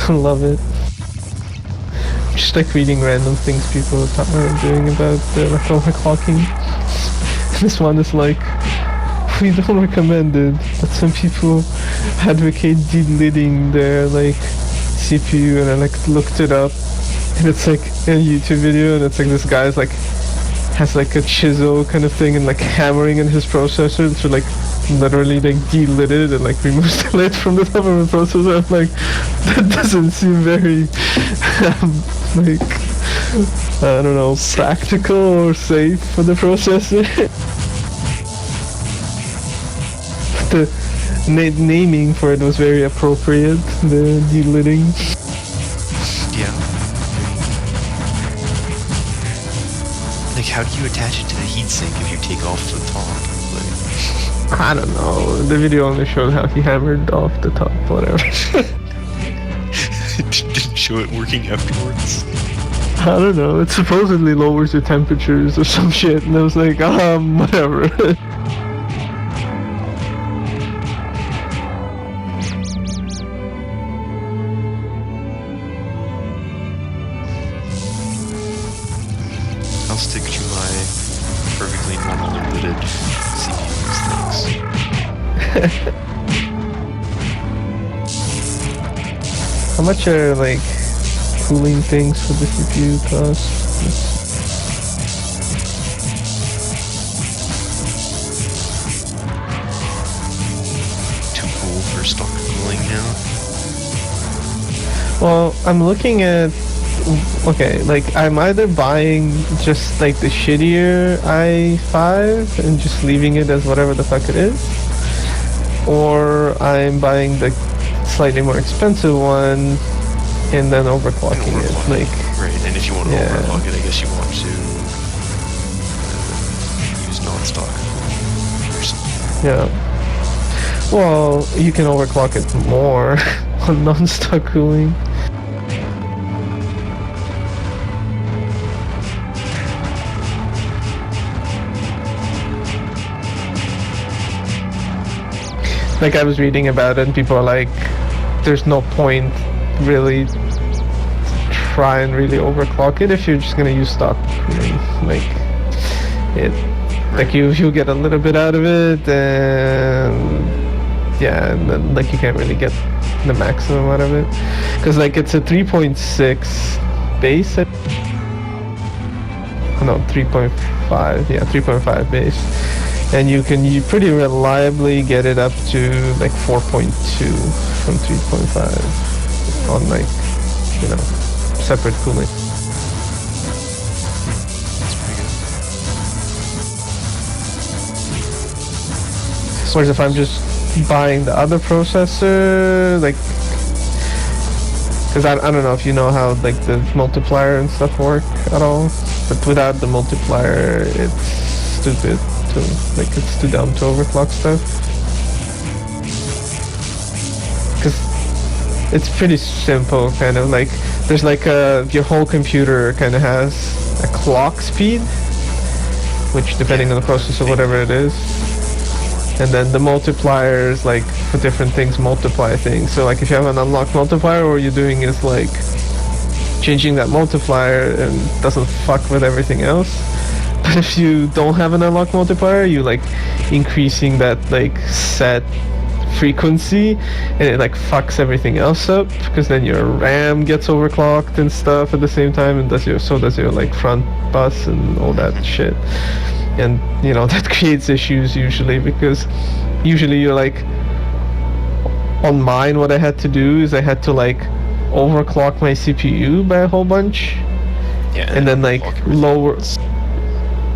I love it. Just like reading random things people are doing about like overclocking. This one is like, we don't recommend it, but some people advocate deleting their like CPU, and I like looked it up, and it's like a YouTube video, and it's like this guy's like has like a chisel kind of thing and like hammering in his processor to like literally like delit it and like removes the lid from the top of the processor. I'm like, that doesn't seem very like I don't know, practical or safe for the processor. The naming for it was very appropriate, the delitting. Yeah. Like, how do you attach it to the heatsink if you take off the top? Like, I don't know. The video only showed how he hammered off the top, whatever. didn't show it working afterwards. I don't know. It supposedly lowers the temperatures or some shit, and I was like, whatever. I'll stick to my perfectly normally lidded CPUs things. How much are like cooling things for the CPU cost? Too cool for stock cooling now. Well, I'm looking at, okay, like I'm either buying just like the shittier i5 and just leaving it as whatever the fuck it is, or I'm buying the slightly more expensive one and then overclocking it. Like, right, and if you want to yeah. overclock it, I guess you want to use non-stock or something. yeah. Well, you can overclock it more on non-stock cooling. Like, I was reading about it and people are like, there's no point really to try and really overclock it if you're just gonna use stock cooling. Like, it, like you'll get a little bit out of it, and yeah, and then like you can't really get the maximum out of it, because like it's a 3.6 base. No, 3.5. Yeah, 3.5 base. And you pretty reliably get it up to like 4.2 from 3.5 on like, you know, separate cooling. That's pretty good. Whereas if I'm just buying the other processor, like, because I don't know if you know how like the multiplier and stuff work at all, but without the multiplier, it's stupid. Like, it's too dumb to overclock stuff, because it's pretty simple, kind of like there's like your whole computer kind of has a clock speed, which depending on the processor, whatever it is, and then the multipliers, like for different things, multiply things. So like if you have an unlocked multiplier, all you're doing is like changing that multiplier and doesn't fuck with everything else. But if you don't have an unlocked multiplier, you like increasing that like set frequency, and it like fucks everything else up, because then your RAM gets overclocked and stuff at the same time, and so does your like front bus and all that shit. And you know, that creates issues usually, because usually you're like, on mine, what I had to do is I had to like overclock my CPU by a whole bunch, Yeah, and then like lower.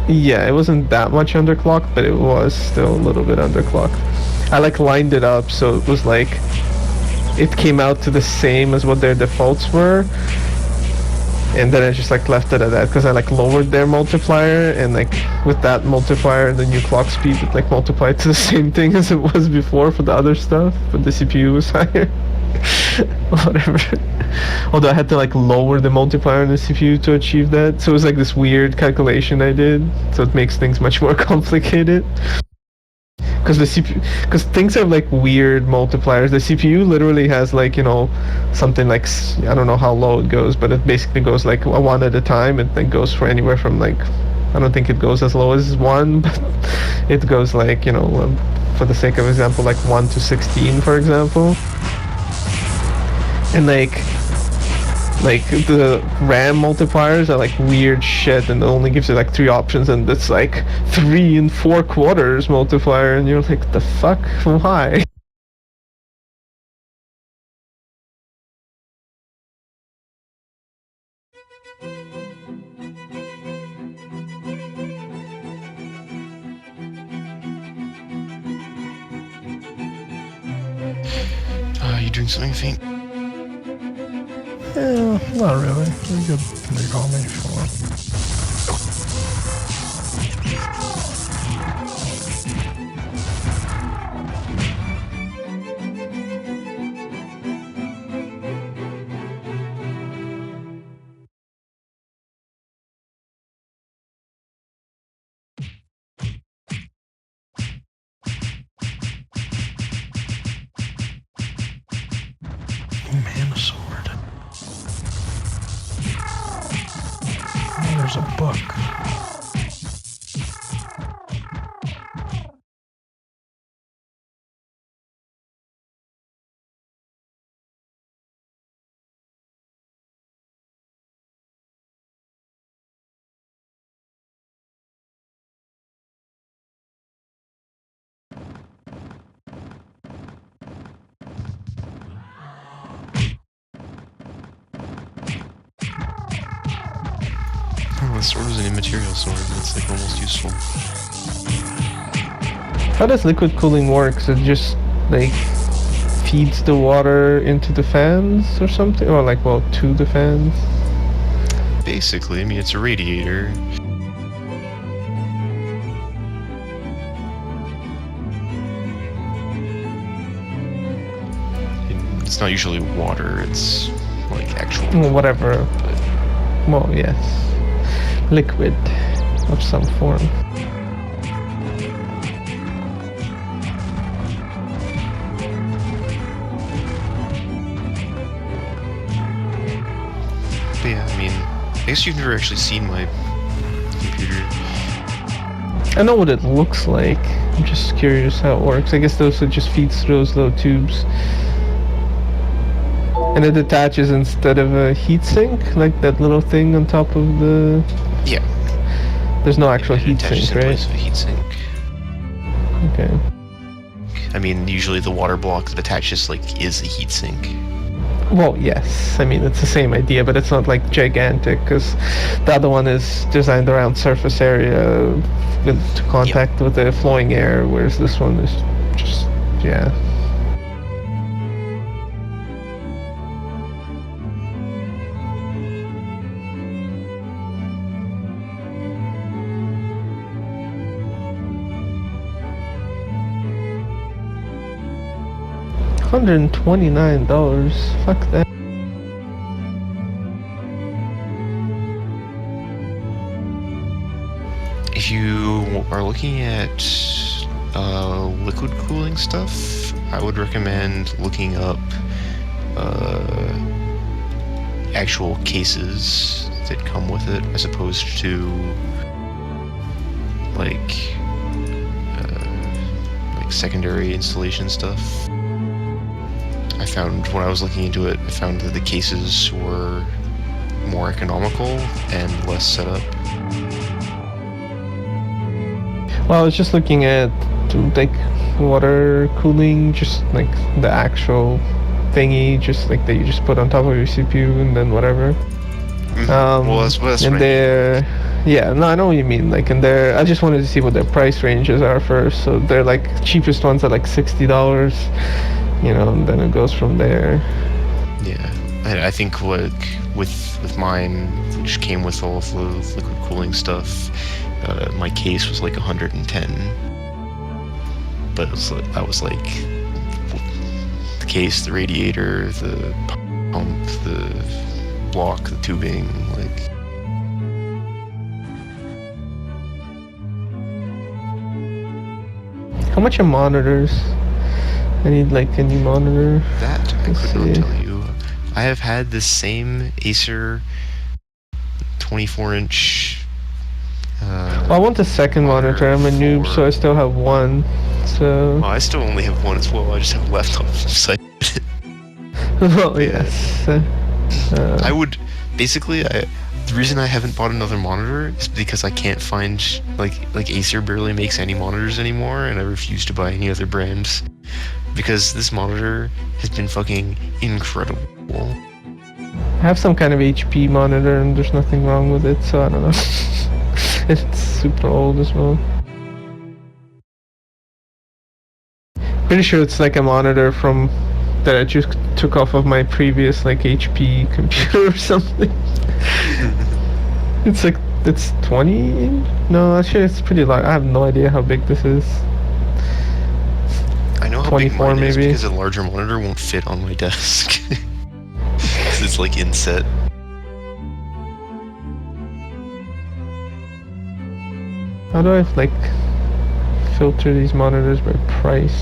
Yeah, it wasn't that much underclocked, but it was still a little bit underclocked. I like lined it up so it was like, it came out to the same as what their defaults were, and then I just like left it at that, because I like lowered their multiplier, and like with that multiplier, the new clock speed, it like multiplied to the same thing as it was before for the other stuff, but the CPU was higher. Whatever. Although I had to like lower the multiplier on the CPU to achieve that, so it was like this weird calculation I did, so it makes things much more complicated. because the CPU, because things have like weird multipliers. The CPU literally has like, you know, something like I don't know how low it goes, but it basically goes like a one at a time. It then goes for anywhere from like, I don't think it goes as low as one, but it goes like, you know, for the sake of example, like 1 to 16, for example. And like the RAM multipliers are like weird shit, and it only gives you like 3 options, and it's like 3 4/4 multiplier, and you're like, the fuck, why? You doing something faint? Yeah, not really. You could call me if you want. Man sword. Oh, there's a book. Oh, the sword is an immaterial sword. It's like almost useful. How does liquid cooling work? So it just like feeds the water into the fans or something, or like, well, to the fans? Basically, I mean, it's a radiator. It's not usually water, it's like actual. Well, whatever. But Well, yes, liquid of some form. yeah, I mean, I guess you've never actually seen my computer. I know what it looks like. I'm just curious how it works. I guess those it just feeds through those little tubes. And it attaches instead of a heatsink, like that little thing on top of the... Yeah. There's no actual It attaches heatsink, in place right? of a heatsink. Okay. I mean, usually the water block that attaches like is a heatsink. Well, yes. I mean, it's the same idea, but it's not like gigantic, because the other one is designed around surface area to contact with the flowing air, whereas this one is just, yeah. $129. Fuck that. If you are looking at liquid cooling stuff, I would recommend looking up actual cases that come with it, as opposed to like secondary installation stuff. I found when I was looking into it, I found that the cases were more economical and less set up. Well, I was just looking at like water cooling, just like the actual thingy, just like that you just put on top of your CPU and then whatever. Well, that's and right. they're, yeah, no, I know what you mean. Like, and they're, I just wanted to see what their price ranges are first. So they're like cheapest ones are like $60, you know, and then it goes from there. Yeah, I think like with mine, which came with all of the liquid cooling stuff, my case was like 110. But it was, that was like the case, the radiator, the pump, the block, the tubing, like. How much are monitors? I need like a new monitor. That I Let's could not see. tell you. I have had the same Acer 24-inch. Well, I want a second monitor. I'm a noob, so I still have one. So. Well, I still only have one as well. I just have a laptop beside it. Well, Yeah. yes. I would basically. The reason I haven't bought another monitor is because I can't find like Acer barely makes any monitors anymore, and I refuse to buy any other brands because this monitor has been fucking incredible. I have some kind of HP monitor, and there's nothing wrong with it. So I don't know. It's super old as well. Pretty sure it's like a monitor from that I just took off of my previous like HP computer or something. It's like it's 20 inch? No, actually it's pretty large. I have no idea how big this is. I know how 24 big mine is maybe. because a larger monitor won't fit on my desk. 'Cause it's like inset. How do I like filter these monitors by price?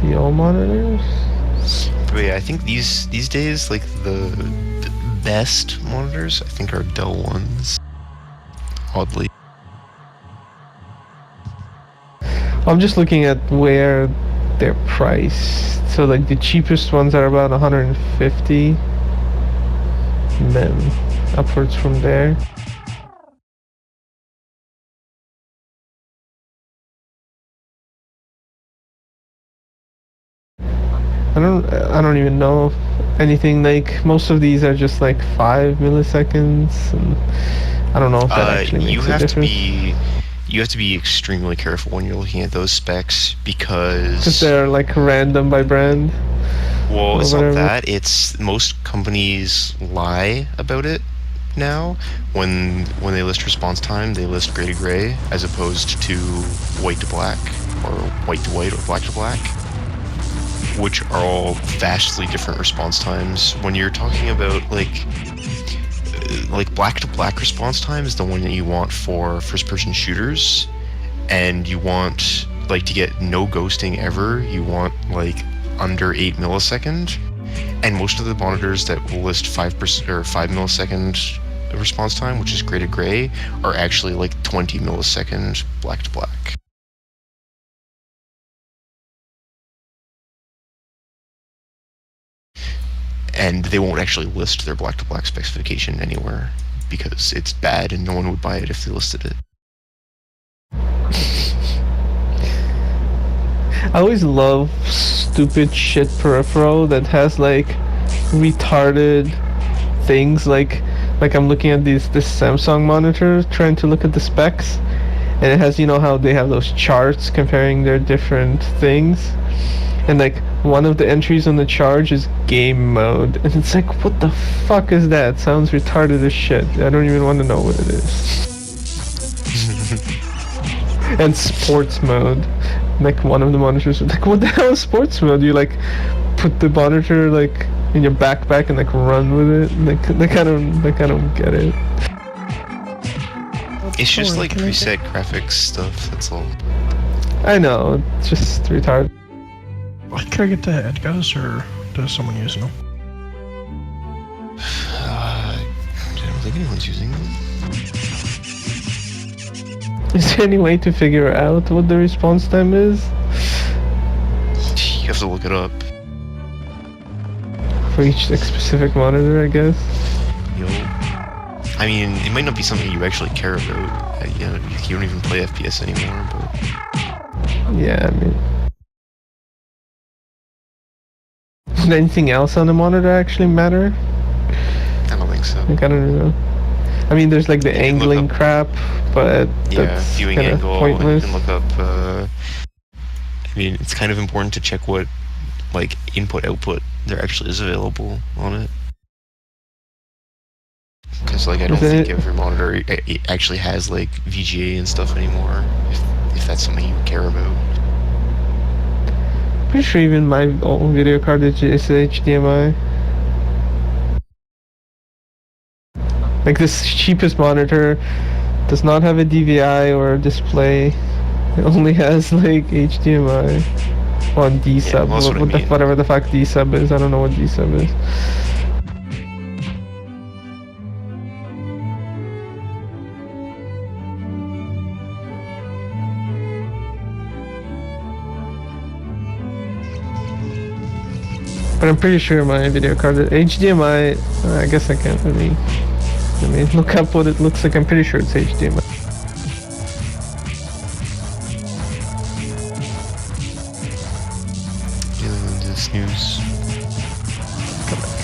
See all monitors? But yeah, I think these days, like the best monitors, I think are Dell ones. Oddly. I'm just looking at where they're priced. So like the cheapest ones are about 150, and then upwards from there. I don't even know if anything like most of these are just like 5 milliseconds, and I don't know if that actually You makes a have to difference. you have to be extremely careful when you're looking at those specs Because because they're like random by brand. well, or it's whatever. not that. It's most companies lie about it now. When they list response time, they list gray to gray as opposed to white to black or white to white or black to black, which are all vastly different response times. When you're talking about like black to black response time is the one that you want for first person shooters, and you want like to get no ghosting ever, you want like under 8 millisecond, and most of the monitors that will list 5% or 5 millisecond response time, which is gray to gray, are actually like 20 millisecond black to black. And they won't actually list their black to black specification anywhere because it's bad and no one would buy it if they listed it. I always love stupid shit peripheral that has like retarded things like I'm looking at this Samsung monitor trying to look at the specs, and it has, you know how they have those charts comparing their different things, and like one of the entries on the chart is game mode, and it's like, what the fuck is that? Sounds retarded as shit. I don't even want to know what it is. And sports mode, like one of the monitors was like, what the hell is sports mode? You like put the monitor like in your backpack and like run with it. Like I don't get it. It's just like preset graphics stuff, that's all. I know, it's just retarded. Can I get the Edgas, or does someone use them? I don't think anyone's using them. Is there any way to figure out what the response time is You have to look it up. for each like, specific monitor? I guess. I mean, it might not be something you actually care about. You know, you don't even play FPS anymore, but Yeah, I mean. Does anything else on the monitor actually matter? I don't think so. Like, I don't know. I mean, there's like the You can look angling up- crap, but Yeah, that's viewing kind of angle, pointless. you can look up, I mean, it's kind of important to check what, like, input-output there actually is available on it. Because, like, I don't Is think it- every monitor it actually has, like, VGA and stuff anymore, if that's something you care about. Pretty sure even my old video card is HDMI. Like this cheapest monitor does not have a DVI or a display. It only has like HDMI on D sub. well, that's what I mean. Whatever the fuck D sub is. I don't know what D sub is. But I'm pretty sure my video card HDMI. I guess I can't really. Let me look up what it looks like. I'm pretty sure it's HDMI. Dealing with this news. Come back.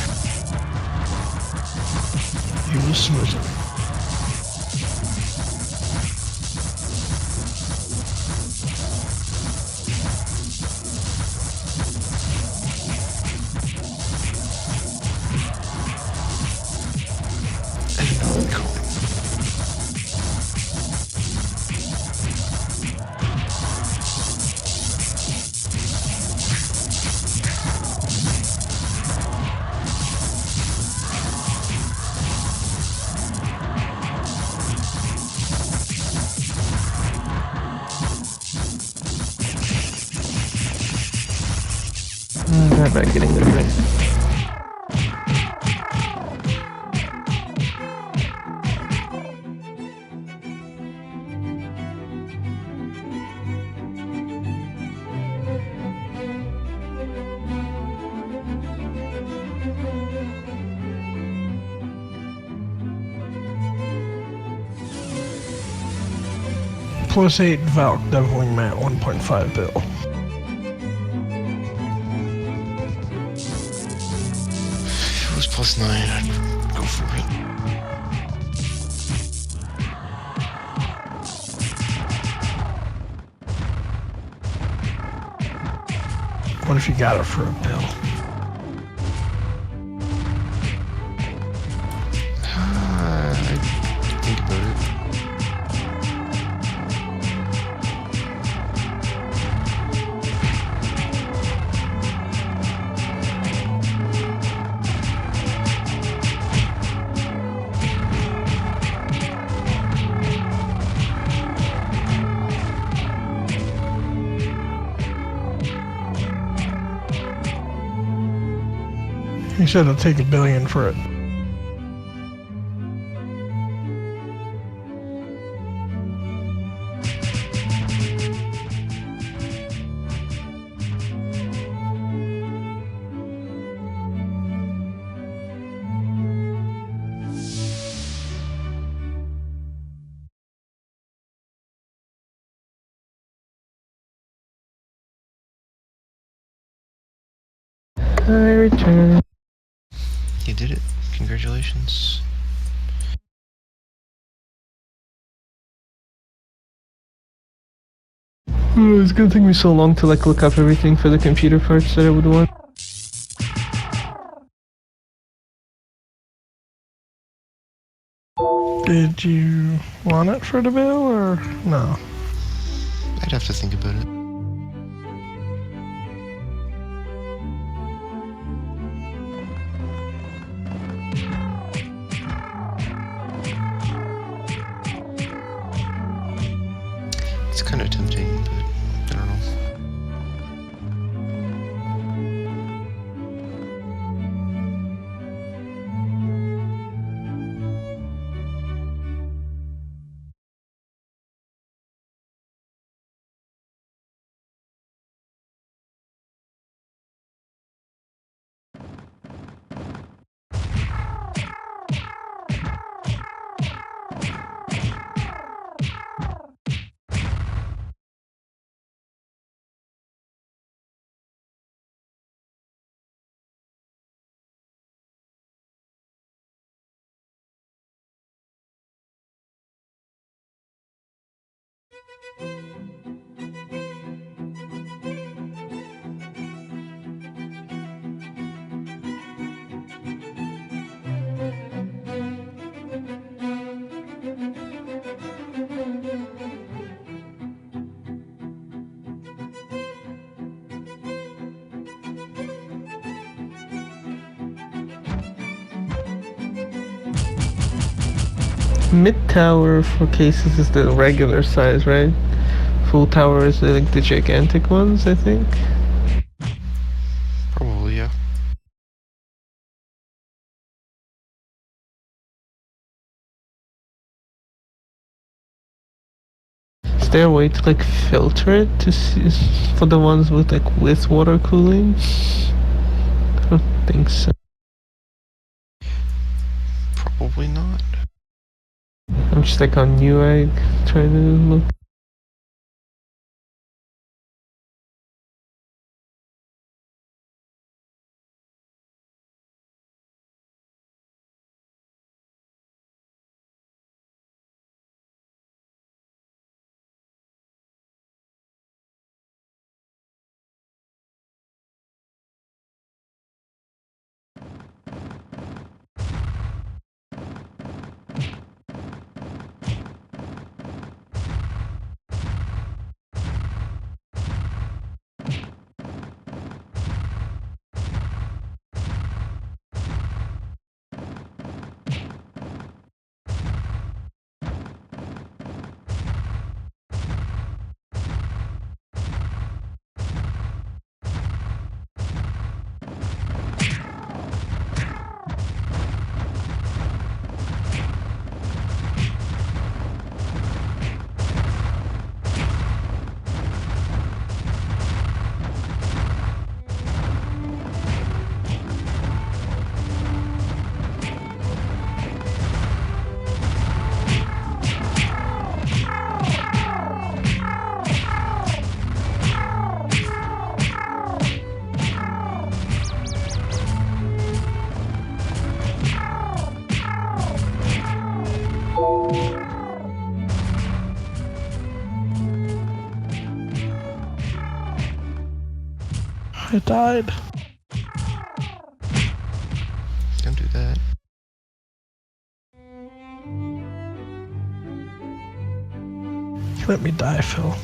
You will snooze it. Right back getting the drink. Plus 8 Valk Deviling Mat 1.5 bill. If it was +9, I'd go for it. What if you got it for a bill? I'd think about it. He said he'll take $1 billion for it. I return. You did it. Congratulations. It's gonna take me so long to like look up everything for the computer parts that I would want. Did you want it for the bill or no? I'd have to think about it. It's kind of tempting, but I don't know. Mid tower for cases is the regular size, right? Full tower is like the gigantic ones, I think. Probably, yeah. Is there a way to like filter it to see for the ones with like with water cooling? I don't think so. Probably not. I'm just like on Newegg trying to look. I died. Don't do that. Let me die, Phil.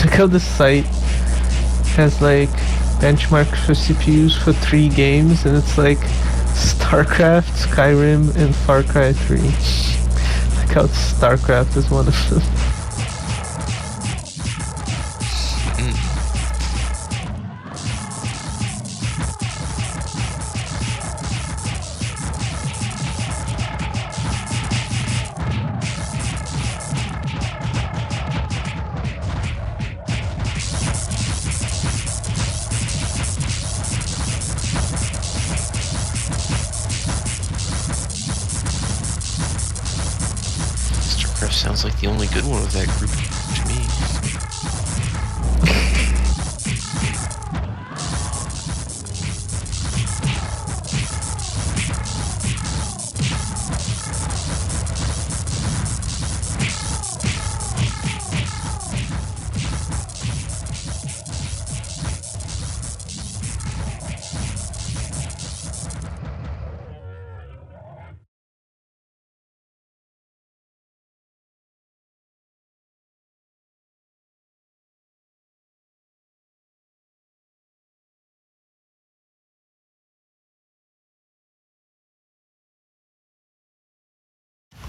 Look how the site has like benchmarks for CPUs for 3 games, and it's like StarCraft, Skyrim, and Far Cry 3. Look how StarCraft is one of them. StarCraft sounds like the only good one of that group to me.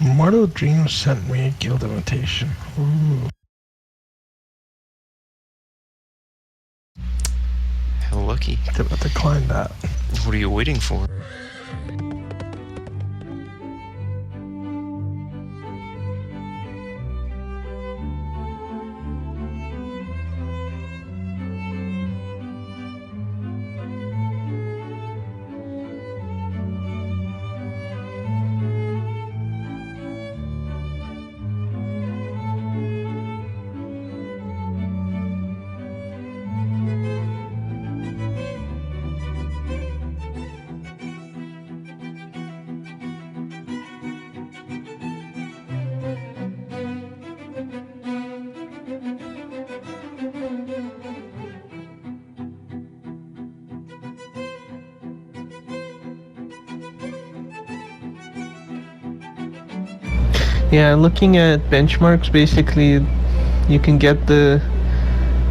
Mortal Dreams sent me a guild invitation. Ooh. How lucky. Did I decline that? What are you waiting for? Yeah, looking at benchmarks, basically, you can get the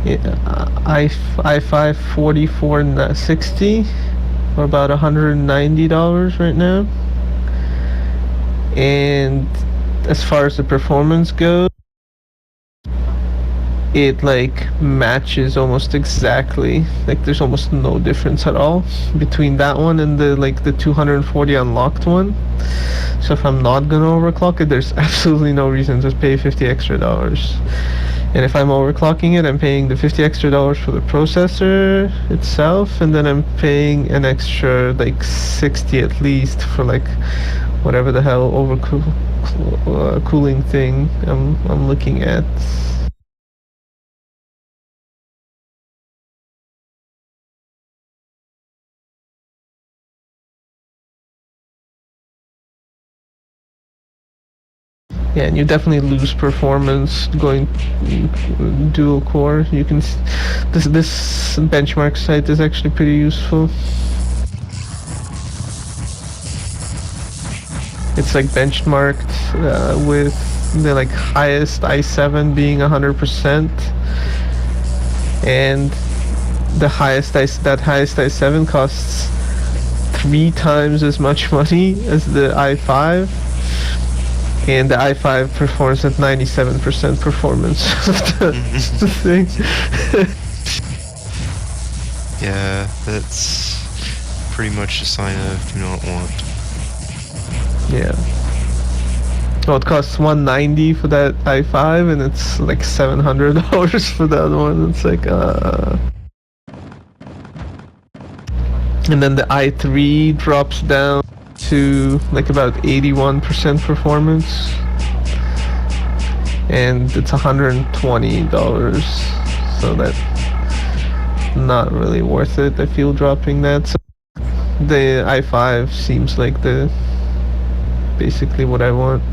i5 4460 for about $190 right now. And as far as the performance goes, it like matches almost exactly. Like there's almost no difference at all between that one and the 240 unlocked one. So if I'm not gonna overclock it, there's absolutely no reason to pay $50 extra. And if I'm overclocking it, I'm paying the $50 extra for the processor itself, and then I'm paying an extra like 60 at least for like whatever the hell cooling thing I'm looking at. Yeah, and you definitely lose performance going dual core. You can this benchmark site is actually pretty useful. It's like benchmarked with the like highest i7 being 100%, and the highest i7 costs 3 times as much money as the i5. And the i5 performs at 97% performance of the thing. Yeah, that's pretty much a sign of do not want. Yeah. Well, it costs $190 for that i5, and it's like $700 for the other one. It's like, And then the i3 drops down to like about 81% performance, and it's $120, so that's not really worth it. I feel dropping that. So the i5 seems like basically what I want.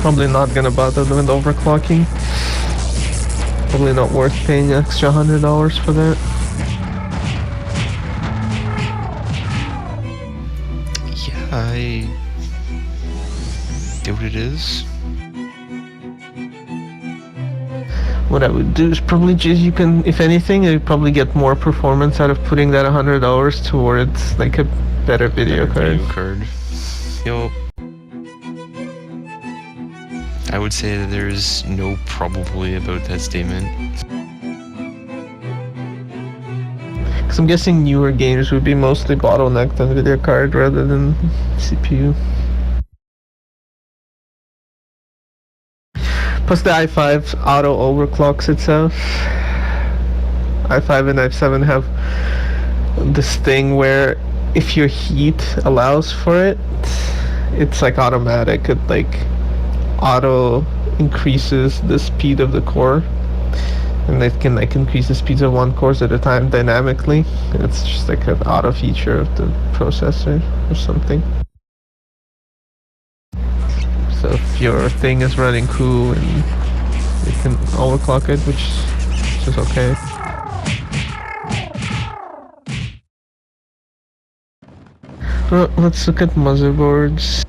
Probably not gonna bother with overclocking. Probably not worth paying extra $100 for that. Yeah, I doubt it is. What I would do is probably just, you can, if anything, I'd probably get more performance out of putting that $100 towards like a better video card. Yup. I would say that there's no probably about that statement. Because I'm guessing newer games would be mostly bottlenecked on video card rather than CPU. Plus the i5 auto overclocks itself. i5 and i7 have this thing where if your heat allows for it, it's like automatic. It like auto increases the speed of the core, and it can like increase the speeds of one core at a time dynamically. It's just like an auto feature of the processor or something. So if your thing is running cool, and you can overclock it, which is okay. Let's look at motherboards.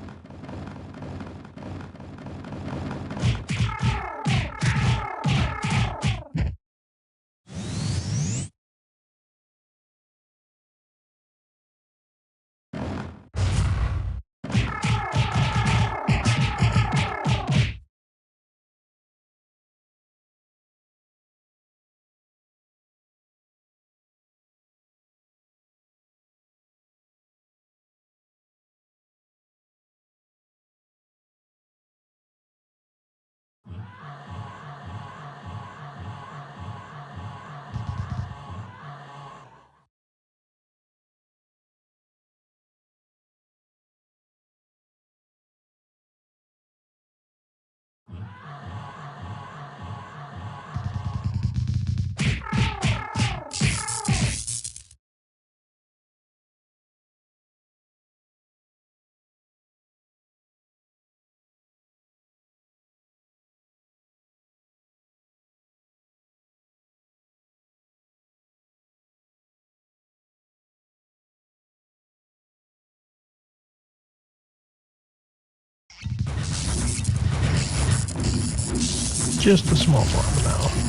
Just a small farm now.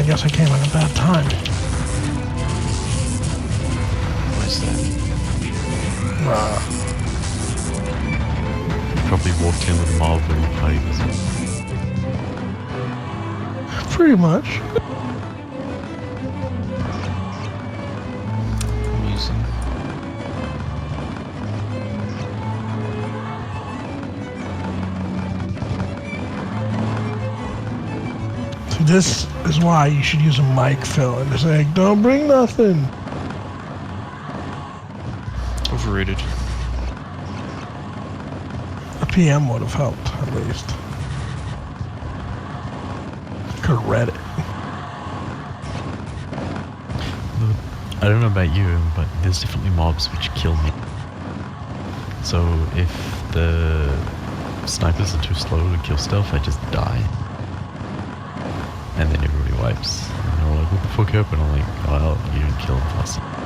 I guess I came at a bad time. Why is that? Probably walked in with a mob and party visit. Pretty much. Amusing. So this is why you should use a mic, Phil, and just say, don't bring nothing. Overrated. A PM would have helped, at least. Could have read it. I don't know about you, but there's definitely mobs which kill me. So if the snipers are too slow to kill stealth, I just die. And then everybody wipes. And they're all like, what the fuck happened? I'm like, well, you didn't kill them fast enough.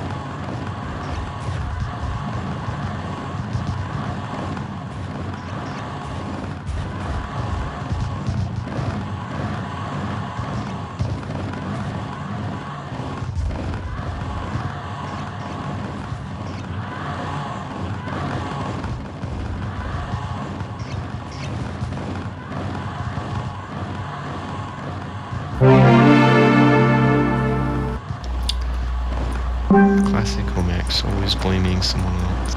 Classic Comax, always blaming someone else.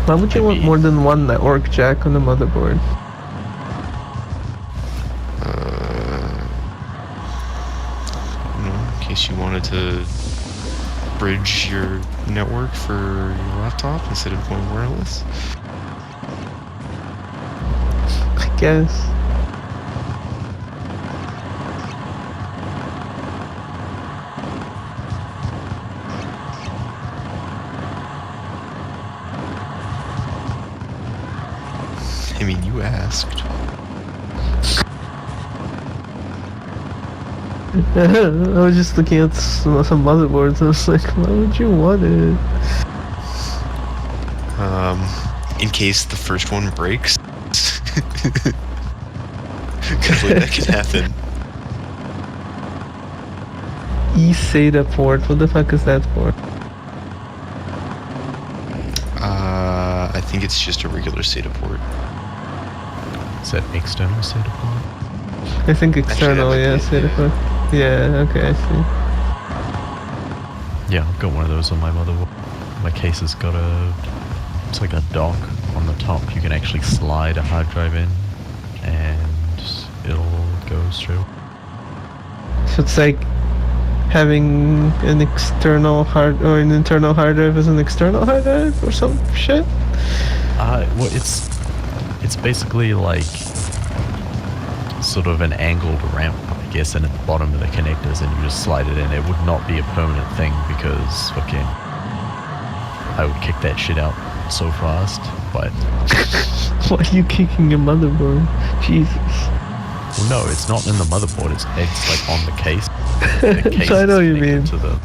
Why would you want more than one network jack on the motherboard? In case you wanted to bridge your network for your laptop instead of going wireless. I guess. I mean, you asked. I was just looking at some motherboards. I was like, why would you want it? In case the first one breaks. Because like, that could happen. eSATA port. What the fuck is that for? I think it's just a regular SATA port. Is that external SATA port? I think external, Actually, yeah, that might be it, SATA port. Yeah, okay, I see. Yeah, I've got one of those on my motherboard. My case has got it's like a dock on the top. You can actually slide a hard drive in and it'll go straight. So it's like having an external hard or an internal hard drive as an external hard drive or some shit? Well, it's basically like sort of an angled ramp, I guess, and at the bottom of the connectors, and you just slide it in. It would not be a permanent thing because fucking I would kick that shit out so fast. But Why are you kicking your motherboard? Jesus. well, no, it's not in the motherboard. It's like on the case. The case I know is what you connected mean. to the.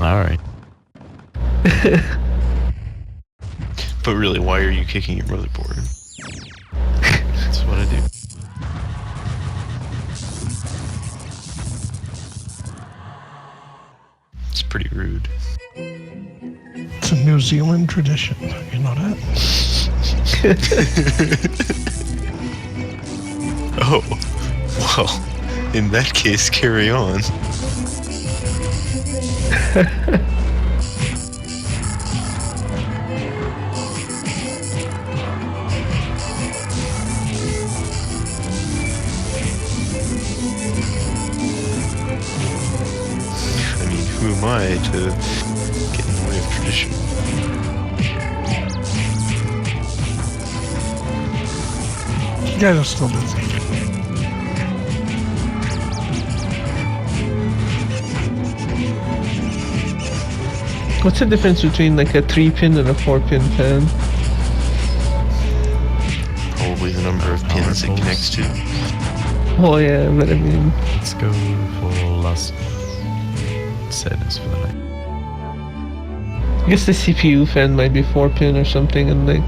All right. But really, why are you kicking your motherboard? That's what I do. It's pretty rude. It's a New Zealand tradition. You know that? Oh, well, in that case, carry on. I mean, who am I to get in the way of tradition? You guys are still busy. What's the difference between like a 3-pin and a 4-pin fan? Probably the number of pins it poles. connects to. Oh yeah, but I mean, Let's go for last sadness for the night. I guess the CPU fan might be 4-pin or something, and like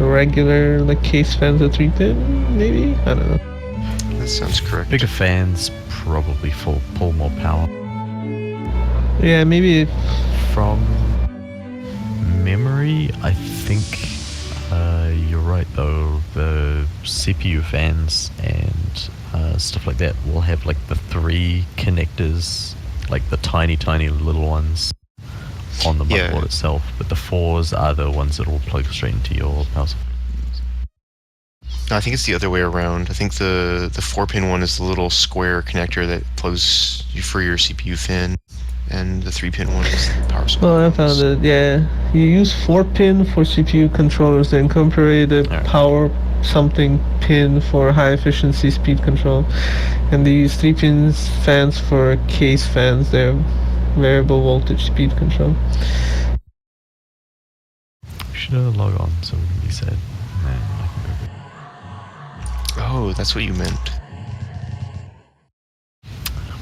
regular like case fans, a 3-pin, maybe? I don't know. That sounds correct. Bigger fans probably pull more power. Yeah, maybe. From memory, I think you're right though. The CPU fans and stuff like that will have like the 3 connectors, like the tiny little ones on the Yeah. motherboard itself, but the 4s are the ones that will plug straight into your power supply. No, I think it's the other way around. I think the 4-pin one is the little square connector that plugs you for your CPU fan, and the 3-pin one is the power supply. Well, I found it. Yeah, you use 4-pin for CPU controllers, then incorporate a Yeah. power something pin for high efficiency speed control, and they use 3-pin fans for case fans. They're variable voltage speed control. We should log on so we can be said. And then I can go. Oh, that's what you meant.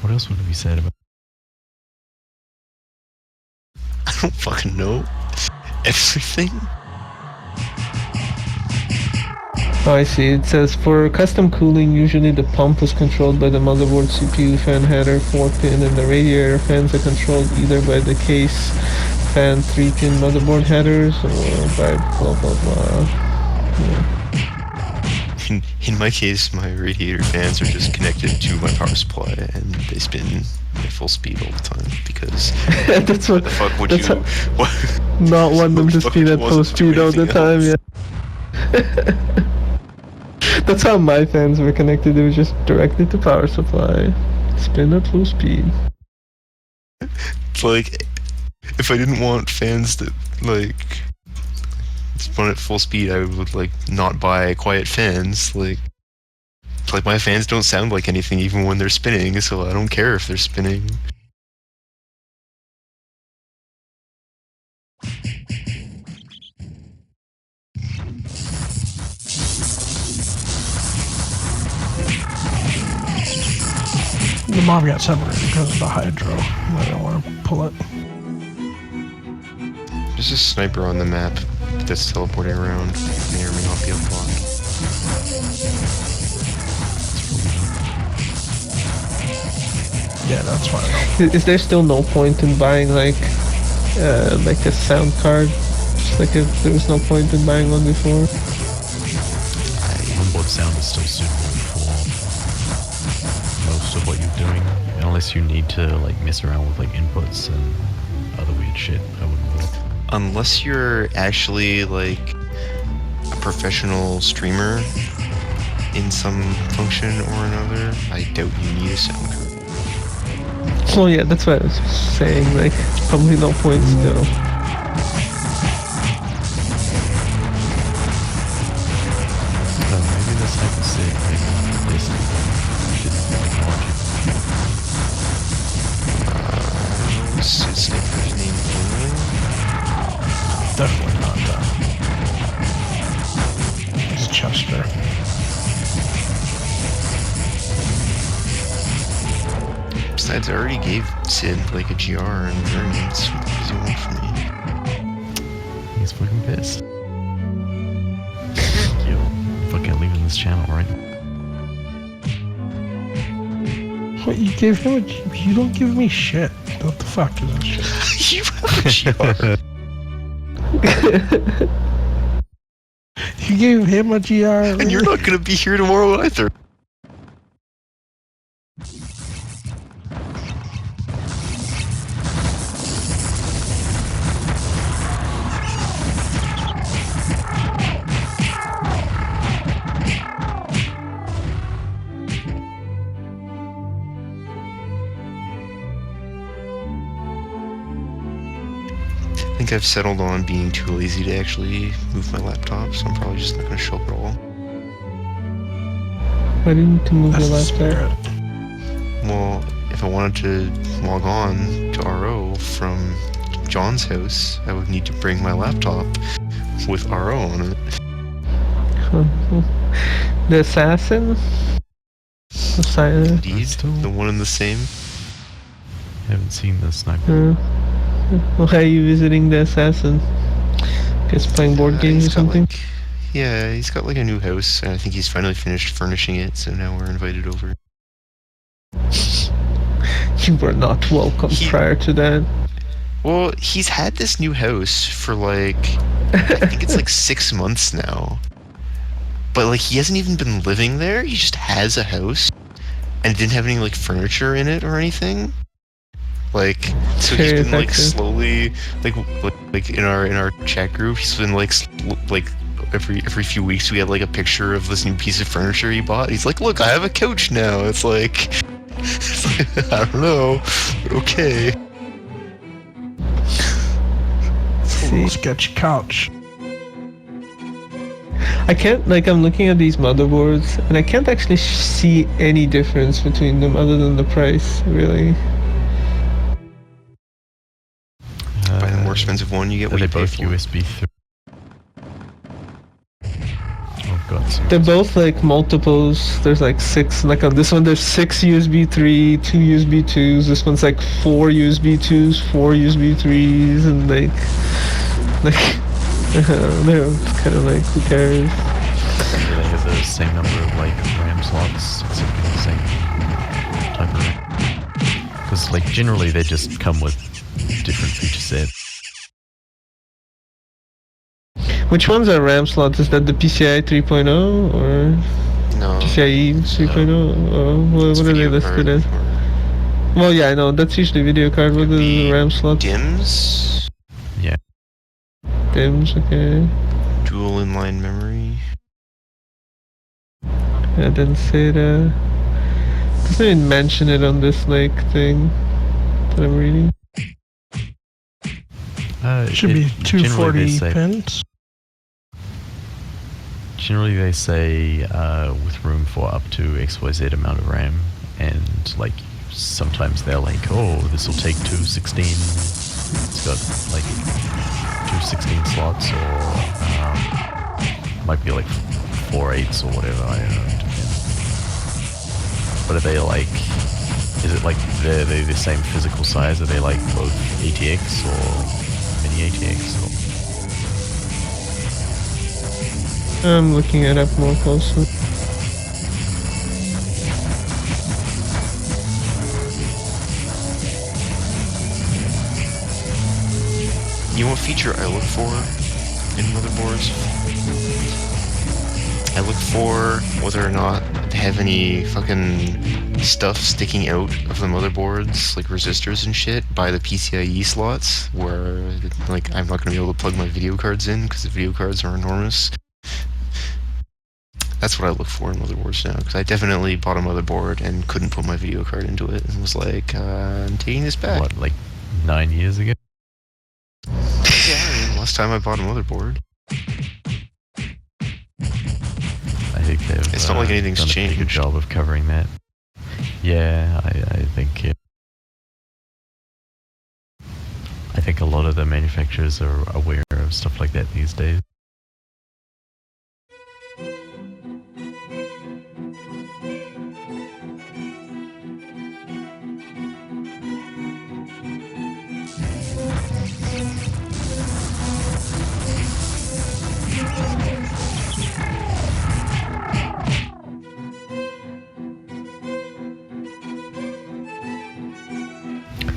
What else would be said about? I don't fucking know. Everything? Oh, I see. It says for custom cooling, usually the pump is controlled by the motherboard CPU fan header 4-pin, and the radiator fans are controlled either by the case fan 3-pin motherboard headers or by blah blah blah. Yeah. In my case, my radiator fans are just connected to my power supply, and they spin at full speed all the time, because That's what. the fuck would that's you... how- What? Not want them to Fuck speed at full wasn't doing speed all the anything time. else. Yeah. That's how my fans were connected. They were just directed to power supply, spin at full speed. It's like, if I didn't want fans that, like, spun at full speed, I would, like, not buy quiet fans. Like my fans don't sound like anything even when they're spinning, so I don't care if they're spinning. The mob got separated because of the hydro. I don't want to pull it. There's a sniper on the map that's teleporting around. May or may not be unblocked. Yeah, that's fine. Is there still no point in buying like a sound card? Just like if there was no point in buying one before. Onboard sound is still suitable for most of what you're doing, unless you need to like mess around with like inputs and other weird shit. I wouldn't bother. Unless you're actually, like, a professional streamer in some function or another, I doubt you need a sound card. Well, yeah, that's what I was saying. Like, probably no point still. Maybe this type of sick, maybe this didn't acknowledge it. Is sniper's name Blue? Definitely not that. It's Chester. Besides, I already gave Sid, like, a GR and variants. What does he want from me? He's fucking pissed. Yo, fucking leaving this channel right now. What, you gave him a... You don't give me shit. What the fuck is that shit? You have a GR. You gave him a GR? And you're not gonna be here tomorrow either. I think I've settled on being too lazy to actually move my laptop, so I'm probably just not gonna show up at all. Why didn't you move That's your the laptop? spirit. Well, if I wanted to log on to RO from John's house, I would need to bring my laptop with RO on it. The assassin? The silent? Indeed, the one and the same. Haven't seen the sniper. Why are you visiting the assassin? Guess playing board games or He's got, something? like, Yeah, he's got like a new house, and I think he's finally finished furnishing it, so now we're invited over. You were not welcome prior to that. Well, he's had this new house for like, I think it's like 6 months now. But like, he hasn't even been living there, he just has a house, and didn't have any like furniture in it or anything. Like, so he's been like slowly, like in our chat group, he's been like every few weeks we had like a picture of this new piece of furniture he bought. He's like, look, I have a couch now. It's like I don't know, okay. Sketchy couch. I can't, like, I'm looking at these motherboards, and I can't actually see any difference between them other than the price, really. Buy the more expensive one, you get what you pay both for. USB 3. Oh god. They're both like multiples. There's like 6, like on this one there's 6 USB 3, 2 USB 2s. This one's like 4 USB 2s, 4 USB 3s, and like they're kind of like, who cares? Yeah, they have the same number of like RAM slots, except in the same type of RAM. Because like generally they just come with different feature sets. Which ones are RAM slots? Is that the PCI 3.0 or No. PCIe 3.0? Or what are they listed as? Well, yeah, I know. That's usually video card. What are the RAM slots? DIMMs? Yeah. DIMMs, okay. Dual inline memory. I didn't say that. Doesn't even mention it on this like thing that I'm reading. Should be 240 pins. Generally they say with room for up to XYZ amount of RAM, and like sometimes they're like, oh, this will take 216. It's got like 216 slots, or might be like 4 8s or whatever, I don't know. But are they like, is it like they're the same physical size? Are they like both ATX or mini ATX? Or? I'm looking it up more closely. You know what feature I look for in motherboards? I look for whether or not they have any fucking stuff sticking out of the motherboards, like resistors and shit, by the PCIe slots, where like I'm not going to be able to plug my video cards in because the video cards are enormous. That's what I look for in motherboards now, because I definitely bought a motherboard and couldn't put my video card into it, and was like, I'm taking this back. What, like 9 years ago? Yeah, I mean, last time I bought a motherboard. I think they've It's not like anything's done a pretty good changed. job of covering that. Yeah, I think I think a lot of the manufacturers are aware of stuff like that these days.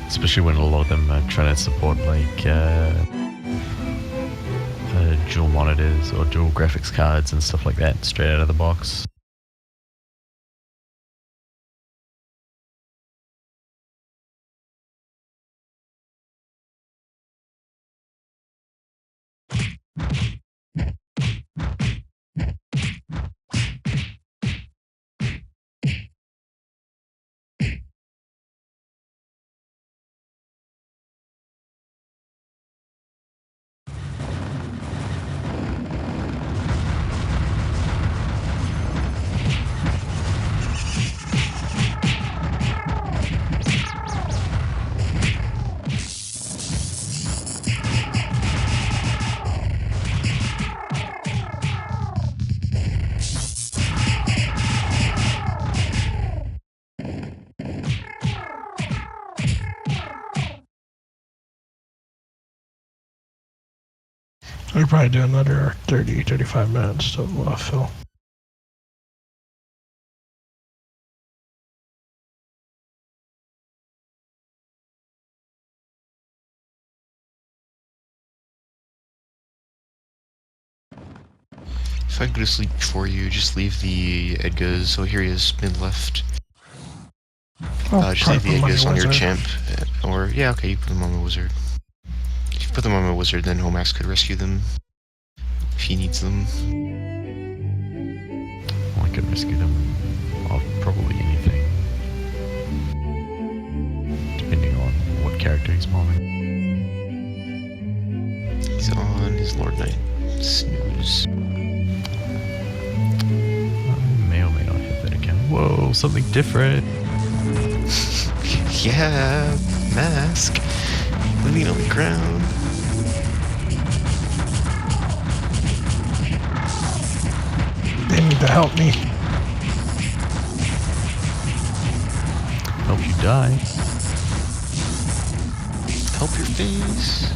Especially when a lot of them are trying to support like dual monitors or dual graphics cards and stuff like that straight out of the box. I could probably do another 30, 35 minutes to fill. If I go to sleep before you, just leave the Edgas. So here he is, mid left. Just leave the Edgas on your champ. Or, yeah, okay, you put them on the wizard. If you put them on the wizard, then Homax could rescue them. If he needs them. Well, I could rescue them of probably anything. Depending on what character he's mobbing. He's on his Lord Knight. Snooze. May or may not hit that account. Whoa, something different. Yeah, mask. Living on the ground. They need to help me. Help you die. Help your face.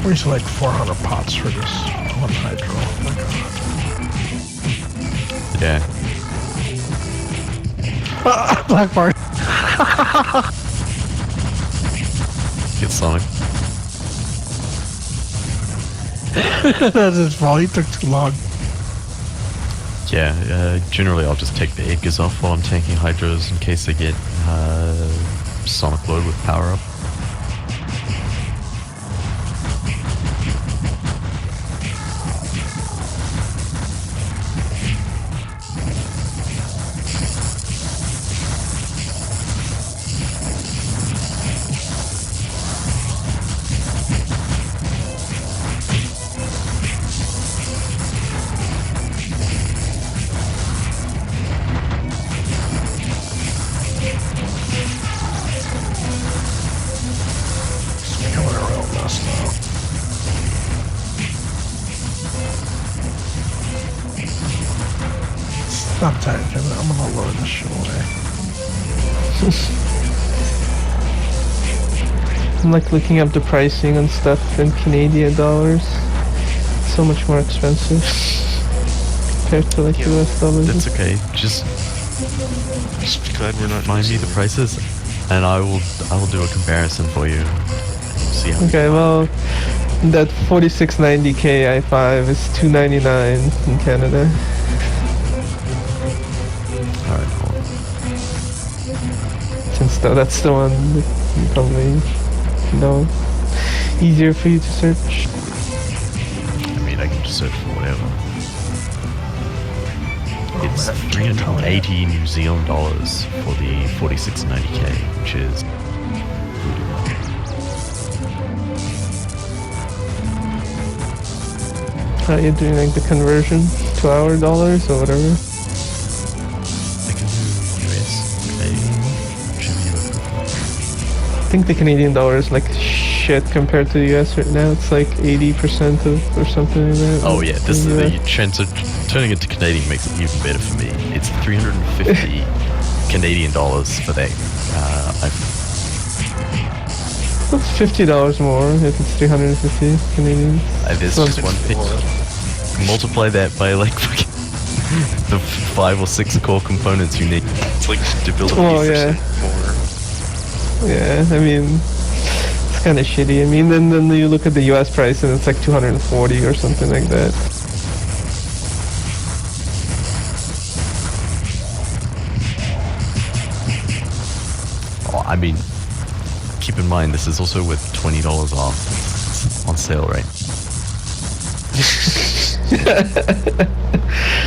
We used like 400 pots for this one hydro. Oh my god. Yeah. Black bar. Get Sonic. That's his fault. He took too long. Yeah, generally I'll just take the Edgars off while I'm tanking Hydros in case they get Sonic Load with power up. Becoming a real mess now. Stop tanking. I'm gonna lower this shit away. I'm like looking up the pricing and stuff in Canadian dollars. So much more expensive compared to like Yeah, US dollars. That's okay. Just Just glad we're not. find me the prices, and I will do a comparison for you. See how. Okay, well, that 4690K i5 is $299 in Canada. All right. Hold on. Since that's the one that you probably know easier for you to search. I mean, I can just search for whatever. It's man, 380 New Zealand dollars for the 4690K, which is. How are you doing like the conversion to our dollars or whatever? I can do US, Canadian, whichever you prefer. I think the Canadian dollar is like shit compared to the US right now. It's like 80% of or something like that. Oh yeah, this in is the the transfer. Turning it to Canadian makes it even better for me. It's 350 Canadian dollars for that. That's $50 more if it's 350 Canadian. There's So just one pick. Multiply that by like fucking the 5 or 6 core components you need. It's like to build a Oh, beef yeah. more. Yeah, I mean, it's kind of shitty. I mean, then you look at the US price and it's like 240 or something like that. Oh, I mean, keep in mind this is also with $20 off. on sale, right?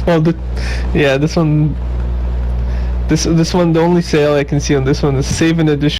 Well, yeah, this one. This one, the only sale I can see on this one is Save an Edition.